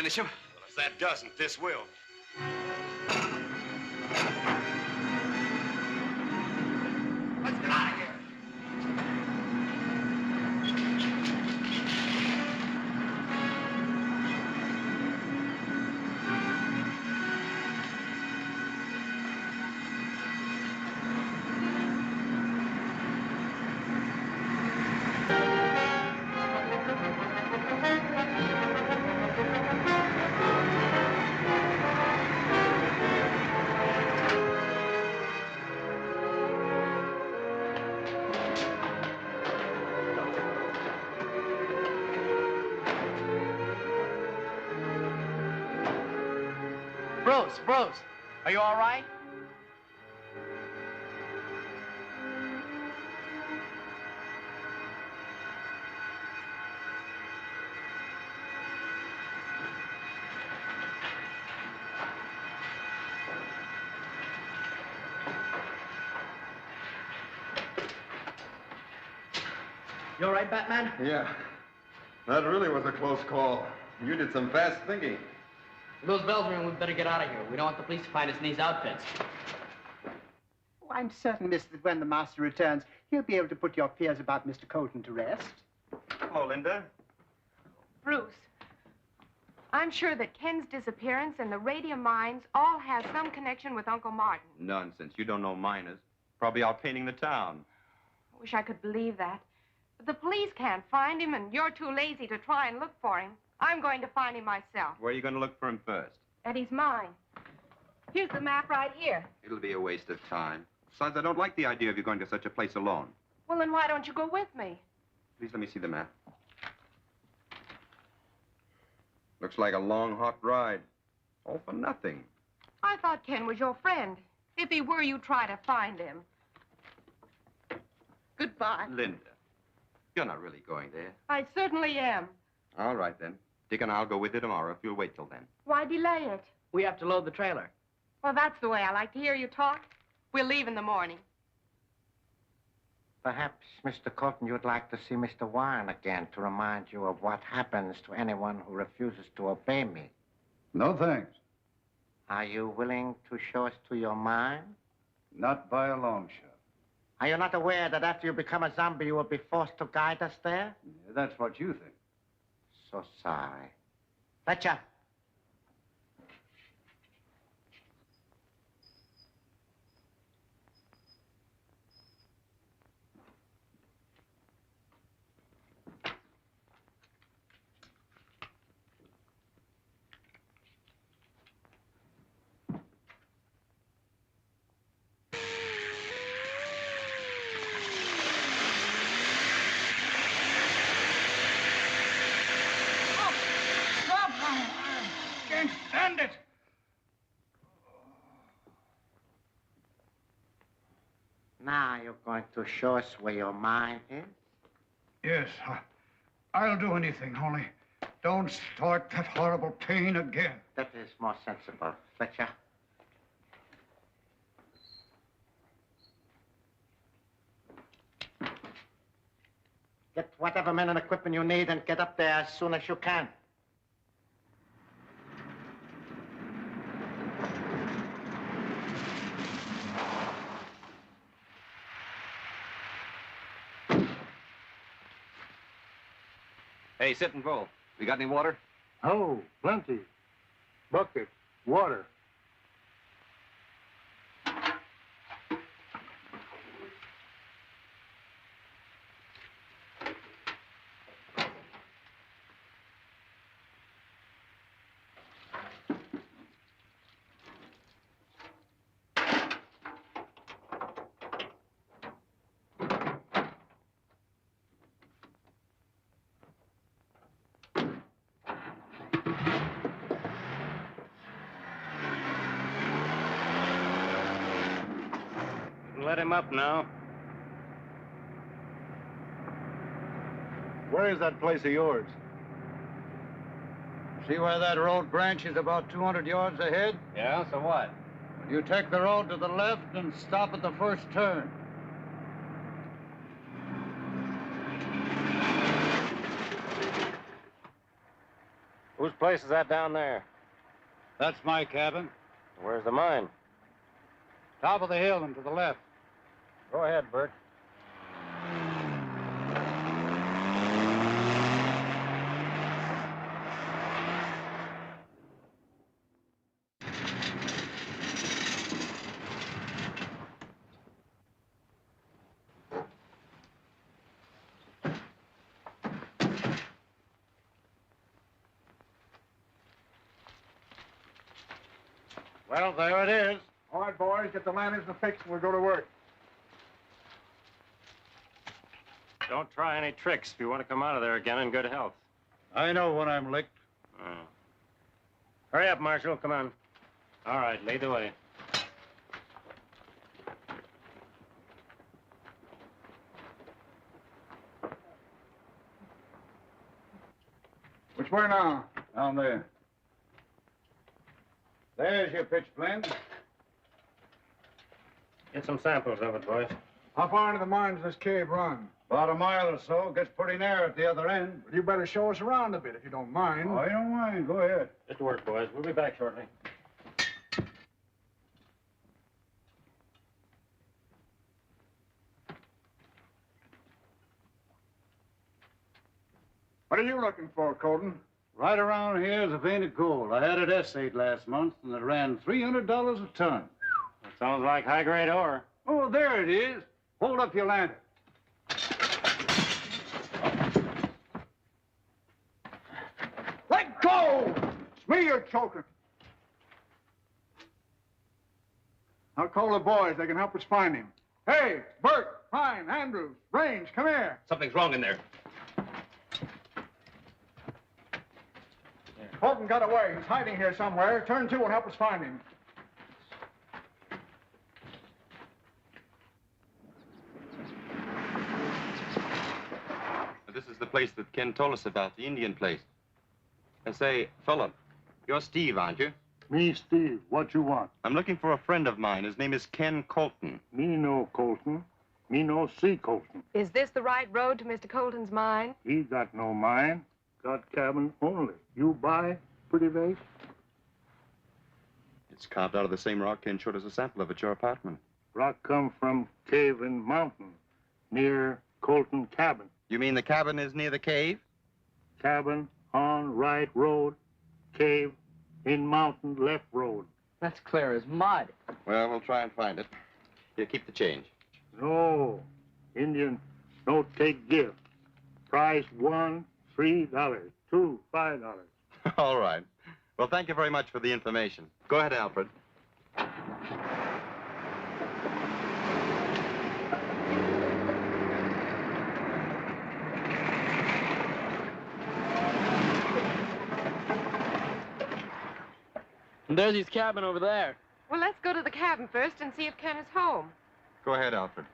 finish him? Well, if that doesn't, this will. Let's get out of here. Bruce, are you all right? You all right, Batman? Yeah. That really was a close call. You did some fast thinking. Those bells ring, we better get out of here. We don't want the police to find us in these outfits. Oh, I'm certain, miss, that when the master returns, he'll be able to put your fears about Mr. Colton to rest. Hello, Linda. Bruce, I'm sure that Ken's disappearance and the radium mines all have some connection with Uncle Martin. Nonsense. You don't know miners. Probably out painting the town. I wish I could believe that. But the police can't find him, and you're too lazy to try and look for him. I'm going to find him myself. Where are you going to look for him first? At his mine. Here's the map right here. It'll be a waste of time. Besides, I don't like the idea of you going to such a place alone. Well, then why don't you go with me? Please let me see the map. Looks like a long, hot ride. All for nothing. I thought Ken was your friend. If he were, you'd try to find him. Goodbye. Linda, you're not really going there. I certainly am. All right, then. Dick and I'll go with you tomorrow if you'll wait till then. Why delay it? We have to load the trailer. Well, that's the way I like to hear you talk. We'll leave in the morning. Perhaps, Mr. Colton, you'd like to see Mr. Warren again to remind you of what happens to anyone who refuses to obey me. No thanks. Are you willing to show us to your mine? Not by a long shot. Are you not aware that after you become a zombie, you will be forced to guide us there? Yeah, that's what you think. So sorry. Fletcher. Can't stand it. Now you're going to show us where your mine is? Yes, I'll do anything, only don't start that horrible pain again. That is more sensible. Fletcher. Get whatever men and equipment you need and get up there as soon as you can. Hey, sit and pull. We got any water? Oh, plenty. Bucket, water. Let him up now. Where is that place of yours? See where that road branches about 200 yards ahead? Yeah, so what? You take the road to the left and stop at the first turn. Whose place is that down there? That's my cabin. Where's the mine? Top of the hill and to the left. Go ahead, Bert. Well, there it is. All right, boys, get the lanterns and fixed and we'll go to work. Don't try any tricks if you want to come out of there again in good health. I know when I'm licked. Oh. Hurry up, Marshal. Come on. All right, lead the way. Which way now? Down there. There's your pitch blend. Get some samples of it, boys. How far into the mine does this cave run? About a mile or so. Gets pretty narrow at the other end. Well, you better show us around a bit if you don't mind. Oh, I don't mind. Go ahead. Get to work, boys. We'll be back shortly. What are you looking for, Colton? Right around here is a vein of gold. I had it essayed last month, and it ran $300 a ton. That sounds like high-grade ore. Oh, there it is. Hold up your lantern. Let go! It's me you're choking. I'll call the boys. They can help us find him. Hey, Bert, Pine, Andrews, Range, come here. Something's wrong in there. Colton got away. He's hiding here somewhere. Turn to and help us find him. This is the place that Ken told us about, the Indian place. And say, fella, you're Steve, aren't you? Me, Steve. What you want? I'm looking for a friend of mine. His name is Ken Colton. Me no Colton. Me no see Colton. Is this the right road to Mr. Colton's mine? He got no mine. Got cabin only. You buy, pretty face? It's carved out of the same rock Ken showed us a sample of at your apartment. Rock come from cave in mountain, near Colton cabin. You mean the cabin is near the cave? Cabin on right road, cave in mountain left road. That's clear as mud. Well, we'll try and find it. Here, keep the change. No, Indian, no take gift. Price $1, $3, $2, $5. All right. Well, thank you very much for the information. Go ahead, Alfred. And there's his cabin over there. Well, let's go to the cabin first and see if Ken is home. Go ahead, Alfred.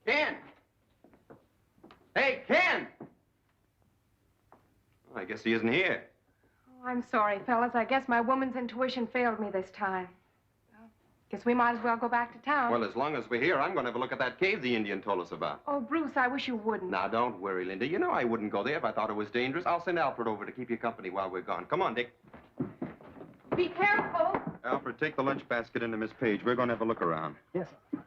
Ken! Hey, Ken! I guess he isn't here. Oh, I'm sorry, fellas. I guess my woman's intuition failed me this time. Well, guess we might as well go back to town. Well, as long as we're here, I'm going to have a look at that cave the Indian told us about. Oh, Bruce, I wish you wouldn't. Now, don't worry, Linda. You know I wouldn't go there if I thought it was dangerous. I'll send Alfred over to keep you company while we're gone. Come on, Dick. Be careful. Alfred, take the lunch basket into Miss Page. We're going to have a look around. Yes, sir.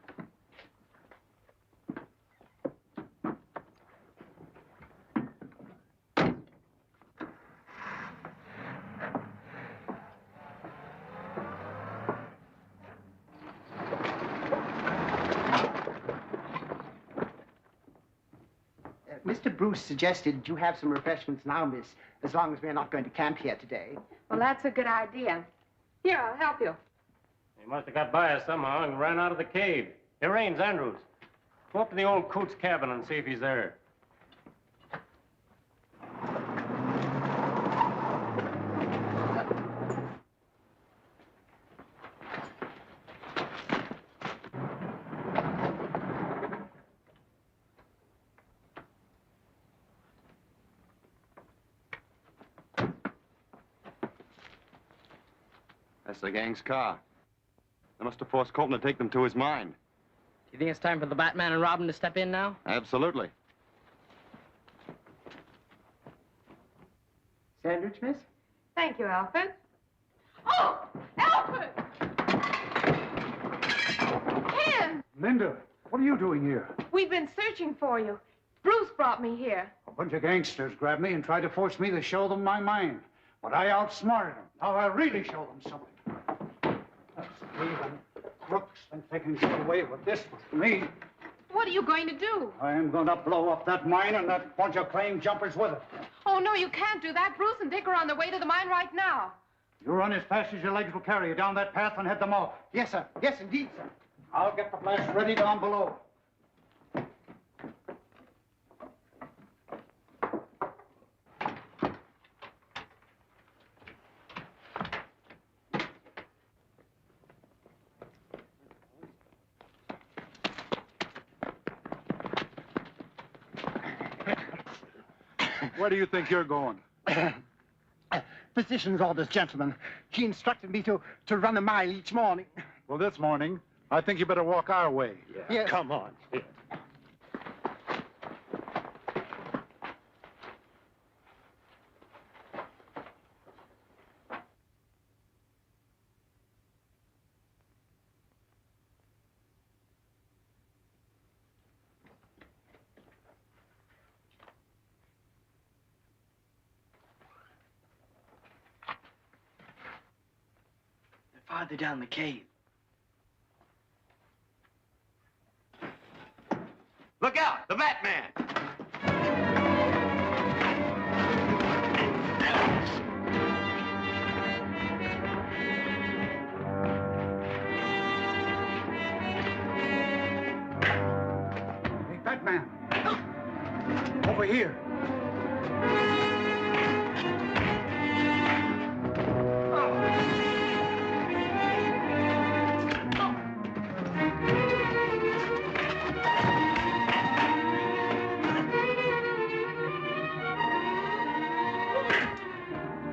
Mr. Bruce suggested you have some refreshments now, miss, as long as we're not going to camp here today. Well, that's a good idea. Here, I'll help you. He must have got by us somehow and ran out of the cave. Here, Raines, Andrews. Go up to the old coot's cabin and see if he's there. That's the gang's car. They must have forced Colton to take them to his mine. Do you think it's time for the Batman and Robin to step in now? Absolutely. Sandwich, miss? Thank you, Alfred. Oh, Alfred! Ken! Linda, what are you doing here? We've been searching for you. Bruce brought me here. A bunch of gangsters grabbed me and tried to force me to show them my mine. But I outsmarted them. Now I'll really show them something. That's even crooks think they can get away with this with me. What are you going to do? I am going to blow up that mine and that bunch of claim jumpers with it. Oh, no, you can't do that. Bruce and Dick are on their way to the mine right now. You run as fast as your legs will carry you down that path and head them off. Yes, sir. Yes, indeed, sir. I'll get the blast ready down below. Where do you think you're going? Physician's orders, gentlemen. He instructed me to run a mile each morning. Well, this morning, I think you better walk our way. Yes. Come on. Farther down the cave. Look out, the Batman! Hey, Batman. Over here.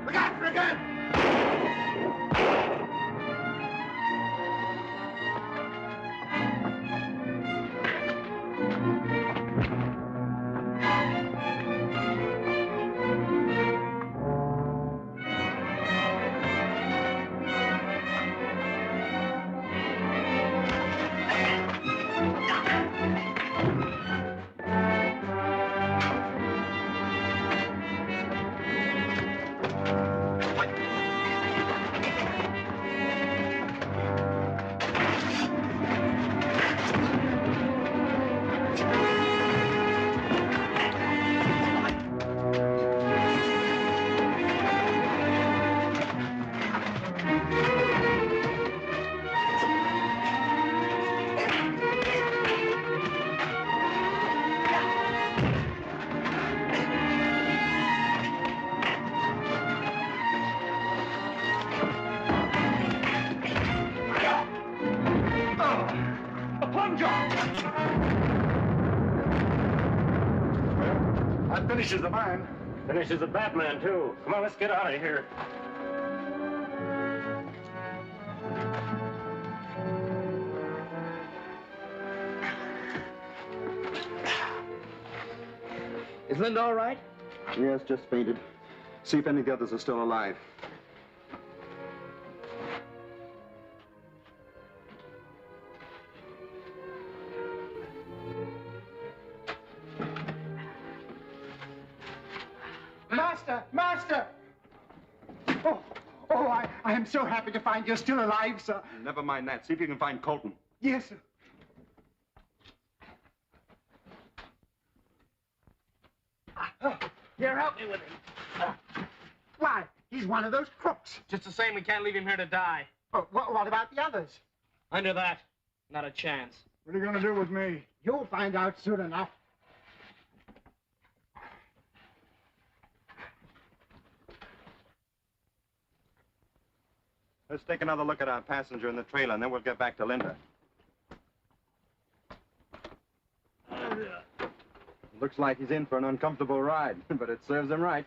Look out for a gun! That finishes the mine. Finishes the Batman, too. Come on, let's get out of here. Is Linda all right? Yes, just fainted. See if any of the others are still alive. Master! Master! Oh, I am so happy to find you're still alive, sir. Never mind that. See if you can find Colton. Yes, sir. Here, help me with him. Why, he's one of those crooks. Just the same, we can't leave him here to die. Oh, what about the others? Under that, not a chance. What are you going to do with me? You'll find out soon enough. Let's take another look at our passenger in the trailer, and then we'll get back to Linda. Looks like he's in for an uncomfortable ride, but it serves him right.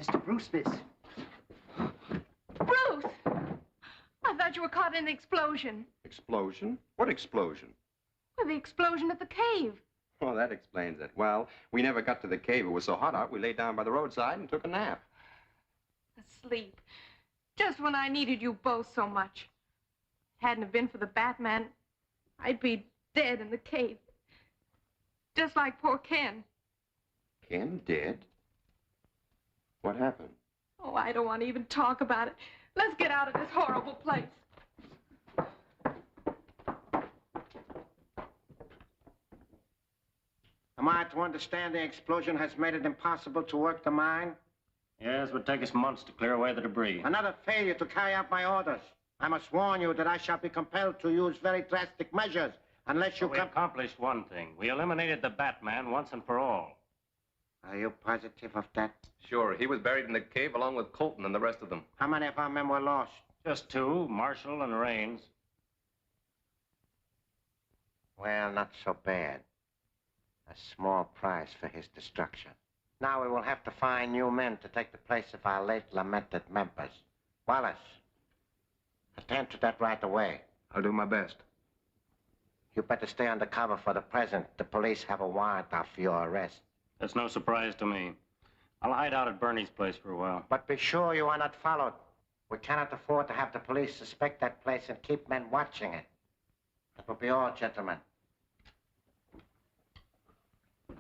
Mr. Bruce, miss. Bruce! I thought you were caught in the explosion. Explosion? What explosion? Well, the explosion at the cave. Oh, that explains it. Well, we never got to the cave. It was so hot out, we lay down by the roadside and took a nap. Asleep. Just when I needed you both so much. Hadn't it been for the Batman, I'd be dead in the cave. Just like poor Ken. Ken dead? What happened? Oh, I don't want to even talk about it. Let's get out of this horrible place. Am I to understand the explosion has made it impossible to work the mine? Yes, it would take us months to clear away the debris. Another failure to carry out my orders. I must warn you that I shall be compelled to use very drastic measures unless you We accomplished one thing. We eliminated the Batman once and for all. Are you positive of that? Sure. He was buried in the cave along with Colton and the rest of them. How many of our men were lost? Just two, Marshall and Raines. Well, not so bad. A small price for his destruction. Now we will have to find new men to take the place of our late lamented members. Wallace, attend to that right away. I'll do my best. You better stay under cover for the present. The police have a warrant out for your arrest. That's no surprise to me. I'll hide out at Bernie's place for a while. But be sure you are not followed. We cannot afford to have the police suspect that place and keep men watching it. That will be all, gentlemen. I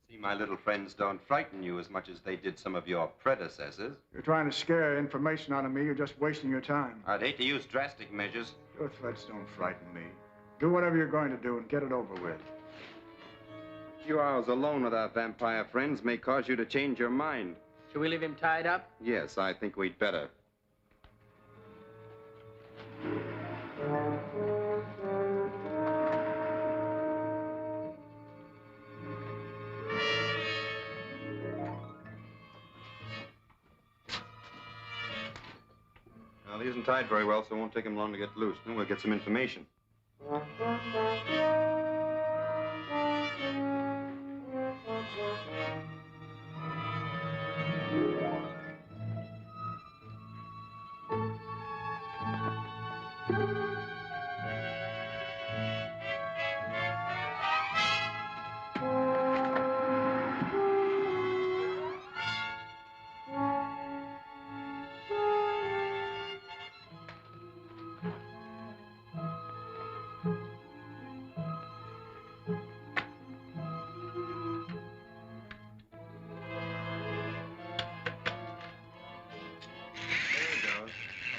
see my little friends don't frighten you as much as they did some of your predecessors. You're trying to scare information out of me. You're just wasting your time. I'd hate to use drastic measures. Your threats don't frighten me. Do whatever you're going to do and get it over with. A few hours alone with our vampire friends may cause you to change your mind. Should we leave him tied up? Yes, I think we'd better. Well, he isn't tied very well, so it won't take him long to get loose. Then we'll get some information.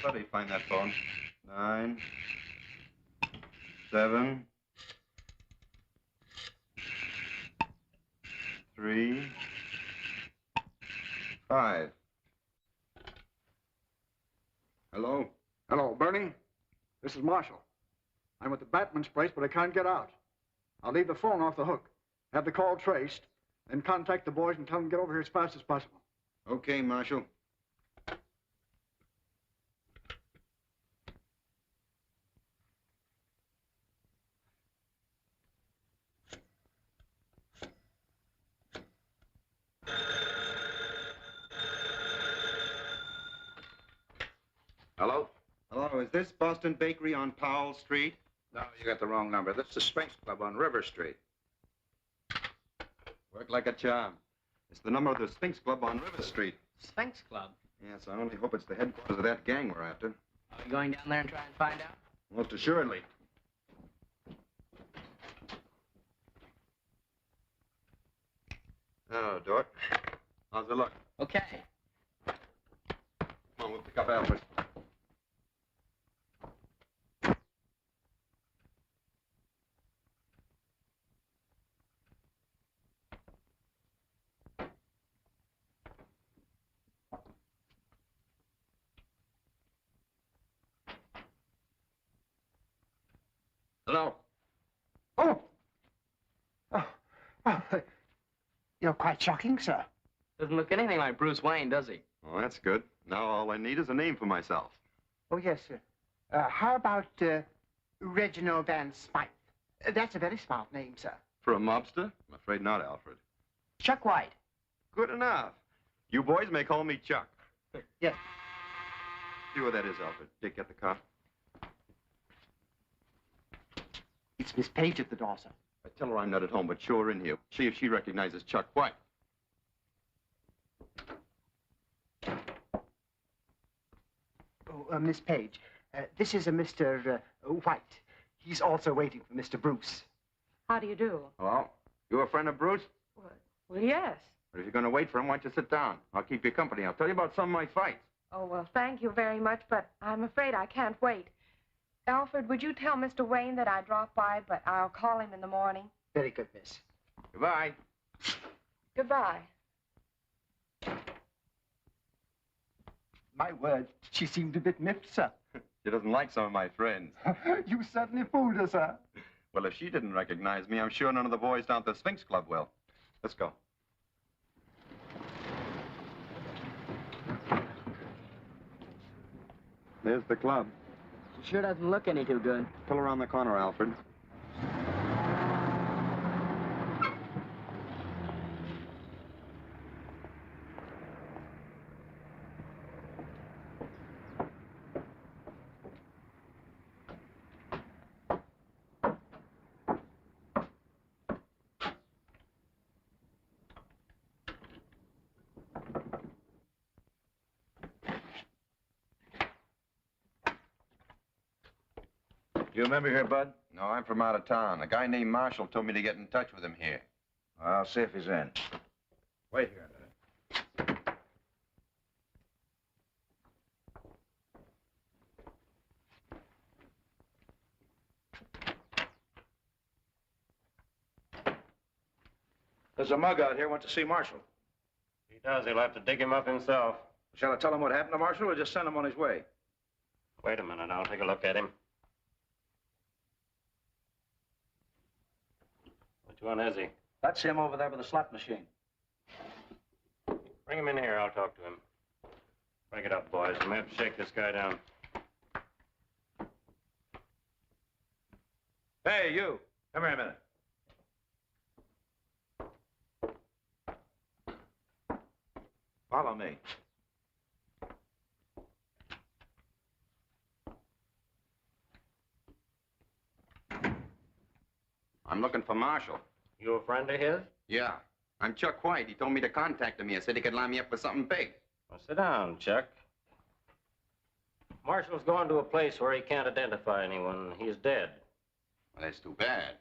How do you find that phone? 9, 7, 3, 5. Hello? Hello, Bernie. This is Marshall. I'm at the Batman's place, but I can't get out. I'll leave the phone off the hook, have the call traced, then contact the boys and tell them to get over here as fast as possible. Okay, Marshal. Hello? Hello, is this Boston Bakery on Powell Street? No, you got the wrong number. This is the Sphinx Club on River Street. Worked like a charm. It's the number of the Sphinx Club on River Street. Sphinx Club? Yes, I only hope it's the headquarters of that gang we're after. Are we going down there and try and find out? Most assuredly. Oh, Dort. How's the luck? Okay. Come on, we'll pick up Alfred. Hello? Oh! You're quite shocking, sir. Doesn't look anything like Bruce Wayne, does he? Well, that's good. Now all I need is a name for myself. Oh, yes, sir. How about Reginald Van Smythe? That's a very smart name, sir. For a mobster? I'm afraid not, Alfred. Chuck White. Good enough. You boys may call me Chuck. Yes. See what that is, Alfred. Dick, get the car. It's Miss Page at the door, sir. I tell her I'm not at home, but show her in here. See if she recognizes Chuck White. Oh, Miss Page, this is a Mr. White. He's also waiting for Mr. Bruce. How do you do? Hello? You a friend of Bruce? Well, yes. But if you're going to wait for him, why don't you sit down? I'll keep you company. I'll tell you about some of my fights. Oh, well, thank you very much, but I'm afraid I can't wait. Alfred, would you tell Mr. Wayne that I dropped by, but I'll call him in the morning? Very good, miss. Goodbye. Goodbye. My word, she seemed a bit miffed, sir. She doesn't like some of my friends. You certainly fooled her, sir. Well, if she didn't recognize me, I'm sure none of the boys down at the Sphinx Club will. Let's go. There's the club. She sure doesn't look any too good. Pull around the corner, Alfred. You remember here, Bud? No, I'm from out of town. A guy named Marshall told me to get in touch with him here. I'll see if he's in. Wait here a minute. There's a mug out here. Wants to see Marshall. If he does, he'll have to dig him up himself. Shall I tell him what happened to Marshall or just send him on his way? Wait a minute. I'll take a look at him. Which one is he? That's him over there with the slot machine. Bring him in here. I'll talk to him. Break it up, boys. We may have to shake this guy down. Hey, you. Come here a minute. Follow me. I'm looking for Marshall. You a friend of his? Yeah. I'm Chuck White. He told me to contact him here. Said he could line me up for something big. Well, sit down, Chuck. Marshall's going to a place where he can't identify anyone. He's dead. Well, that's too bad.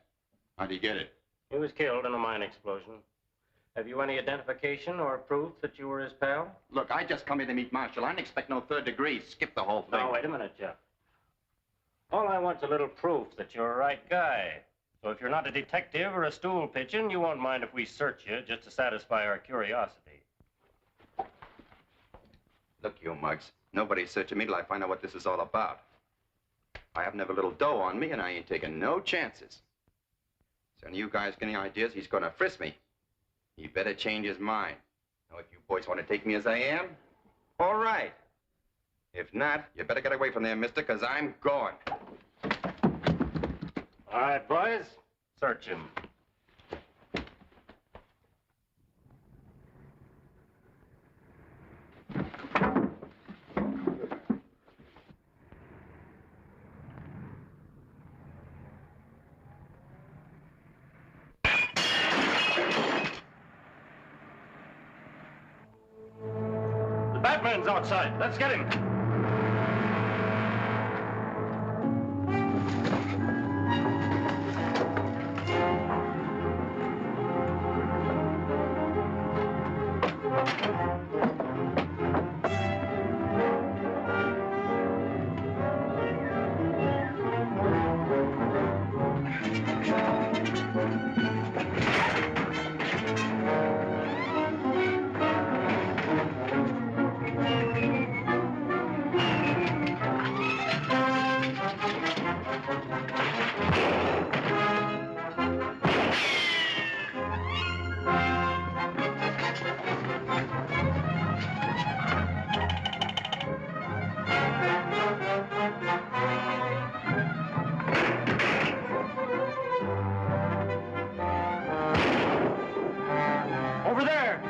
How'd he get it? He was killed in a mine explosion. Have you any identification or proof that you were his pal? Look, I just come here to meet Marshall. I didn't expect no third degree. Skip the whole thing. Now, wait a minute, Chuck. All I want's a little proof that you're a right guy. So if you're not a detective or a stool pigeon, you won't mind if we search you just to satisfy our curiosity. Look, you mugs. Nobody's searching me till I find out what this is all about. I have never little dough on me, and I ain't taking no chances. So any of you guys get any ideas, he's gonna frisk me. He better change his mind. Now, if you boys want to take me as I am, all right. If not, you better get away from there, mister, because I'm going. All right, boys. Search him. The Batman's outside. Let's get him. Over there!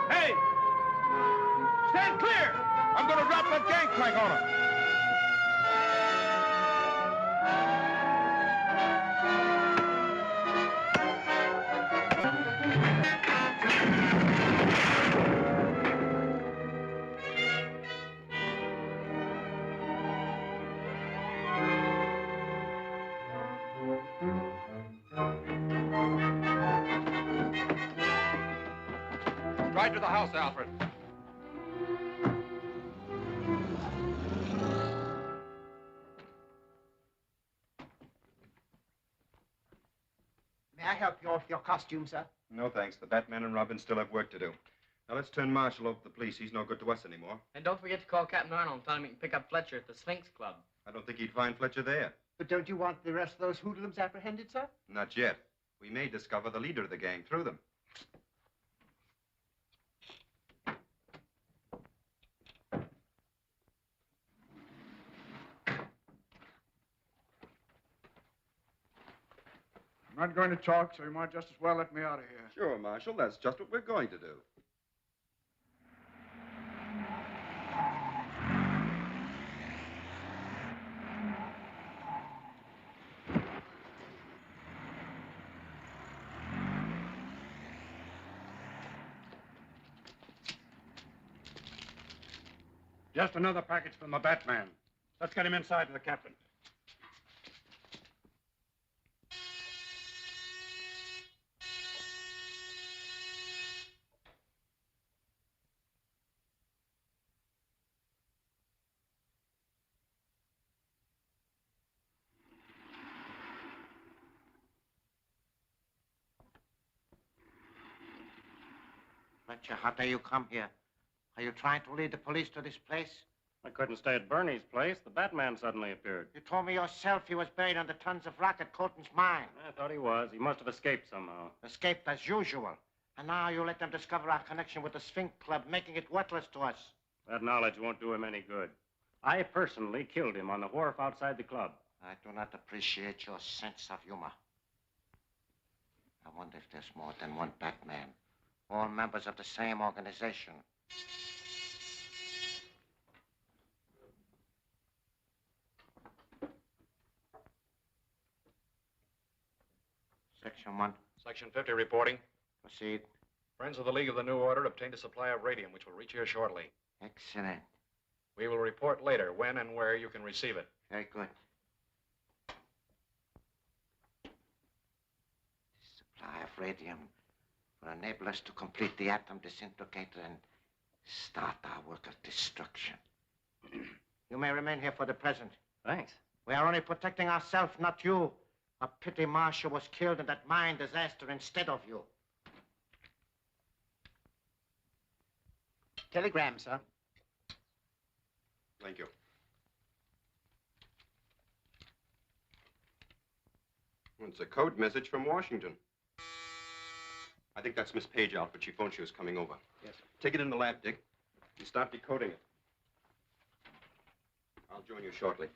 Hey! Stand clear! I'm gonna drop that gangplank on him. Right to the house, Alfred. May I help you off your costume, sir? No, thanks. The Batman and Robin still have work to do. Now, let's turn Marshall over to the police. He's no good to us anymore. And don't forget to call Captain Arnold and tell him he can pick up Fletcher at the Sphinx Club. I don't think he'd find Fletcher there. But don't you want the rest of those hoodlums apprehended, sir? Not yet. We may discover the leader of the gang through them. I'm not going to talk, so you might just as well let me out of here. Sure, Marshal. That's just what we're going to do. Just another package from the Batman. Let's get him inside to the captain. Fletcher, how dare you come here? Are you trying to lead the police to this place? I couldn't stay at Bernie's place. The Batman suddenly appeared. You told me yourself he was buried under tons of rock at Colton's mine. I thought he was. He must have escaped somehow. Escaped as usual. And now you let them discover our connection with the Sphinx Club, making it worthless to us. That knowledge won't do him any good. I personally killed him on the wharf outside the club. I do not appreciate your sense of humor. I wonder if there's more than one Batman. All members of the same organization. Section 1. Section 50 reporting. Proceed. Friends of the League of the New Order obtained a supply of radium, which will reach here shortly. Excellent. We will report later when and where you can receive it. Very good. This supply of radium will enable us to complete the atom disintegrator and start our work of destruction. You may remain here for the present. Thanks. We are only protecting ourselves, not you. A pity Marshall was killed in that mine disaster instead of you. Telegram, sir. Thank you. Well, it's a code message from Washington. I think that's Miss Page, Alfred. She phoned she was coming over. Yes. Take it in the lab, Dick, and start decoding it. I'll join you shortly.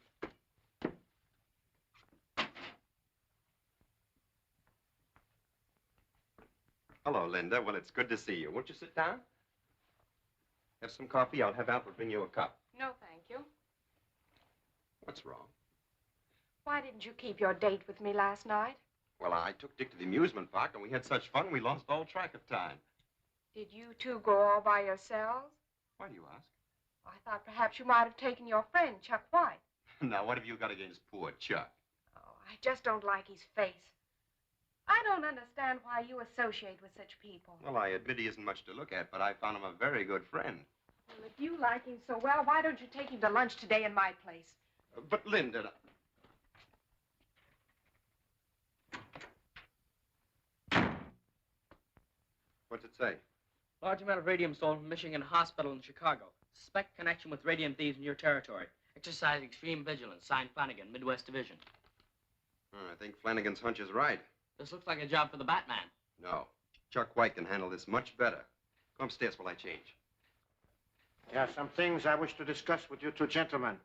Hello, Linda. Well, it's good to see you. Won't you sit down? Have some coffee? I'll have Alfred bring you a cup. No, thank you. What's wrong? Why didn't you keep your date with me last night? Well, I took Dick to the amusement park, and we had such fun we lost all track of time. Did you two go all by yourselves? Why do you ask? I thought perhaps you might have taken your friend, Chuck White. Now, what have you got against poor Chuck? I just don't like his face. I don't understand why you associate with such people. Well, I admit he isn't much to look at, but I found him a very good friend. Well, if you like him so well, why don't you take him to lunch today in my place? But, Linda... What's it say? Large amount of radium stolen from Michigan Hospital in Chicago. Suspect connection with radium thieves in your territory. Exercise extreme vigilance. Signed Flanagan, Midwest Division. I think Flanagan's hunch is right. This looks like a job for the Batman. No. Chuck White can handle this much better. Go upstairs while I change. There are some things I wish to discuss with you two gentlemen.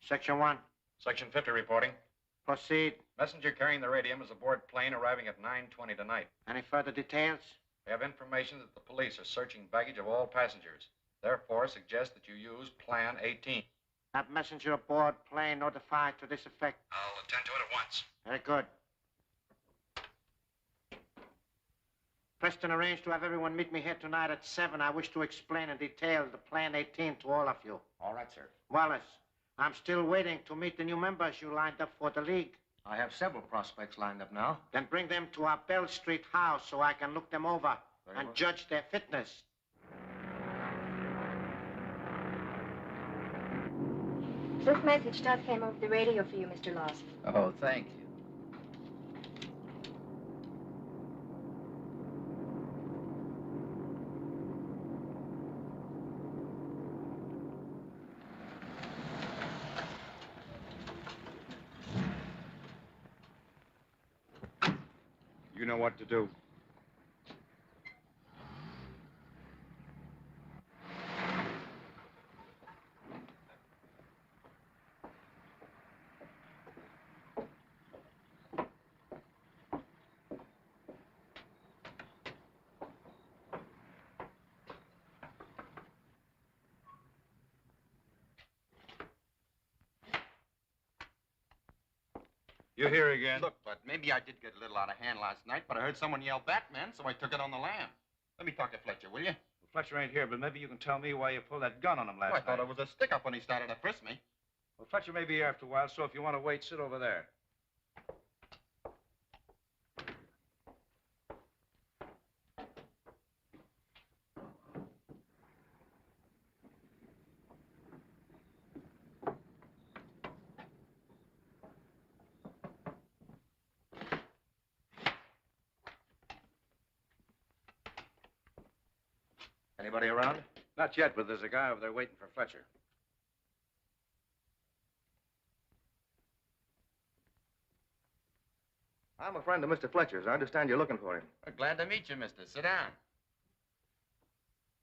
Section 1. Section 50 reporting. Proceed. Messenger carrying the radium is aboard plane arriving at 9:20 tonight. Any further details? We have information that the police are searching baggage of all passengers. Therefore, suggest that you use Plan 18. That messenger aboard plane notified to this effect. I'll attend to it at once. Very good. Preston arranged to have everyone meet me here tonight at 7. I wish to explain in detail the Plan 18 to all of you. All right, sir. Wallace, I'm still waiting to meet the new members you lined up for the League. I have several prospects lined up now. Then bring them to our Bell Street house so I can look them over and judge their fitness. This message just came over the radio for you, Mr. Lawson. Oh, thank you. You know what to do. You're here again. Look, Bud, maybe I did get a little out of hand last night, but I heard someone yell Batman, so I took it on the lam. Let me talk to Fletcher, will you? Well, Fletcher ain't here, but maybe you can tell me why you pulled that gun on him last I thought night. it was a stick-up when he started to frisk me. Well, Fletcher may be here after a while, so if you want to wait, sit over there. Anybody around? Not yet, but there's a guy over there waiting for Fletcher. I'm a friend of Mr. Fletcher's. I understand you're looking for him. Glad to meet you, mister. Sit down.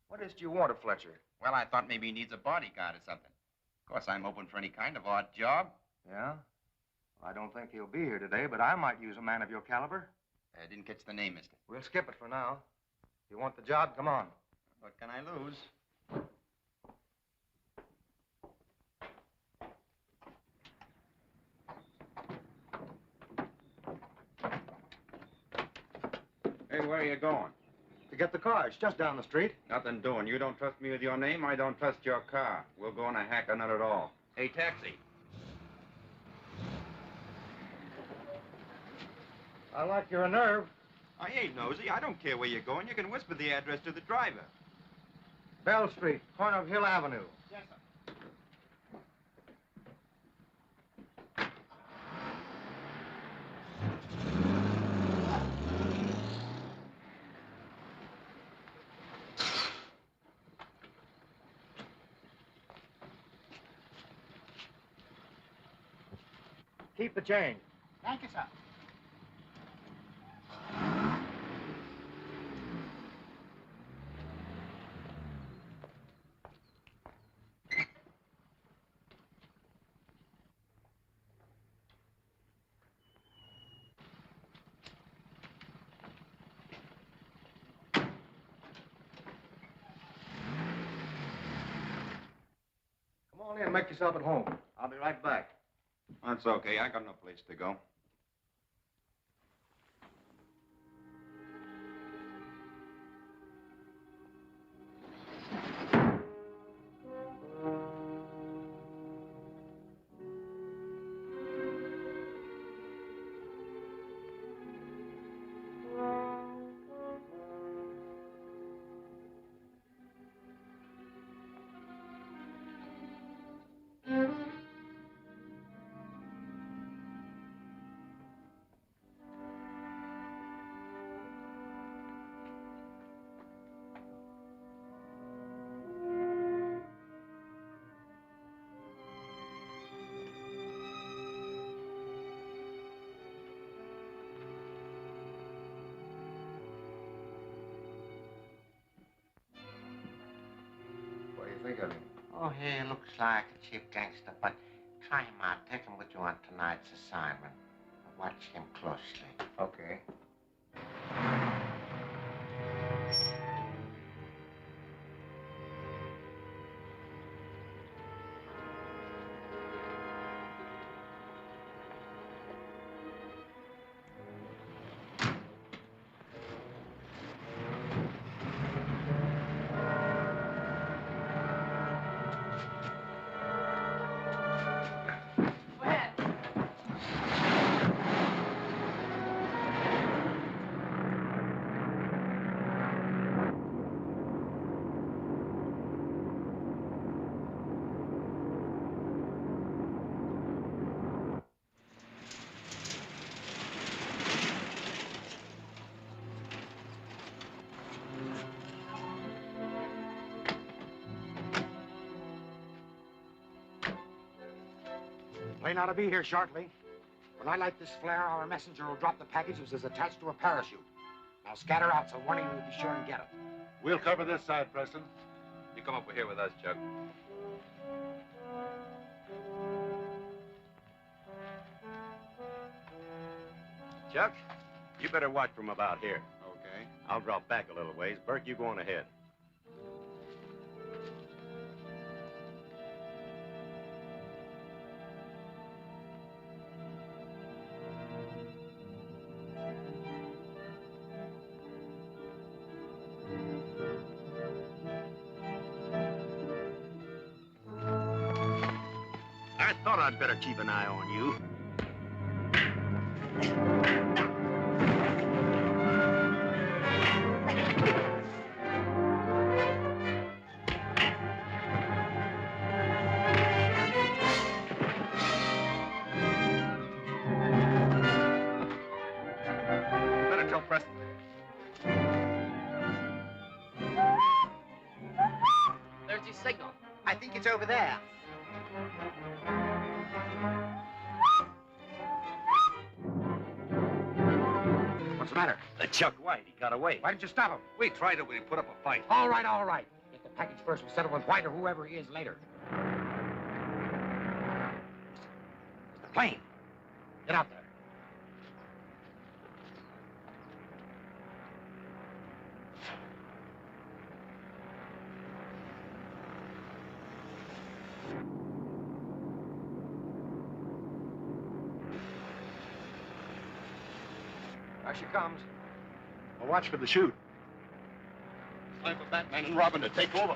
What is it you want of Fletcher? Well, I thought maybe he needs a bodyguard or something. Of course, I'm open for any kind of odd job. Yeah? I don't think he'll be here today, but I might use a man of your caliber. I didn't catch the name, mister. We'll skip it for now. If you want the job, come on. What can I lose? Hey, where are you going? To get the car. It's just down the street. Nothing doing. You don't trust me with your name, I don't trust your car. We'll go on a hack or not at all. Hey, taxi. I like your nerve. I ain't nosy. I don't care where you're going. You can whisper the address to the driver. Bell Street, corner of Hill Avenue. Yes, sir. Keep the change. Thank you, sir. Come on in and make yourself at home. I'll be right back. That's okay. I got no place to go. you got him? Oh, he looks like a cheap gangster, but try him out. Take him with you on tonight's assignment. Watch him closely. Okay. Plane ought to be here shortly. When I light this flare, our messenger will drop the package which is attached to a parachute. Now scatter out so one of you will be sure and get it. We'll cover this side, Preston. You come over here with us, Chuck. Chuck, you better watch from about here. Okay. I'll drop back a little ways. Bert, you go on ahead. I thought I'd better keep an eye on you. Better tell Preston. There's your signal. I think it's over there. What's the matter? Chuck White, he got away. Why didn't you stop him? We tried it, we put up a fight. All right, all right. Get the package first. We'll settle with White or whoever he is later. The plane. Get out there. There she comes. Well, watch for the chute. Time for Batman and Robin to take over.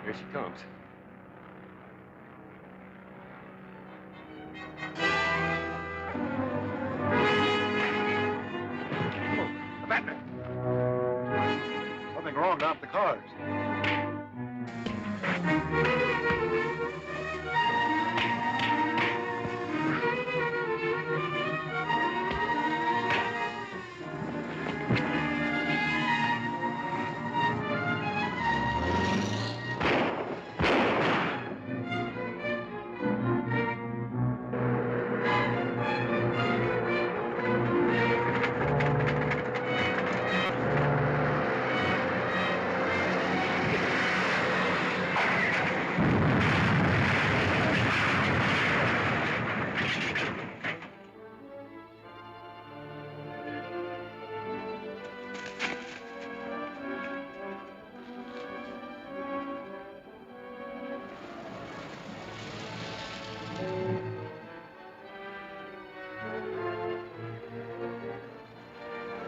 Here she comes. The Batman. Something wrong down at the cars.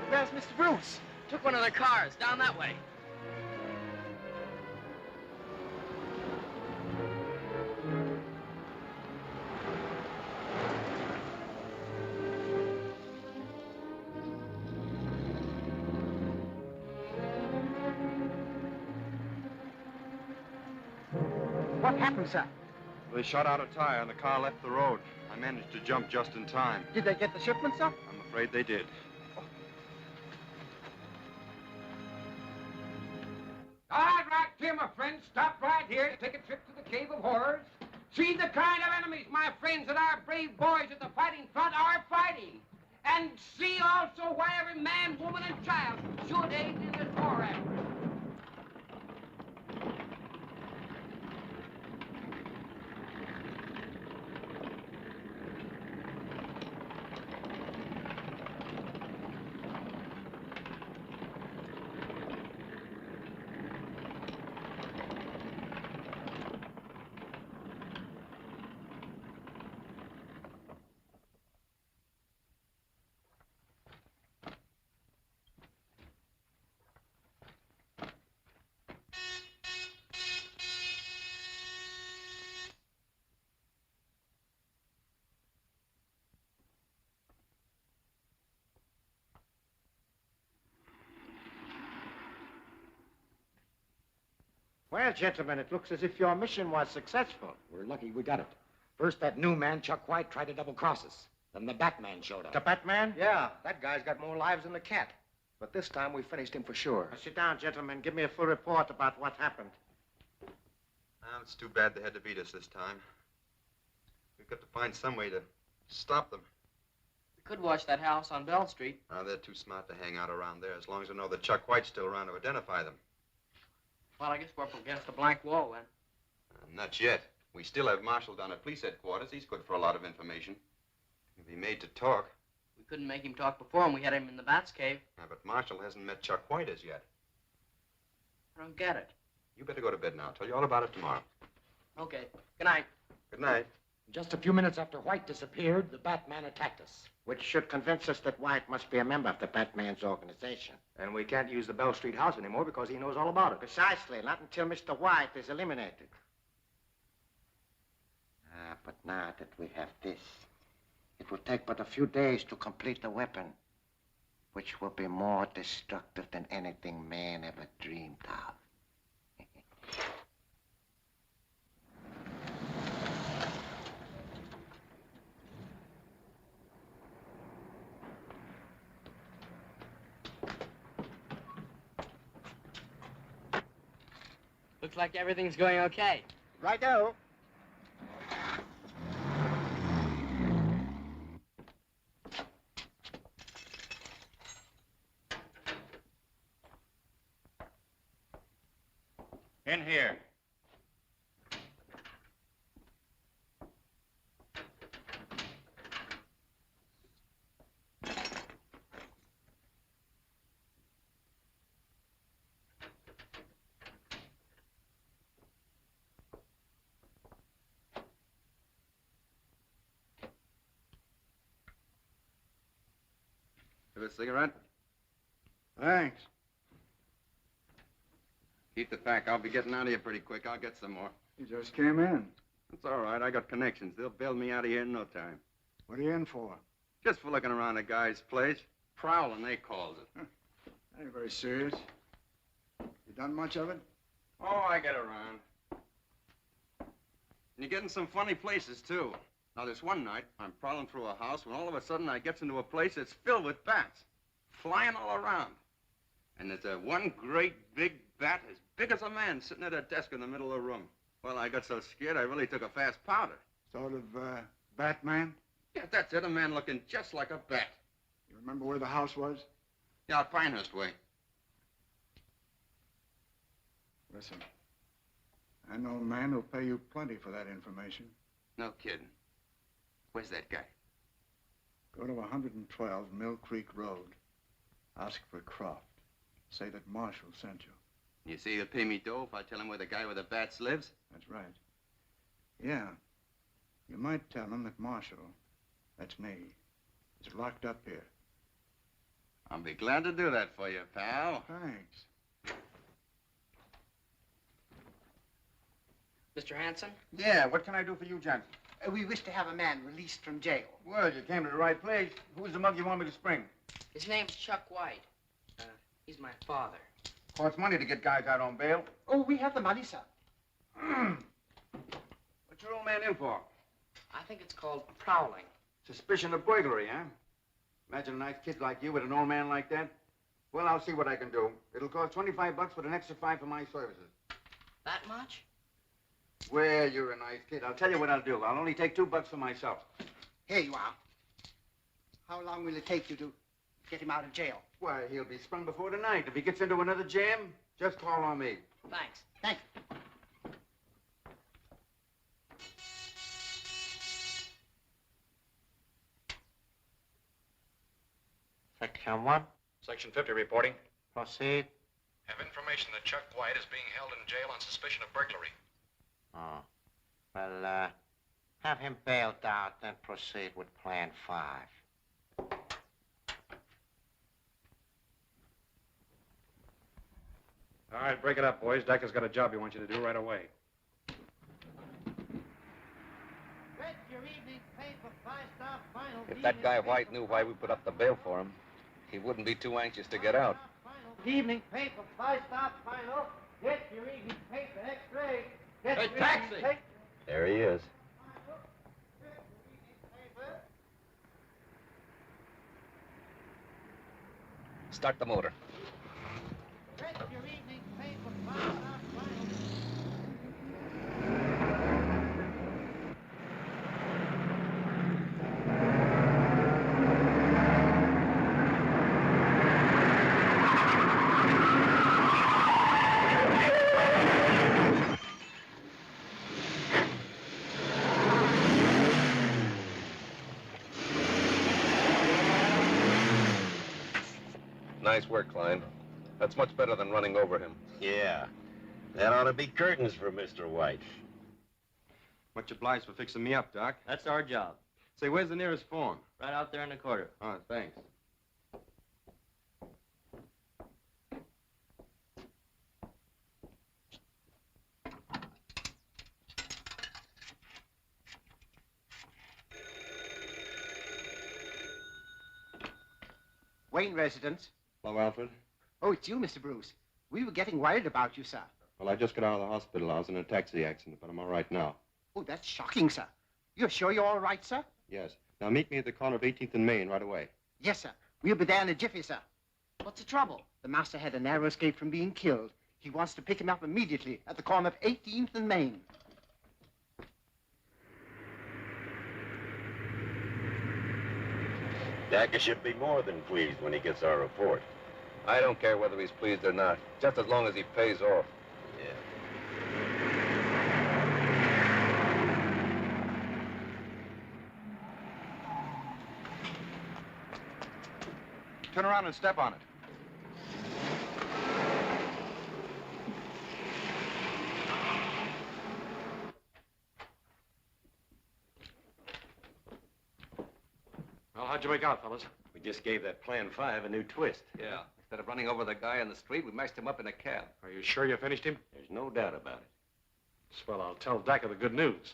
There's Mr. Bruce. Took one of the cars down that way. What happened, sir? They shot out a tire and the car left the road. I managed to jump just in time. Did they get the shipment, sir? I'm afraid they did. All right, here, my friends. Stop right here. Take a trip to the Cave of Horrors. See the kind of enemies, my friends, that our brave boys at the fighting front are fighting. And see also why every man, woman, and child should aid in this war effort. Well, gentlemen, it looks as if your mission was successful. We're lucky we got it. First, that new man, Chuck White, tried to double-cross us. Then the Batman showed up. The Batman? Yeah, that guy's got more lives than the cat. But this time, we finished him for sure. Now, sit down, gentlemen. Give me a full report about what happened. Well, it's too bad they had to beat us this time. We've got to find some way to stop them. We could watch that house on Bell Street. Now, they're too smart to hang out around there, as long as they know that Chuck White's still around to identify them. Well, I guess we're up against a blank wall, then. Not yet. We still have Marshall down at police headquarters. He's good for a lot of information. He'll be made to talk. We couldn't make him talk before when we had him in the Bat's cave. Yeah, but Marshall hasn't met Chuck White as yet. I don't get it. You better go to bed now. I'll tell you all about it tomorrow. Okay. Good night. Good night. Just a few minutes after White disappeared, the Batman attacked us. Which should convince us that White must be a member of the Batman's organization. And we can't use the Bell Street house anymore because he knows all about it. Precisely. Not until Mr. White is eliminated. But now that we have this, it will take but a few days to complete the weapon, which will be more destructive than anything man ever dreamed of. Looks like everything's going okay. Righto. In here. Have a cigarette? Thanks. Keep the pack. I'll be getting out of here pretty quick. I'll get some more. You just came in. It's all right. I got connections. They'll bail me out of here in no time. What are you in for? Just for looking around a guy's place. Prowling, they calls it. Ain't very serious. You done much of it? Oh, I get around. And you're getting some funny places, too. Now, this one night, I'm prowling through a house when all of a sudden I gets into a place that's filled with bats, flying all around. And there's one great big bat as big as a man sitting at a desk in the middle of the room. Well, I got so scared I really took a fast powder. Sort of, Batman? Yeah, that's it, a man looking just like a bat. You remember where the house was? Yeah, out Pinehurst way. Listen, I know a man who'll pay you plenty for that information. No kidding. Where's that guy? Go to 112 Mill Creek Road. Ask for Croft. Say that Marshall sent you. You say he'll pay me dough if I tell him where the guy with the bats lives? That's right. Yeah. You might tell him that Marshall, that's me, is locked up here. I'll be glad to do that for you, pal. Thanks. Mr. Hanson? Yeah, what can I do for you, Johnson? We wish to have a man released from jail. Well, you came to the right place. Who's the mug you want me to spring? His name's Chuck White. He's my father. Costs money to get guys out on bail. Oh, we have the money, sir. went in for? I think it's called prowling. Suspicion of burglary, huh? Imagine a nice kid like you with an old man like that. Well, I'll see what I can do. It'll cost $25 with an extra 5 for my services. That much? Well, you're a nice kid. I'll tell you what I'll do. I'll only take $2 for myself. Here you are. How long will it take you to get him out of jail? Why, he'll be sprung before tonight. If he gets into another jam, just call on me. Thanks. Thank you. Section 1. Section 50 reporting. Proceed. Have information that Chuck White is being held in jail on suspicion of burglary. Oh. Well, have him bailed out, then proceed with Plan 5. All right, break it up, boys. Daka's got a job he wants you to do right away. If that guy White knew why we put up the bail for him, he wouldn't be too anxious to get out. Evening paper, 5-star final. Get your evening paper, X-ray. Hey, taxi! There he is. Start the motor. Get your evening paper, 5-star final. Nice work, Klein. That's much better than running over him. Yeah. That ought to be curtains for Mr. White. Much obliged for fixing me up, Doc. That's our job. Say, where's the nearest phone? Right out there in the corner. Oh, thanks. Wayne residence. Hello, Alfred. Oh, it's you, Mr. Bruce. We were getting worried about you, sir. Well, I just got out of the hospital. I was in a taxi accident, but I'm all right now. Oh, that's shocking, sir. You're sure you're all right, sir? Yes. Now, meet me at the corner of 18th and Main right away. Yes, sir. We'll be there in a jiffy, sir. What's the trouble? The master had a narrow escape from being killed. He wants to pick him up immediately at the corner of 18th and Main. Daka should be more than pleased when he gets our report. I don't care whether he's pleased or not, just as long as he pays off. Turn around and step on it. Well, how'd you make out, fellas? We just gave that Plan 5 a new twist. Yeah. Instead of running over the guy on the street, we mashed him up in a cab. Are you sure you finished him? There's no doubt about it. Well, I'll tell Daka the good news.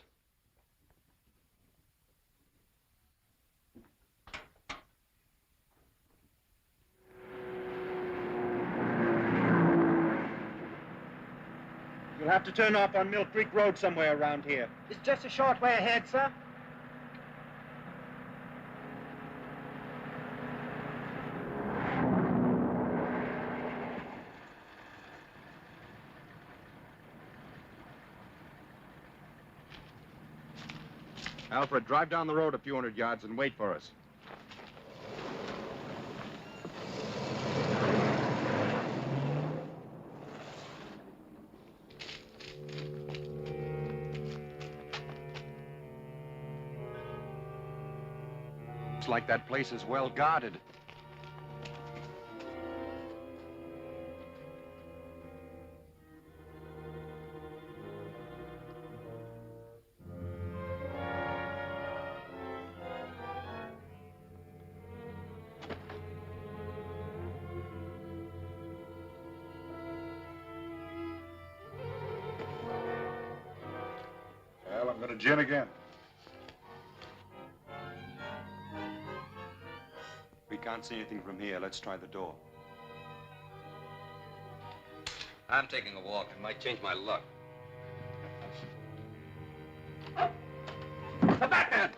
You'll have to turn off on Mill Creek Road somewhere around here. It's just a short way ahead, sir. Alfred, drive down the road a few hundred yards and wait for us. Looks like that place is well guarded. Well, I'm going to gin again. We can't see anything from here. Let's try the door. I'm taking a walk. It might change my luck. The Batman!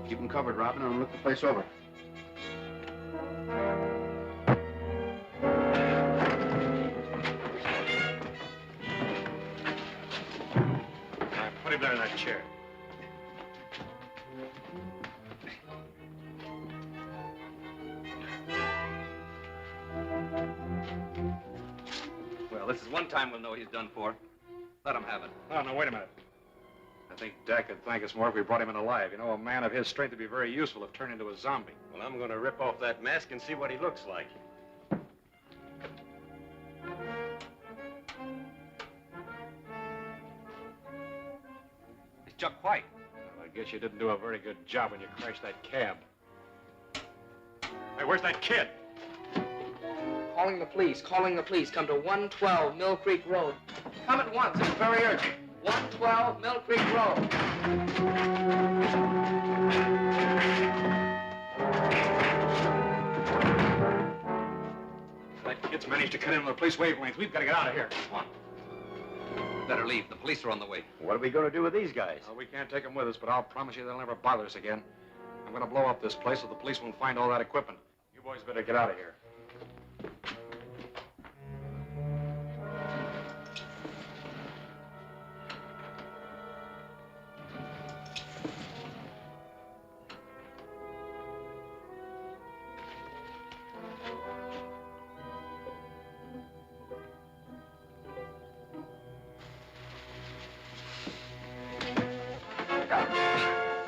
Keep them covered, Robin, and look the place over. Put him down in that chair. Well, this is one time we'll know he's done for. Let him have it. Oh, no, wait a minute. I think Dak could thank us more if we brought him in alive. You know, a man of his strength would be very useful if turned into a zombie. Well, I'm going to rip off that mask and see what he looks like. It's Chuck White. Well, I guess you didn't do a very good job when you crashed that cab. Hey, where's that kid? Calling the police. Calling the police. Come to 112 Mill Creek Road. Come at once. It's very urgent. 112 Mill Creek Road. That kid's managed to cut into the police wavelength. We've got to get out of here. Come on. We better leave. The police are on the way. What are we going to do with these guys? Well, we can't take them with us, but I'll promise you they'll never bother us again. I'm going to blow up this place so the police won't find all that equipment. You boys better get out of here.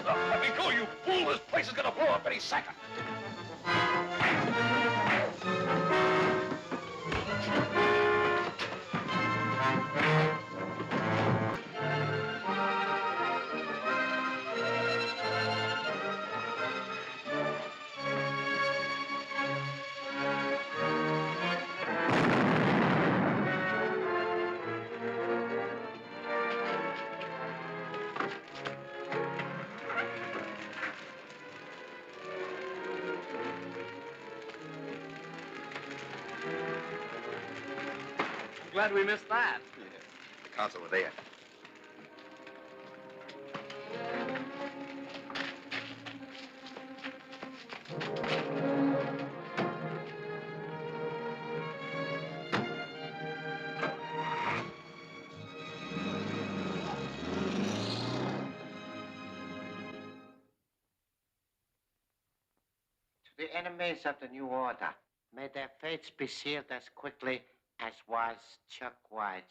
Let me go, you fool! This place is gonna blow up any second. Glad we missed that. Yeah. The cops over there. To the enemies of the new order, may their fates be sealed as quickly as was Chuck White.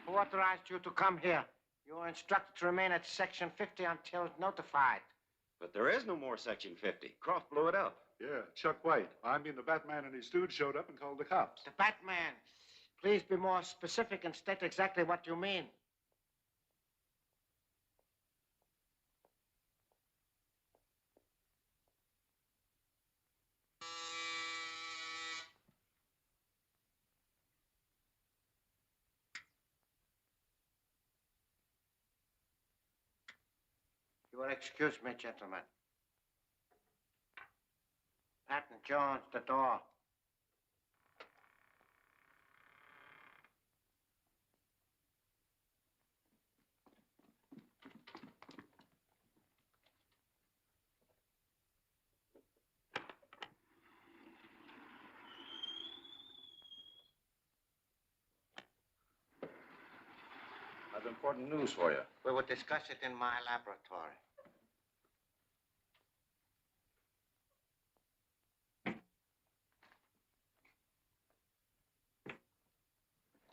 Who authorized you to come here? You are instructed to remain at Section 50 until notified. But there is no more Section 50. Croft blew it up. Yeah, Chuck White. I mean, the Batman and his dude showed up and called the cops. The Batman. Please be more specific and state exactly what you mean. You will excuse me, gentlemen. Patton Jones, the door. I've important news for you. We will discuss it in my laboratory.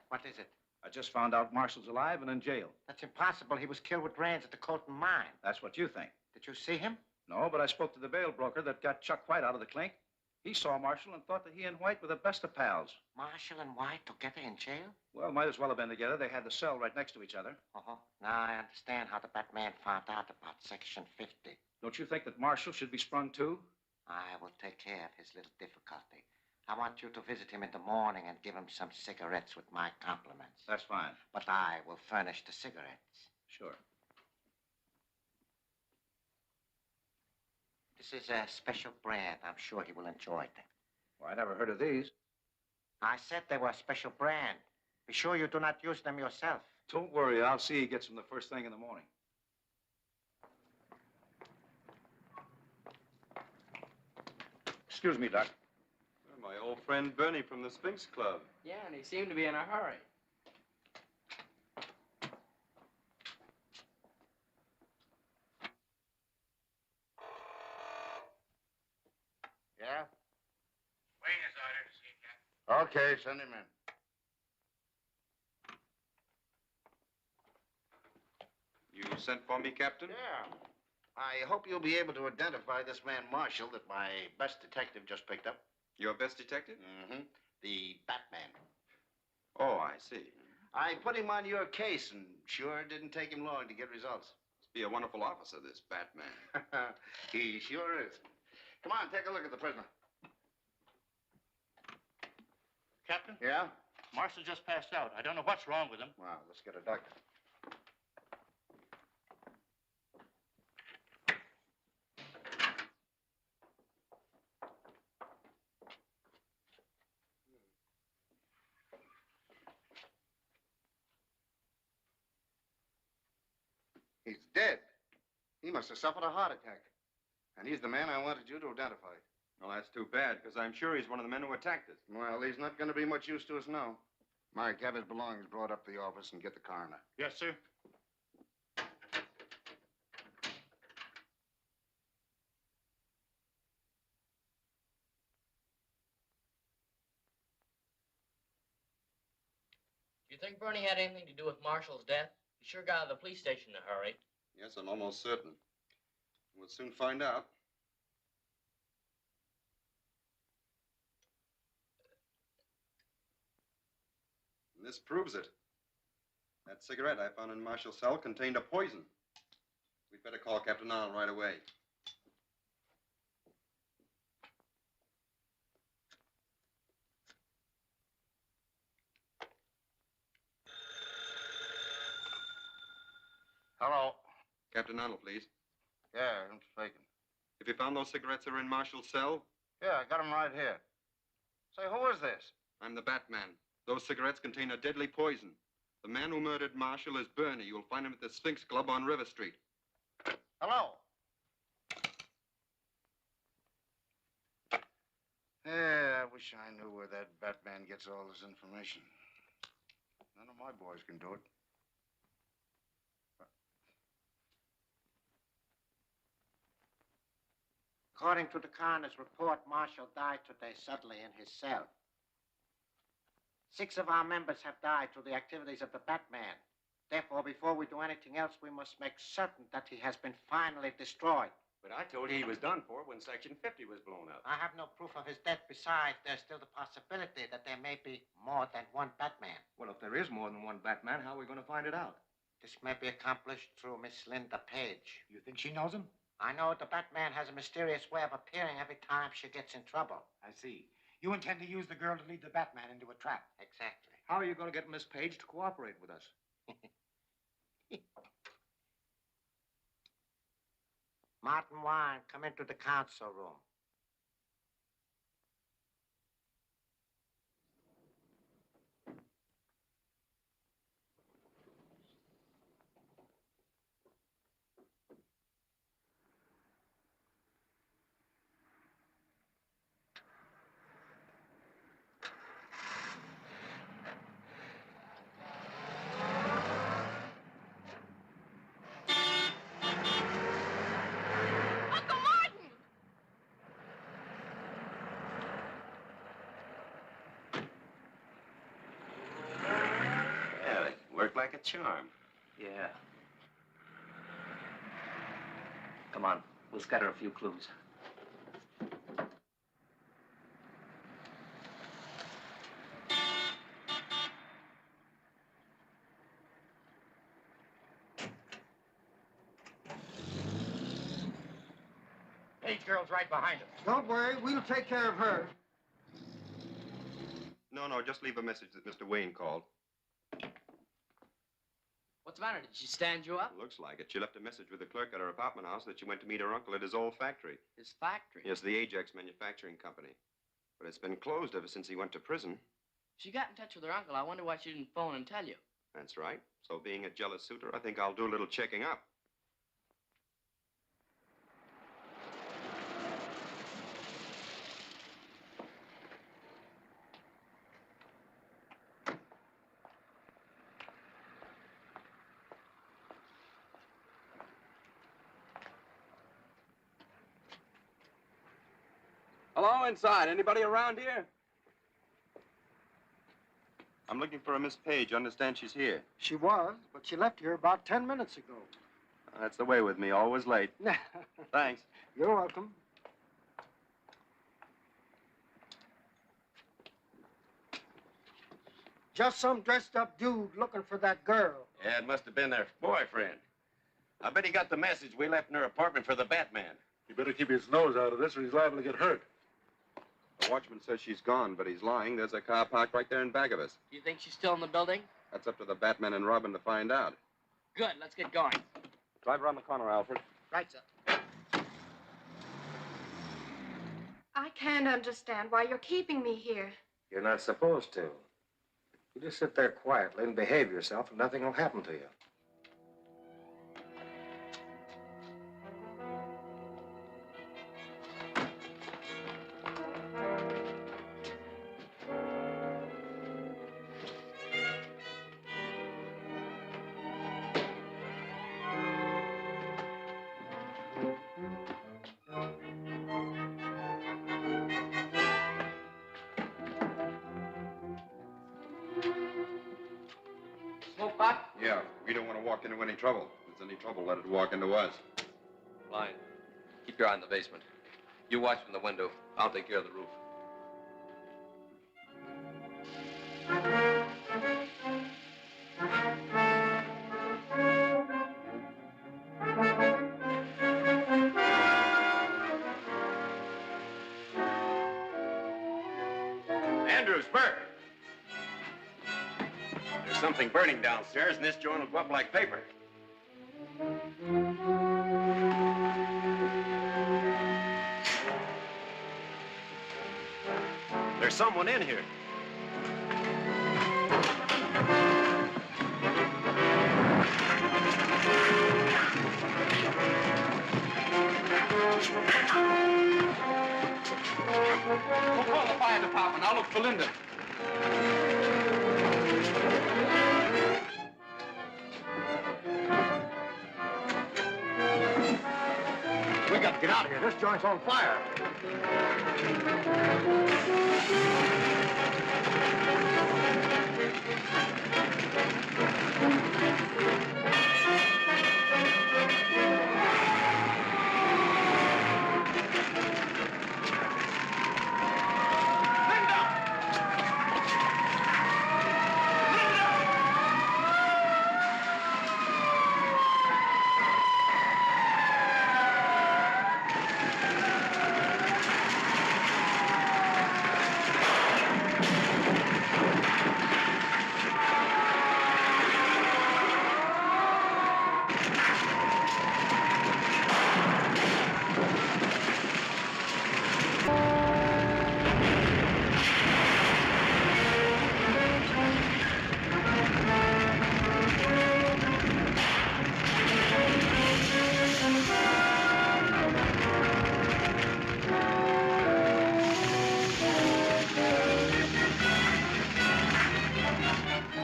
What is it? I just found out Marshall's alive and in jail. That's impossible. He was killed with Rands at the Colton mine. That's what you think. Did you see him? No, but I spoke to the bail broker that got Chuck White out of the clink. He saw Marshall and thought that he and White were the best of pals. Marshall and White together in jail? Well, might as well have been together. They had the cell right next to each other. Uh-huh. Now I understand how the Batman found out about Section 50. Don't you think that Marshall should be sprung too? I will take care of his little difficulty. I want you to visit him in the morning and give him some cigarettes with my compliments. That's fine. But I will furnish the cigarettes. Sure. This is a special brand. I'm sure he will enjoy them. Well, I never heard of these. I said they were a special brand. Be sure you do not use them yourself. Don't worry. I'll see he gets them the first thing in the morning. Excuse me, Doc. My old friend Bernie from the Sphinx Club. Yeah, and he seemed to be in a hurry. Yeah? Wayne is ordered to see you, Captain. Okay, send him in. You sent for me, Captain? Yeah. I hope you'll be able to identify this man Marshall that my best detective just picked up. Your best detective? Mm-hmm. The Batman. Oh, I see. I put him on your case, and sure didn't take him long to get results. Must be a wonderful officer, this Batman. He sure is. Come on, take a look at the prisoner. Captain? Yeah? Marshall just passed out. I don't know what's wrong with him. Well, let's get a doctor. He's dead. He must have suffered a heart attack. And he's the man I wanted you to identify. Well, that's too bad, because I'm sure he's one of the men who attacked us. Well, he's not going to be much use to us now. Mike, have his belongings brought up to the office and get the coroner. Yes, sir. Do you think Bernie had anything to do with Marshall's death? He sure got out of the police station in a hurry. Yes, I'm almost certain. We'll soon find out. And this proves it. That cigarette I found in Marshall's cell contained a poison. We'd better call Captain Arnold right away. Hello. Captain Arnold, please. Yeah, I'm speaking. If you found those cigarettes that were in Marshall's cell, Yeah, I got them right here. Say, who is this? I'm the Batman. Those cigarettes contain a deadly poison. The man who murdered Marshall is Bernie. You'll find him at the Sphinx Club on River Street. Hello. Yeah, I wish I knew where that Batman gets all this information. None of my boys can do it. According to the coroner's report, Marshall died today suddenly in his cell. 6 of our members have died through the activities of the Batman. Therefore, before we do anything else, we must make certain that he has been finally destroyed. But I told you he was done for when Section 50 was blown up. I have no proof of his death. Besides, there's still the possibility that there may be more than one Batman. Well, if there is more than one Batman, how are we going to find it out? This may be accomplished through Miss Linda Page. You think she knows him? I know the Batman has a mysterious way of appearing every time she gets in trouble. I see. You intend to use the girl to lead the Batman into a trap. Exactly. How are you going to get Miss Page to cooperate with us? Martin Wine, come into the council room. Well, it worked like a charm. Yeah. Come on, we'll scatter a few clues. girl's right behind us. Don't worry, we'll take care of her. No, just leave a message that Mr. Wayne called. What's the matter? Did she stand you up? Looks like it. She left a message with the clerk at her apartment house that she went to meet her uncle at his old factory. His factory? Yes, the Ajax Manufacturing Company. But it's been closed ever since he went to prison. She got in touch with her uncle. I wonder why she didn't phone and tell you. That's right. So being a jealous suitor, I think I'll do a little checking up. Hello, inside. Anybody around here? I'm looking for a Miss Page. Understand she's here. She was, but she left here about 10 minutes ago. That's the way with me, always late. Thanks. You're welcome. Just some dressed-up dude looking for that girl. Yeah, it must have been their boyfriend. I bet he got the message we left in her apartment for the Batman. He better keep his nose out of this or he's liable to get hurt. The watchman says she's gone, but he's lying. There's a car parked right there in back of us. Do you think she's still in the building? That's up to the Batman and Robin to find out. Good. Let's get going. Drive around the corner, Alfred. Right, sir. I can't understand why you're keeping me here. You're not supposed to. You just sit there quietly and behave yourself, and nothing will happen to you. Smoke pot? Yeah, we don't want to walk into any trouble. If there's any trouble, let it walk into us. Line. Keep your eye on the basement. You watch from the window. I'll take care of the roof. Andrews, Burke. There's something burning downstairs, and this joint will go up like paper. There's someone in here. We'll call the fire department. I'll look for Linda. We got to get out of here. This joint's on fire.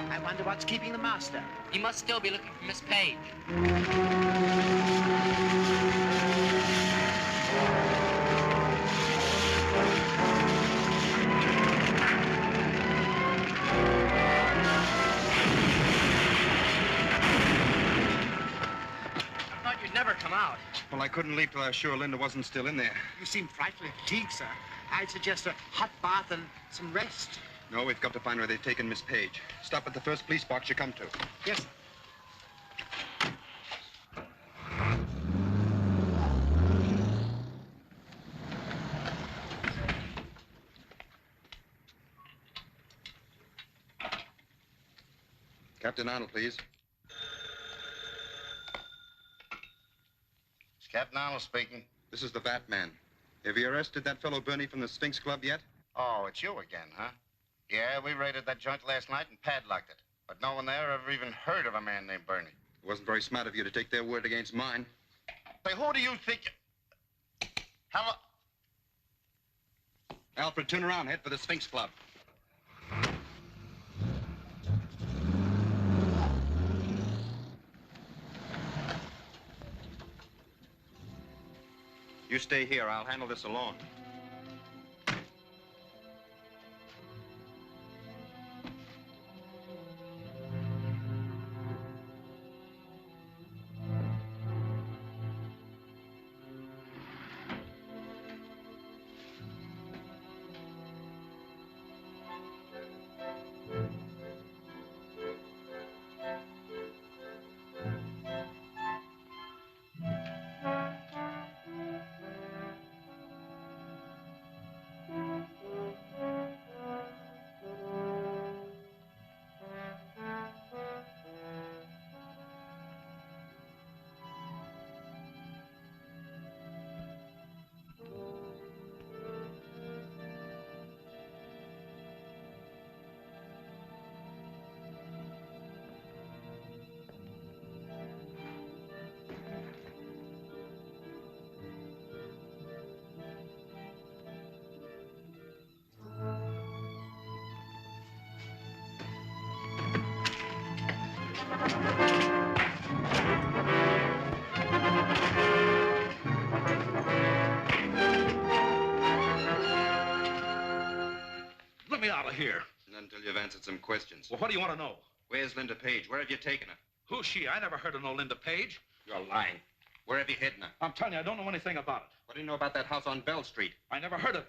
I wonder what's keeping the master. He must still be looking for Miss Page. I thought you'd never come out. Well, I couldn't leave till I was sure Linda wasn't still in there. You seem frightfully fatigued, sir. I'd suggest a hot bath and some rest. No, we've got to find where they've taken Miss Page. Stop at the first police box you come to. Yes, sir. Captain Arnold, please. It's Captain Arnold speaking. This is the Batman. Have you arrested that fellow Bernie from the Sphinx Club yet? Oh, it's you again, huh? Yeah, we raided that joint last night and padlocked it. But no one there ever even heard of a man named Bernie. It wasn't very smart of you to take their word against mine. Say, who do you think... Hello? Alfred, turn around. Head for the Sphinx Club. You stay here. I'll handle this alone. Let me out of here. Not until you've answered some questions. Well, what do you want to know? Where's Linda Page? Where have you taken her? Who's she? I never heard of no Linda Page. You're lying. Where have you hidden her? I'm telling you, I don't know anything about it. What do you know about that house on Bell Street? I never heard of it.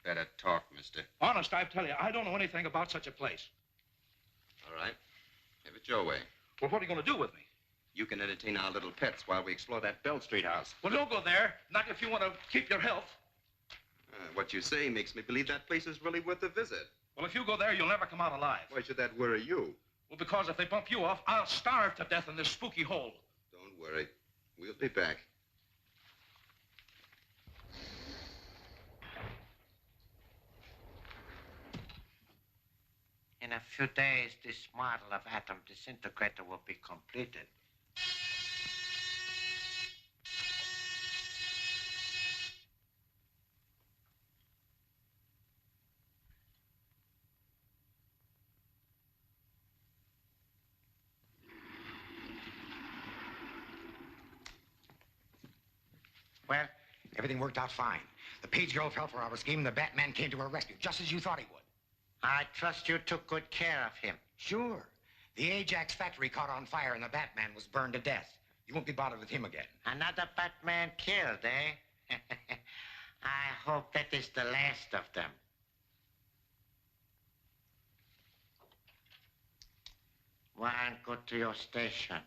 Better talk, mister. Honest, I tell you, I don't know anything about such a place. All right. Have it your way. Well, what are you going to do with me? You can entertain our little pets while we explore that Bell Street house. Well, don't go there. Not if you want to keep your health. What you say makes me believe that place is really worth a visit. Well, if you go there, you'll never come out alive. Why should that worry you? Well, because if they bump you off, I'll starve to death in this spooky hole. Don't worry. We'll be back. In a few days, this model of atom disintegrator will be completed. Well, everything worked out fine. The Page girl fell for our scheme, and the Batman came to her rescue, just as you thought he would. I trust you took good care of him. Sure. The Ajax factory caught on fire, and the Batman was burned to death. You won't be bothered with him again. Another Batman killed, eh? I hope that is the last of them. Well, go to your station.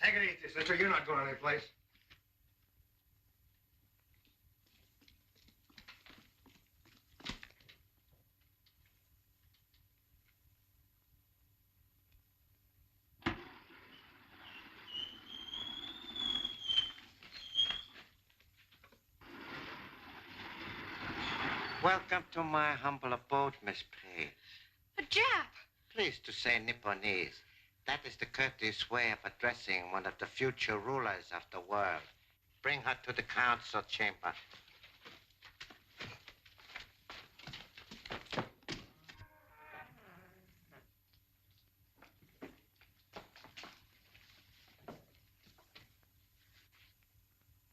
Take it easy, sister. You're not going anyplace. Welcome to my humble abode, Miss Page. A Jap. Pleased to say Nipponese. That is the courteous way of addressing one of the future rulers of the world. Bring her to the council chamber.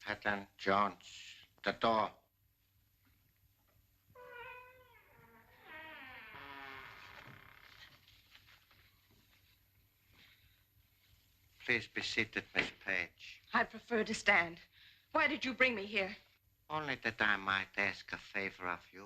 Patton, Jones, the door. please be seated, Miss Page? I'd prefer to stand. Why did you bring me here? Only that I might ask a favor of you.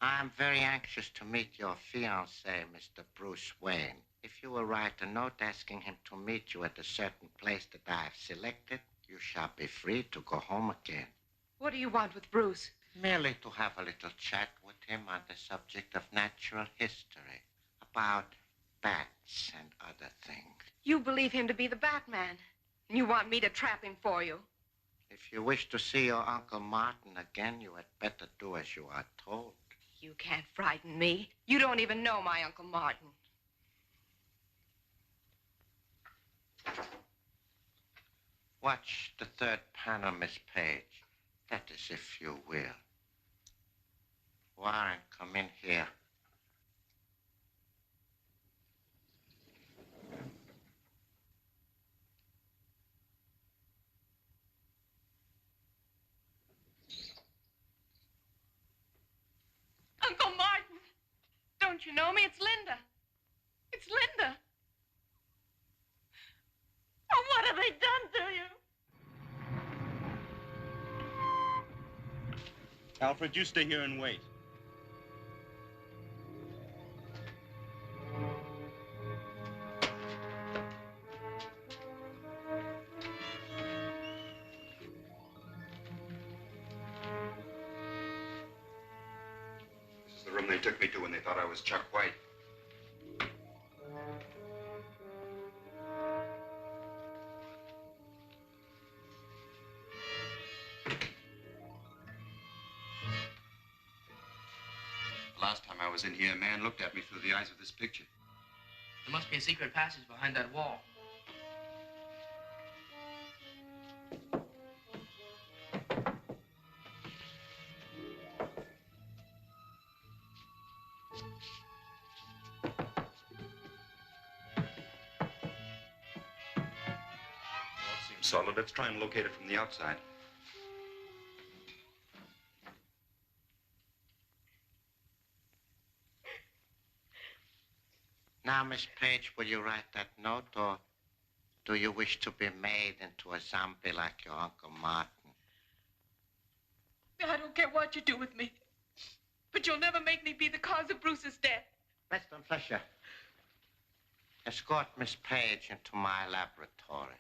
I am very anxious to meet your fiancé, Mr. Bruce Wayne. If you will write a note asking him to meet you at a certain place that I have selected, you shall be free to go home again. What do you want with Bruce? Merely to have a little chat with him on the subject of natural history, about bats and other things. You believe him to be the Batman, and you want me to trap him for you. If you wish to see your Uncle Martin again, you had better do as you are told. You can't frighten me. You don't even know my Uncle Martin. Watch the third panel, Miss Page. That is, if you will. Warren, come in here. Uncle Martin! Don't you know me? It's Linda. It's Linda. Oh, what have they done to you? Alfred, you stay here and wait. This is the room they took me to when they thought I was Chuck White. The last time I was in here, a man looked at me through the eyes of this picture. There must be a secret passage behind that wall. Seems solid. Let's try and locate it from the outside. Now, Miss Page, will you write that note, or do you wish to be made into a zombie like your Uncle Martin? I don't care what you do with me, but you'll never make me be the cause of Bruce's death. Weston Fletcher, escort Miss Page into my laboratory.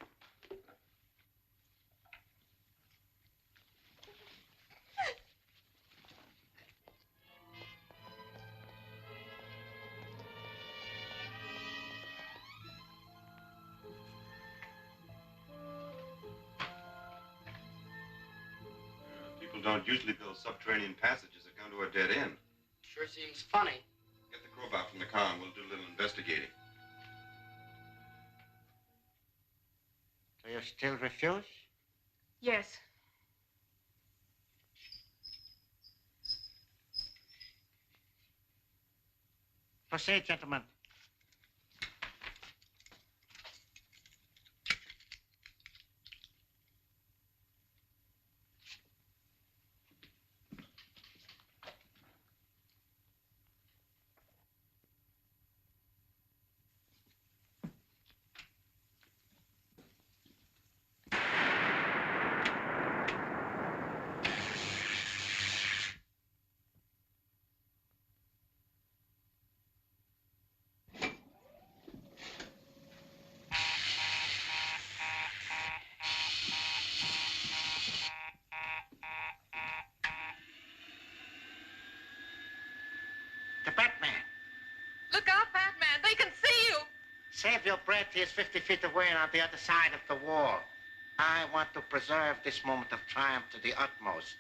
People don't usually build subterranean passages that come to a dead end. Sure seems funny. Get the crowbar from the car and we'll do a little investigating. Do you still refuse? Yes. Proceed, gentlemen. The Batman. Look out, Batman. They can see you. Save your breath. He is 50 feet away and on the other side of the wall. I want to preserve this moment of triumph to the utmost.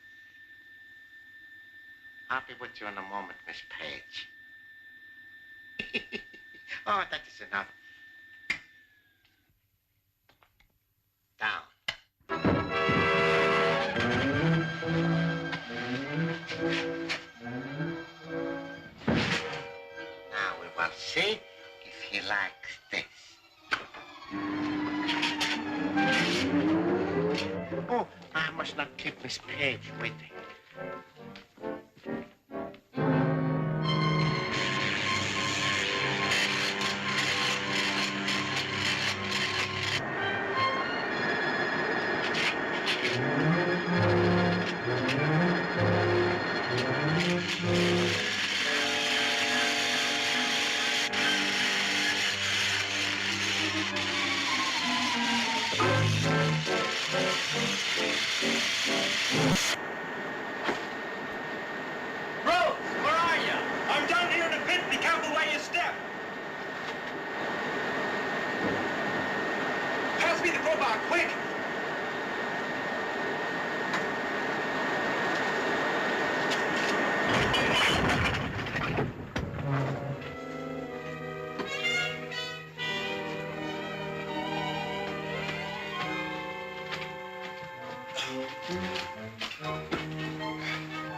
I'll be with you in a moment, Miss Page. Oh, that is enough. Down. Now we will see if he likes this. Oh, I must not keep Miss Page waiting. car, quick!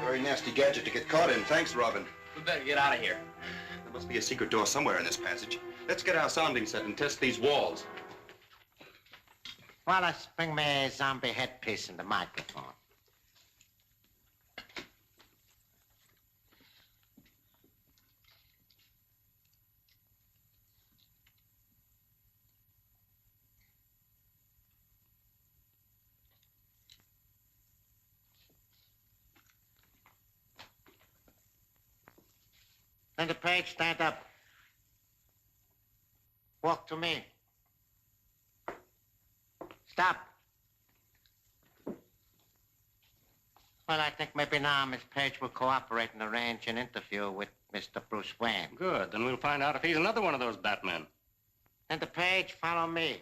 Very nasty gadget to get caught in. Thanks, Robin. We better get out of here. There must be a secret door somewhere in this passage. Let's get our sounding set and test these walls. Wallace, bring me a zombie headpiece and the microphone. Linda Page, stand up. Walk to me. Stop. Well, I think maybe now Miss Page will cooperate and arrange an interview with Mr. Bruce Wayne. Good. Then we'll find out if he's another one of those Batmen. Linda Page, follow me.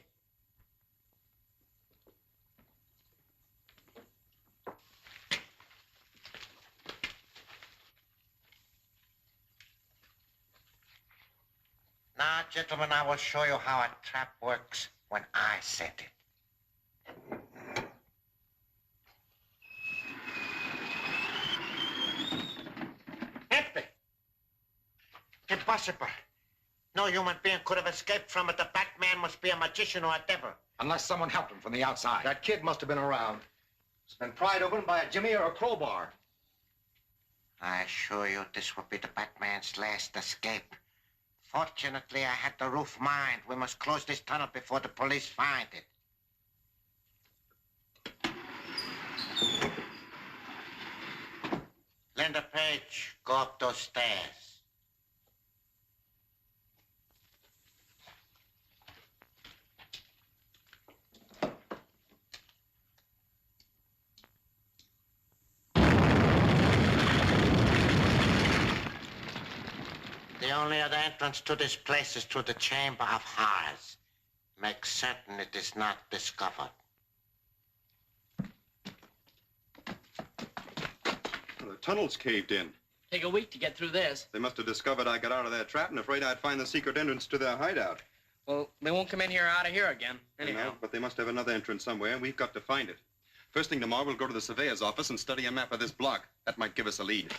Now, gentlemen, I will show you how a trap works when I set it. Empty. Impossible. No human being could have escaped from it. The Batman must be a magician or a devil. Unless someone helped him from the outside. That kid must have been around. It's been pried open by a jimmy or a crowbar. I assure you this will be the Batman's last escape. Fortunately, I had the roof mined. We must close this tunnel before the police find it. Linda Page, go up those stairs. The only other entrance to this place is through the Chamber of Horrors. Make certain it is not discovered. Well, the tunnel's caved in. Take a week to get through this. They must have discovered I got out of their trap and afraid I'd find the secret entrance to their hideout. Well, they won't come in here or out of here again. Anyhow. No, but they must have another entrance somewhere, and we've got to find it. First thing tomorrow, we'll go to the surveyor's office and study a map of this block. That might give us a lead.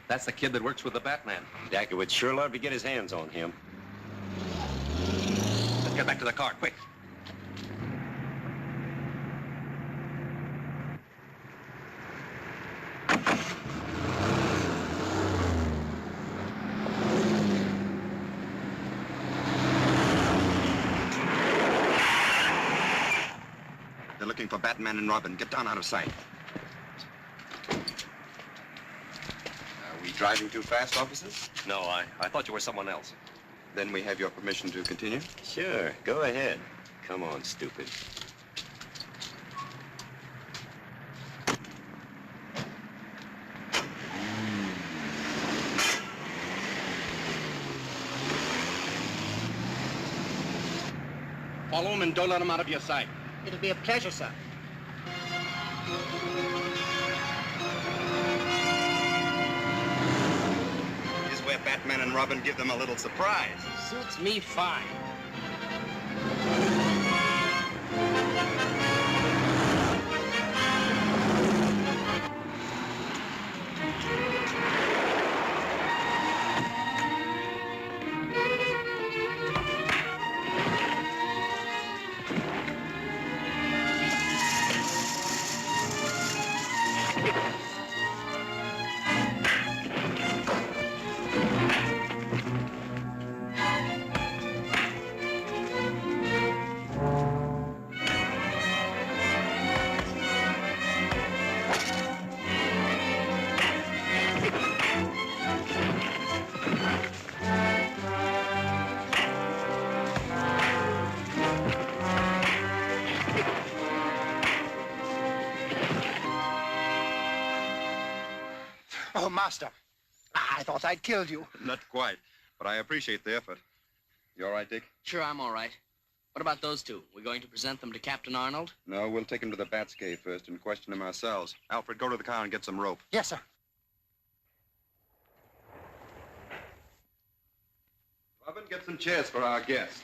That's the kid that works with the Batman. Daka would sure love to get his hands on him. Let's get back to the car, quick. They're looking for Batman and Robin. Get down out of sight. Are we driving too fast, officers? No, I thought you were someone else. Then we have your permission to continue? Sure, go ahead. Come on, stupid. Follow him and don't let him out of your sight. It'll be a pleasure, sir. Here's where Batman and Robin give them a little surprise. Suits me fine. Oh, Master, I thought I'd killed you. Not quite, but I appreciate the effort. You all right, Dick? Sure, I'm all right. What about those two? We're going to present them to Captain Arnold? No, we'll take him to the Bats cave first and question him ourselves. Alfred, go to the car and get some rope. Yes, sir. Robin, get some chairs for our guests.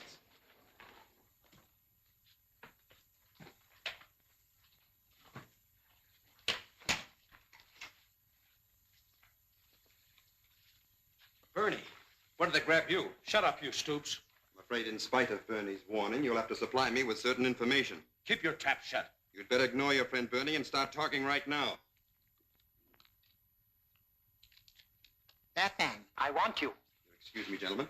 Bernie, what did they grab you? Shut up, you Stoops. I'm afraid in spite of Bernie's warning, you'll have to supply me with certain information. Keep your trap shut. You'd better ignore your friend Bernie and start talking right now. Batman, I want you. Excuse me, gentlemen.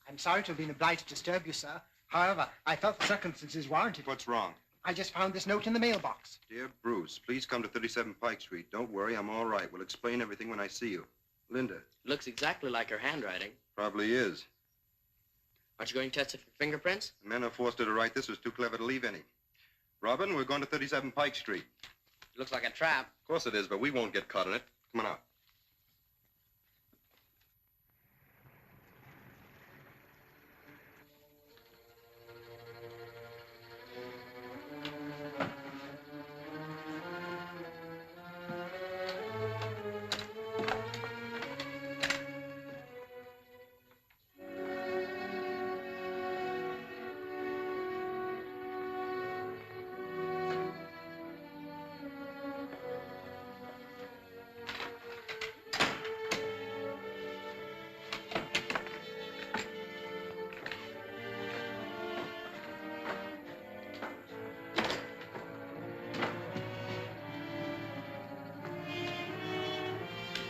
I'm sorry to have been obliged to disturb you, sir. However, I felt the circumstances warranted. What's wrong? I just found this note in the mailbox. Dear Bruce, please come to 37 Pike Street. Don't worry, I'm all right. We'll explain everything when I see you. Linda. Looks exactly like her handwriting. Probably is. Aren't you going to test it for fingerprints? The man who forced her to write this was too clever to leave any. Robin, we're going to 37 Pike Street. Looks like a trap. Of course it is, but we won't get caught in it. Come on out.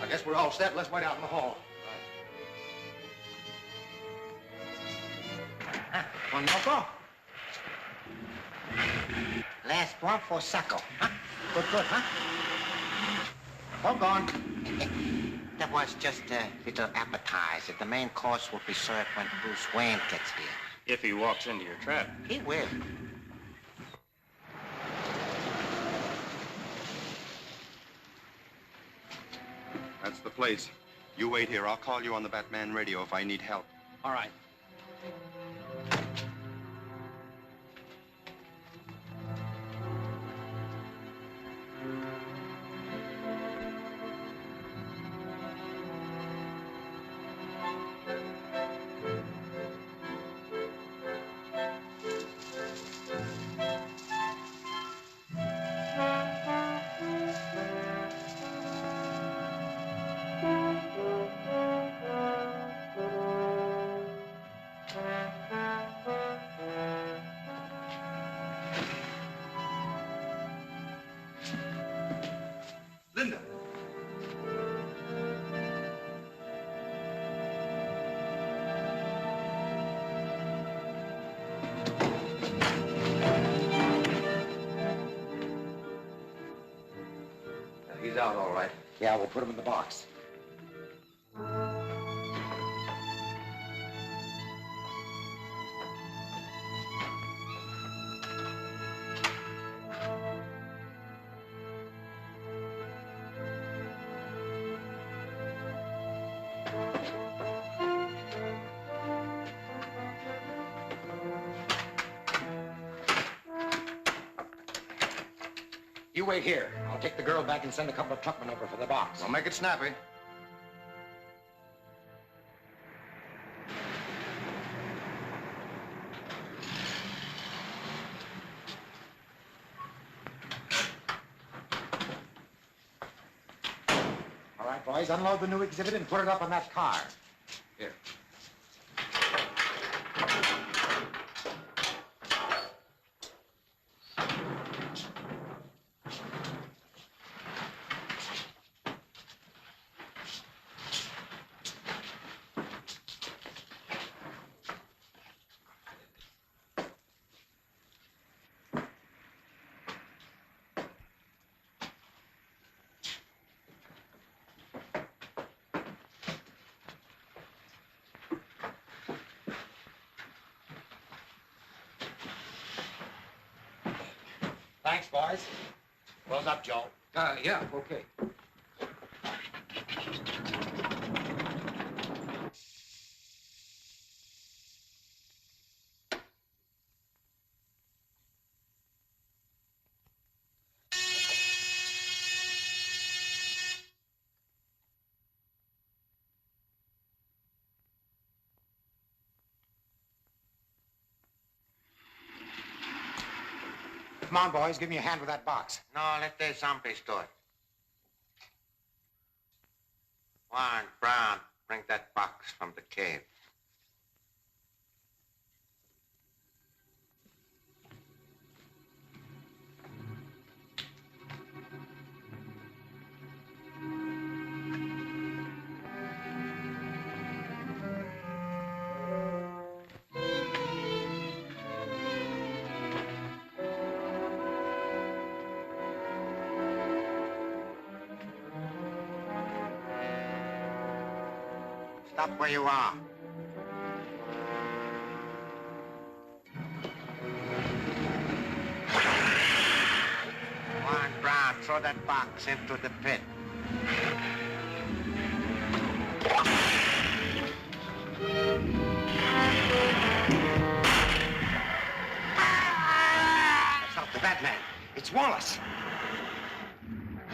I guess we're all set. Let's wait out in the hall. One loco. Last one for Sacco. Huh? Good, huh? All gone. That was just a little appetizer. The main course will be served when Bruce Wayne gets here. If he walks into your trap. He will. That's the place. You wait here. I'll call you on the Batman radio if I need help. All right. Linda. He's out all right. Yeah, we'll put him in the box. You wait here. I'll take the girl back and send a couple of truckmen over for the box. Well, make it snappy. All right, boys, unload the new exhibit and put it up on that car. Here. Thanks, boys. Close up, Joe. Yeah, okay. Come on, boys. Give me a hand with that box. No, let the zombies do it. Warren, Brown, bring that box from the cave. Stop where you are. Warren Brown, throw that box into the pit. That's not the Batman. It's Wallace.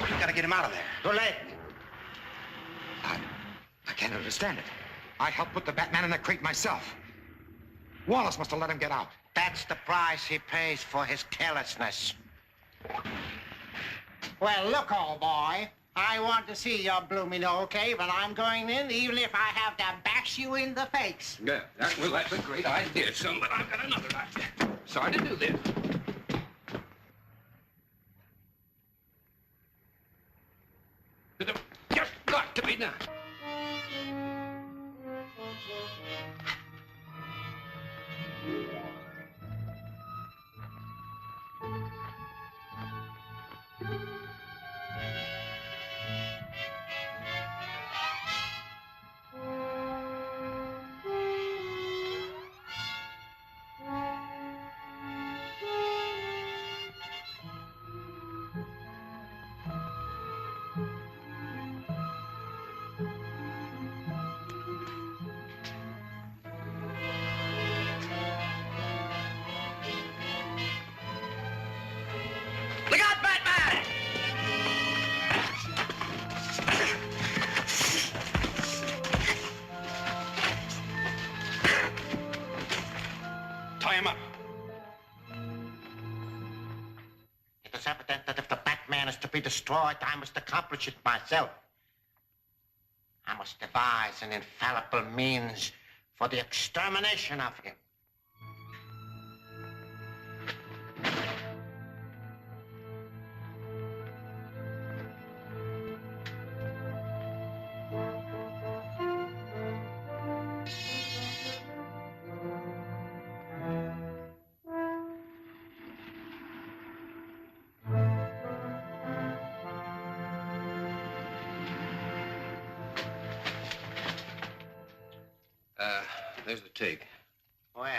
We gotta get him out of there. Too late. I can't understand it. I helped put the Batman in the crate myself. Wallace must have let him get out. That's the price he pays for his carelessness. Well, look, old boy. I want to see your blooming old cave, and I'm going in even if I have to bash you in the face. Yeah, that's a great idea, son, but I've got another idea. Sorry to do this. Just got to be done. Look out, Batman! Tie him up. It is evident that if the Batman is to be destroyed, I must accomplish it myself. I must devise an infallible means for the extermination of him. There's the take. Well,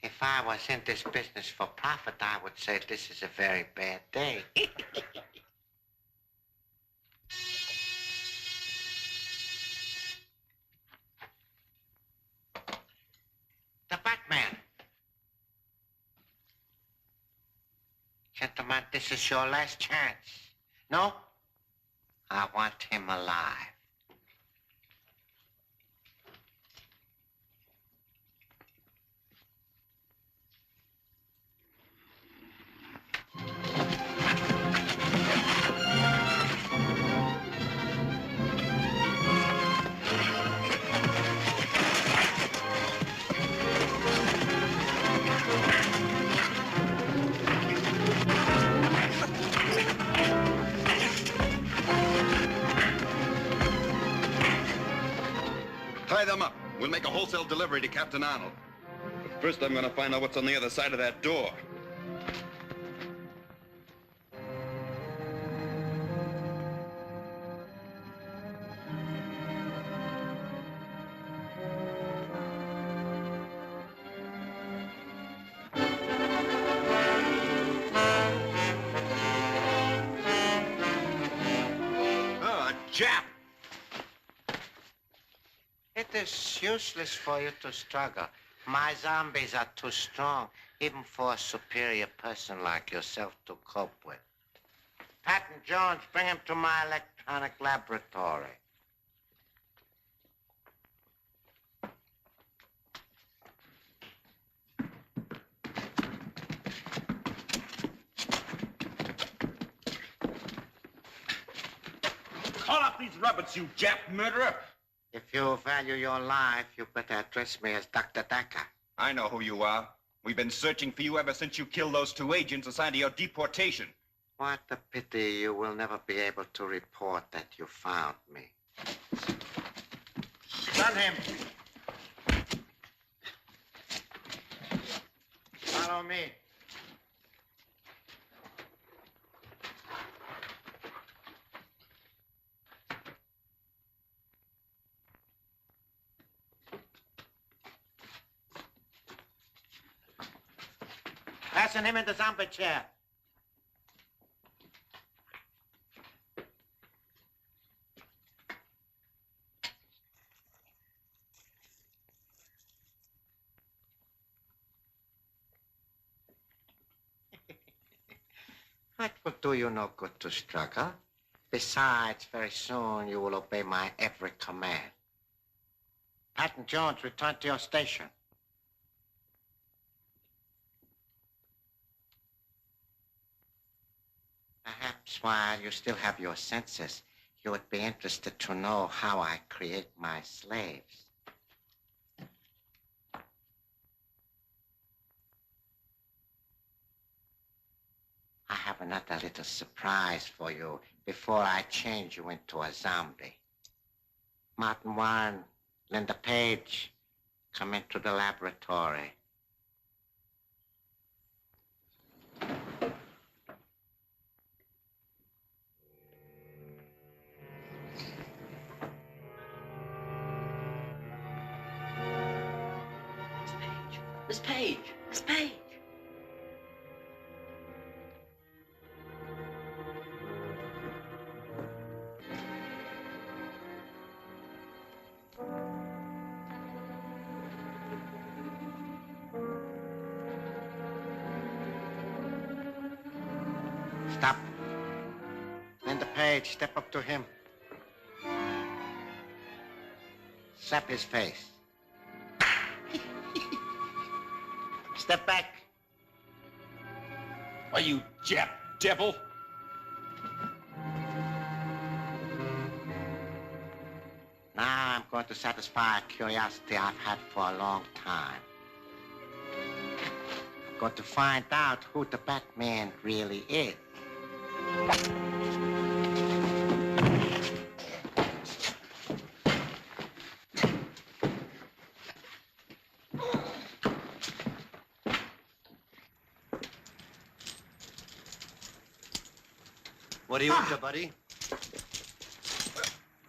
if I was in this business for profit, I would say this is a very bad day. The Batman. Gentlemen, this is your last chance. No? I want him alive. Tie them up. We'll make a wholesale delivery to Captain Arnold. But first, I'm going to find out what's on the other side of that door. is useless for you to struggle. My zombies are too strong, even for a superior person like yourself to cope with. Patton Jones, bring him to my electronic laboratory. Call up these rabbits, you Jap murderer! If you value your life, you better address me as Dr. Daka. I know who you are. We've been searching for you ever since you killed those 2 agents assigned to your deportation. What a pity you will never be able to report that you found me. Stun him. Follow me. Fasten him in the zombie chair. It will do you no good to struggle. Besides, very soon you will obey my every command. Patton Jones, return to your station. Perhaps while you still have your senses, you would be interested to know how I create my slaves. I have another little surprise for you before I change you into a zombie. Martin Warren, Linda Page, come into the laboratory. Miss Page! Miss Page! Stop. Linda Page, step up to him. Slap his face. Step back. Are you Jap devil? Now I'm going to satisfy a curiosity I've had for a long time. I'm going to find out who the Batman really is. What are you up to, buddy?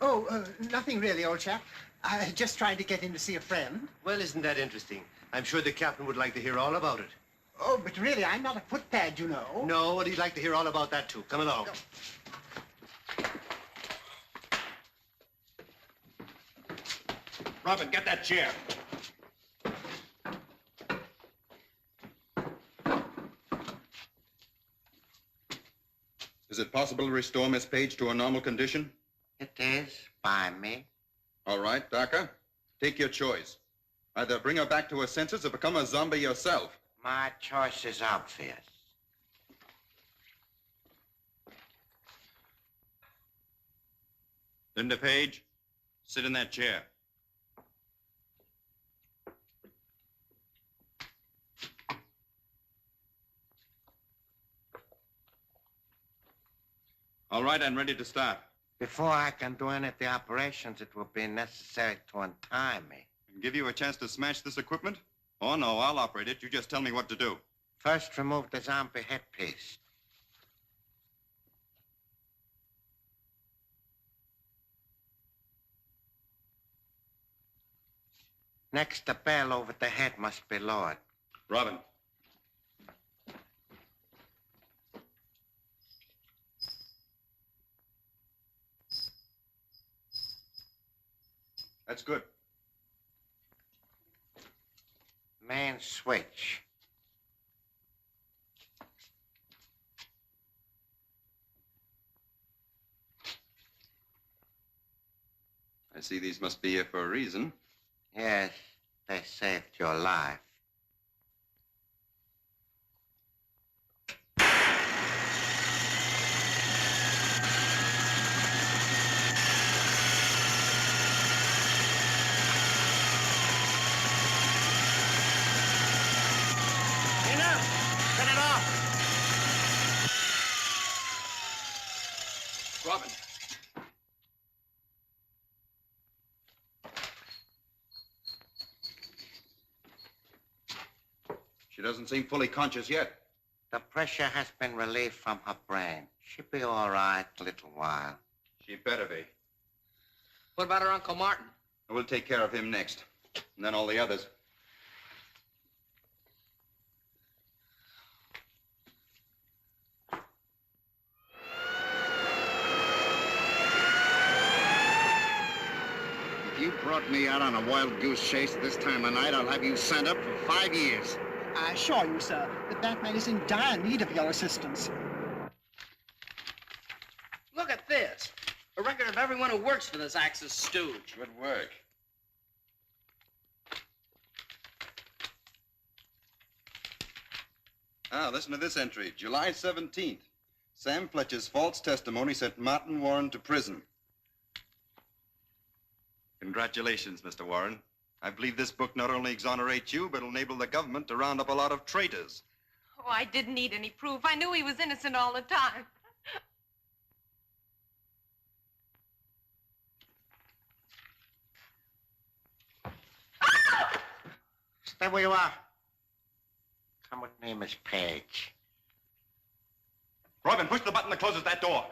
Oh, nothing really, old chap. Just trying to get in to see a friend. Well, isn't that interesting? I'm sure the captain would like to hear all about it. Oh, but really, I'm not a footpad, you know. No, but he'd like to hear all about that, too. Come along. Robin, get that chair. Is it possible to restore Miss Page to a normal condition? It is, by me. All right, Daka. Take your choice. Either bring her back to her senses or become a zombie yourself. My choice is obvious. Linda Page, sit in that chair. All right, I'm ready to start. Before I can do any of the operations, it will be necessary to untie me. And give you a chance to smash this equipment? Oh, no, I'll operate it. You just tell me what to do. First, remove the zombie headpiece. Next, the bell over the head must be lowered. Robin. That's good. Main switch. I see these must be here for a reason. Yes, they saved your life. Enough! Turn it off! Robin. She doesn't seem fully conscious yet. The pressure has been relieved from her brain. She'll be all right a little while. She better be. What about her Uncle Martin? We'll take care of him next. And then all the others. If you brought me out on a wild goose chase at this time of night, I'll have you sent up for 5 years. I assure you, sir, the Batman is in dire need of your assistance. Look at this. A record of everyone who works for this Axis stooge. Good work. Ah, listen to this entry. July 17th. Sam Fletcher's false testimony sent Martin Warren to prison. Congratulations, Mr. Warren. I believe this book not only exonerates you, but will enable the government to round up a lot of traitors. Oh, I didn't need any proof. I knew he was innocent all the time. Stay where you are. Come with me, Miss Page. Robin, push the button that closes that door.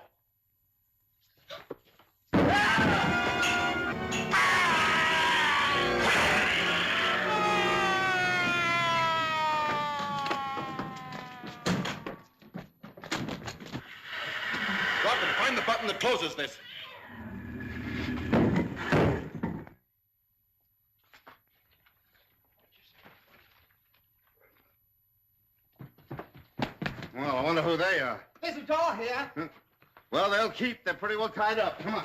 Robin, find the button that closes this. Well, I wonder who they are. There's a door here. Well, they'll keep. They're pretty well tied up. Come on.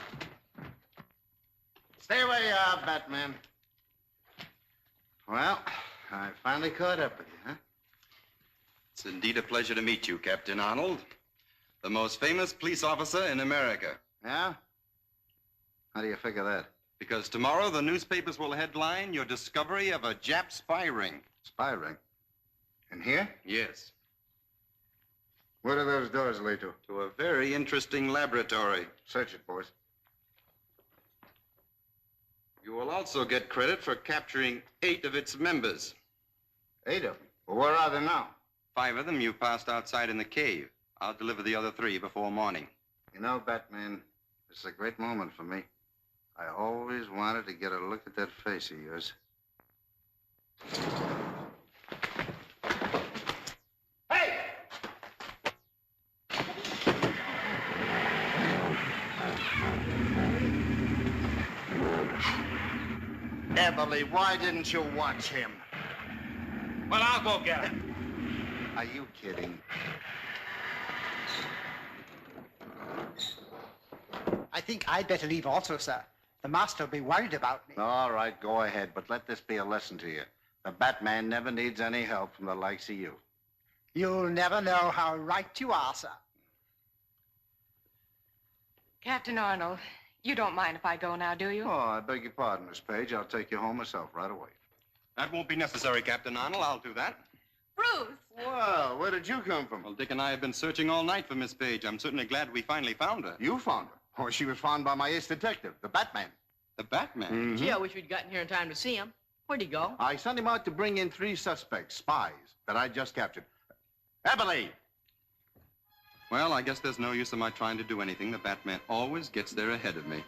Stay where you are, Batman. Well, I finally caught up with you, huh? It's indeed a pleasure to meet you, Captain Arnold. The most famous police officer in America. Yeah? How do you figure that? Because tomorrow the newspapers will headline your discovery of a Jap spy ring. Spy ring? In here? Yes. Where do those doors lead to? To a very interesting laboratory. Search it, boys. You will also get credit for capturing 8 of its members. 8 of them? Well, where are they now? 5 of them you passed outside in the cave. I'll deliver the other 3 before morning. You know, Batman, this is a great moment for me. I always wanted to get a look at that face of yours. Hey! Emily, why didn't you watch him? Well, I'll go get him. Are you kidding? I think I'd better leave also, sir. The master will be worried about me. All right, go ahead, but let this be a lesson to you. The Batman never needs any help from the likes of you. You'll never know how right you are, sir. Captain Arnold, you don't mind if I go now, do you? Oh, I beg your pardon, Miss Page. I'll take you home myself right away. That won't be necessary, Captain Arnold. I'll do that. Bruce! Well, where did you come from? Well, Dick and I have been searching all night for Miss Page. I'm certainly glad we finally found her. You found her? Oh, she was found by my ace detective, the Batman. The Batman? Mm-hmm. Gee, I wish we'd gotten here in time to see him. Where'd he go? I sent him out to bring in 3 suspects, spies, that I just captured. Emily! Well, I guess there's no use of my trying to do anything. The Batman always gets there ahead of me.